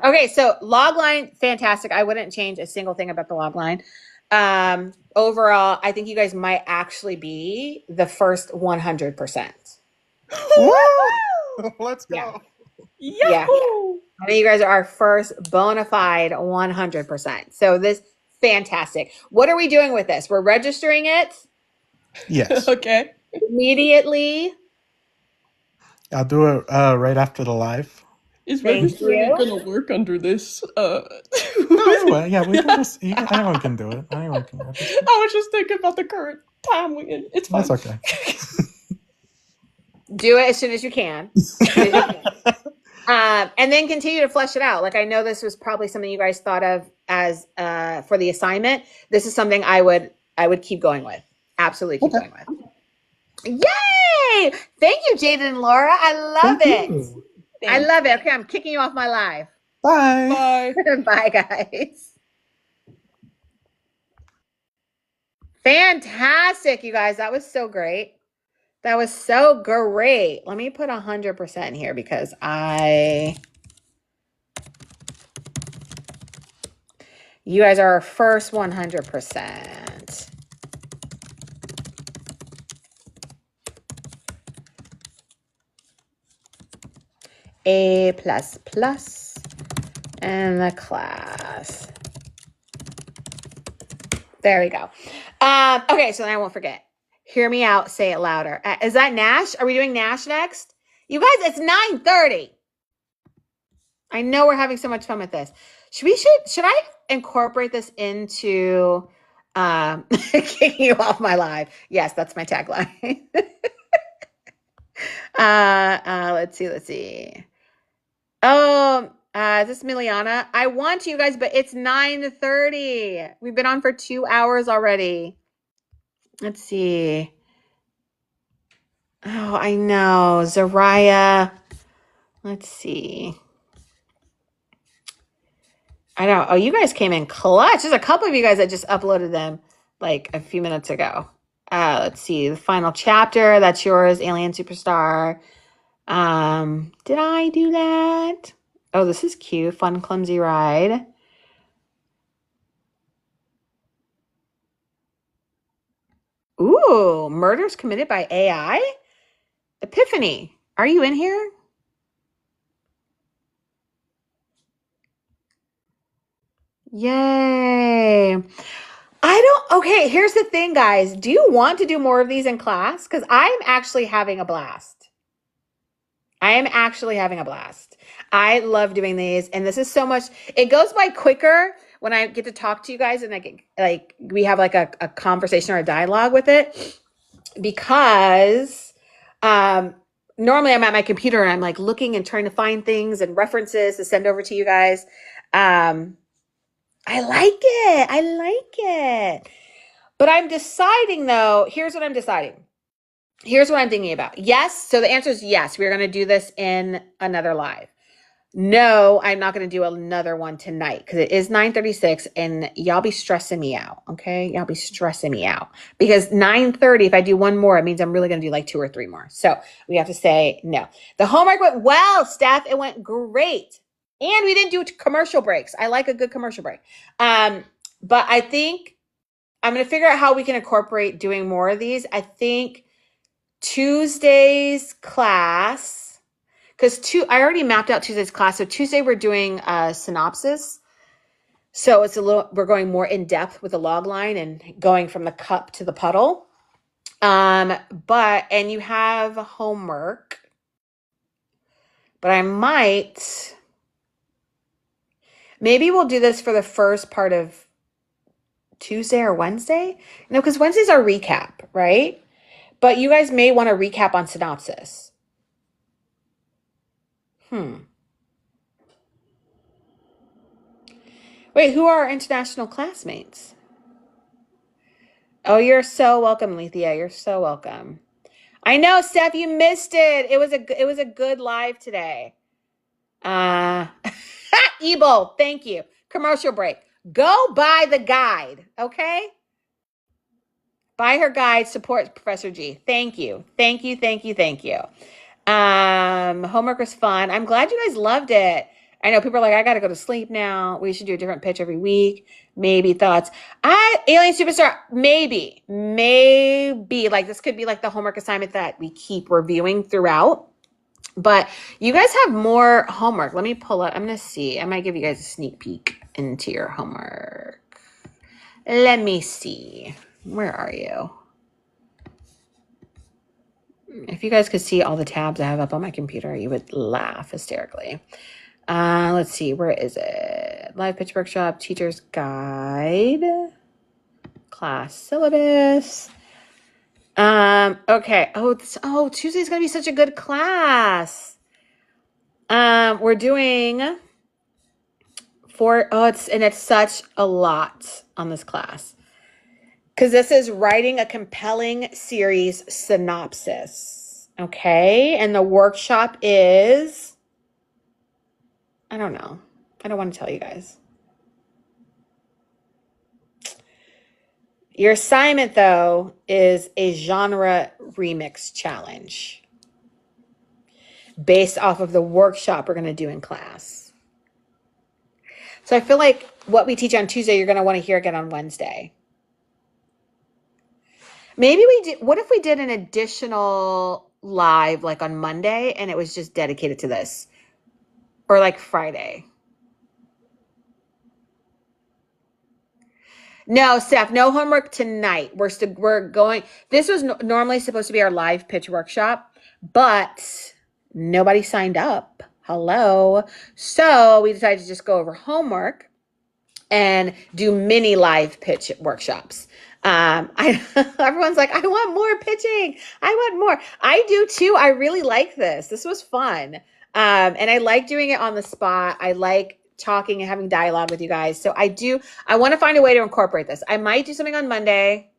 okay, so logline, fantastic. I wouldn't change a single thing about the logline. Overall, I think you guys might actually be the first 100%. Woo! Let's go. Yeah. Yeah. Yahoo! I think you guys are our first bona fide 100%. So this fantastic. What are we doing with this? We're registering it Yes. Okay. immediately. I'll do it right after the live. Is Thank registering it you. gonna work under this? No, anyway, yeah, we can just, anyone can do it. Anyone can register. I was just thinking about the current time we in. It's fine. That's okay. Do it as soon as you can. And then continue to flesh it out. Like, I know this was probably something you guys thought of as for the assignment. This is something I would keep going with. Absolutely keep going with. Yay! Thank you, Jaden and Laura. I love Thank it. you. I love it. Okay, I'm kicking you off my live. Bye. Bye. Bye, guys. Fantastic, you guys. That was so great. That was so great. Let me put 100% here because you guys are our first 100%. A++ and the class. There we go. Okay, so then I won't forget. Hear me out. Say it louder. Is that Nash? Are we doing Nash next? You guys, it's 9:30. I know we're having so much fun with this. Should I incorporate this into kicking you off my live? Yes, that's my tagline. Let's see. Is this Miliana? I want you guys, but it's 9:30. We've been on for 2 hours already. Let's see. Oh, I know. Zariah. Let's see. I know. Oh, you guys came in clutch. There's a couple of you guys that just uploaded them like a few minutes ago. Let's see. The final chapter. That's yours, Alien Superstar. Did I do that? Oh, this is cute. Fun, clumsy ride. Ooh, murders committed by AI? Epiphany, are you in here? Yay. Okay, here's the thing, guys. Do you want to do more of these in class? Because I'm actually having a blast. I love doing these, and this is so much, it goes by quicker when I get to talk to you guys and we have like a conversation or a dialogue with it, because normally I'm at my computer and I'm like looking and trying to find things and references to send over to you guys. I like it. But I'm deciding though, here's what I'm deciding. Here's what I'm thinking about. Yes. So the answer is yes. We're going to do this in another live. No, I'm not going to do another one tonight because it is 9:36 and y'all be stressing me out. Okay. Y'all be stressing me out because 9:30, if I do one more, it means I'm really going to do like 2 or 3 more. So we have to say no. The homework went well, Steph. It went great. And we didn't do commercial breaks. I like a good commercial break. But I think I'm going to figure out how we can incorporate doing more of these. I think Tuesday's class, because I already mapped out Tuesday's class. So Tuesday we're doing a synopsis. So we're going more in depth with the log line and going from the cup to the puddle. And you have homework, but maybe we'll do this for the first part of Tuesday or Wednesday. No, because Wednesday's our recap, right? But you guys may want to recap on synopsis. Wait, who are our international classmates? Oh, you're so welcome, Lethea. You're so welcome. I know, Steph, you missed it. It was a good live today. Ebol, thank you. Commercial break. Go buy the guide, okay? Buy her guide, support Professor G. Thank you. Homework was fun. I'm glad you guys loved it. I know people are like, I got to go to sleep now. We should do a different pitch every week. Maybe thoughts. Alien Superstar, maybe. Like this could be like the homework assignment that we keep reviewing throughout. But you guys have more homework. Let me pull up. I'm going to see. I might give you guys a sneak peek into your homework. Let me see. Where are you? If you guys could see all the tabs I have up on my computer, you would laugh hysterically. Let's see. Where is it? Live pitch workshop, teacher's guide, class syllabus. Okay. Tuesday's going to be such a good class. We're doing it's such a lot on this class. Because this is writing a compelling series synopsis. Okay. And the workshop is, I don't know. I don't want to tell you guys. Your assignment, though, is a genre remix challenge based off of the workshop we're going to do in class. So I feel like what we teach on Tuesday, you're going to want to hear again on Wednesday. Maybe what if we did an additional live like on Monday and it was just dedicated to this? Or like Friday? No, Steph, no homework tonight. We're going. This was normally supposed to be our live pitch workshop, but nobody signed up. Hello. So we decided to just go over homework and do mini live pitch workshops. Everyone's like, I want more pitching. I want more. I do too. I really like this. This was fun. And I like doing it on the spot. I like talking and having dialogue with you guys. So I want to find a way to incorporate this. I might do something on Monday,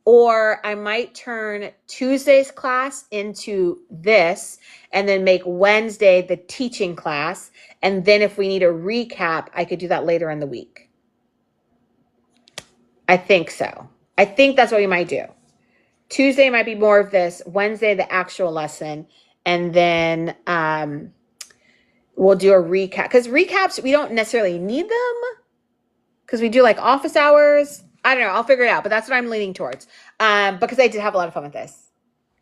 or I might turn Tuesday's class into this and then make Wednesday the teaching class. And then if we need a recap, I could do that later in the week. I think so. I think that's what we might do. Tuesday might be more of this, Wednesday the actual lesson, and then we'll do a recap. Because recaps, we don't necessarily need them because we do like office hours. I don't know. I'll figure it out, but that's what I'm leaning towards because I did have a lot of fun with this.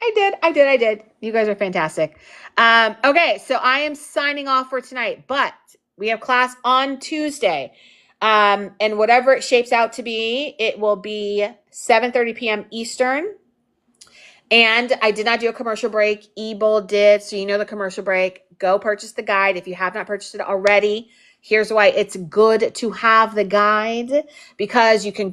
I did. You guys are fantastic. Okay, so I am signing off for tonight, but we have class on Tuesday. And whatever it shapes out to be, it will be 7:30 p.m. Eastern. And I did not do a commercial break. Ebel did. So you know the commercial break. Go purchase the guide. If you have not purchased it already, here's why it's good to have the guide, because you can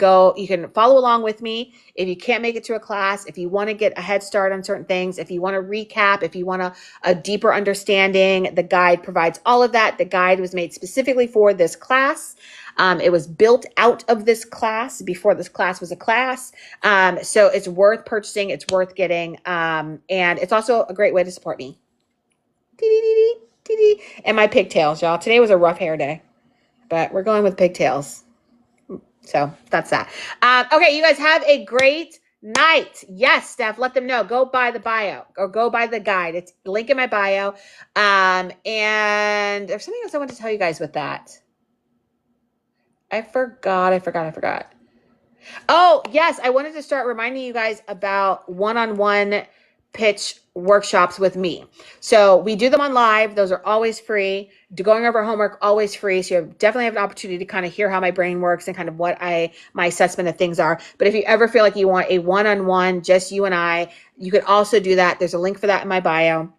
follow along with me. If you can't make it to a class, if you want to get a head start on certain things, if you want to recap, if you want a deeper understanding, the guide provides all of that. The guide was made specifically for this class. It was built out of this class before this class was a class. So it's worth purchasing. It's worth getting. And it's also a great way to support me. And my pigtails, y'all. Today was a rough hair day, but we're going with pigtails. So that's that. Okay, you guys have a great night. Yes, Steph, let them know. Go buy the bio or go buy the guide. It's link in my bio. And there's something else I want to tell you guys with that. I forgot. Oh, yes. I wanted to start reminding you guys about one-on-one pitch workshops with me. So we do them on live. Those are always free. Going over homework, always free. So you definitely have an opportunity to kind of hear how my brain works and kind of what my assessment of things are. But if you ever feel like you want a one-on-one, just you and I, you could also do that. There's a link for that in my bio.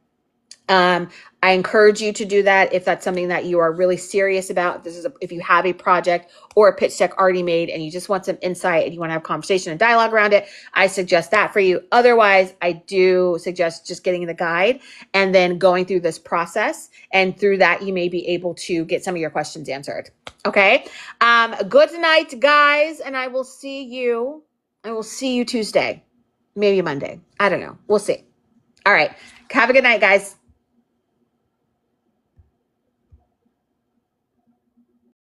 I encourage you to do that if that's something that you are really serious about. If you have a project or a pitch deck already made and you just want some insight and you want to have conversation and dialogue around it, I suggest that for you. Otherwise, I do suggest just getting the guide and then going through this process. And through that, you may be able to get some of your questions answered. Okay. Good night, guys. And I will see you Tuesday, maybe Monday. I don't know. We'll see. All right. Have a good night, guys.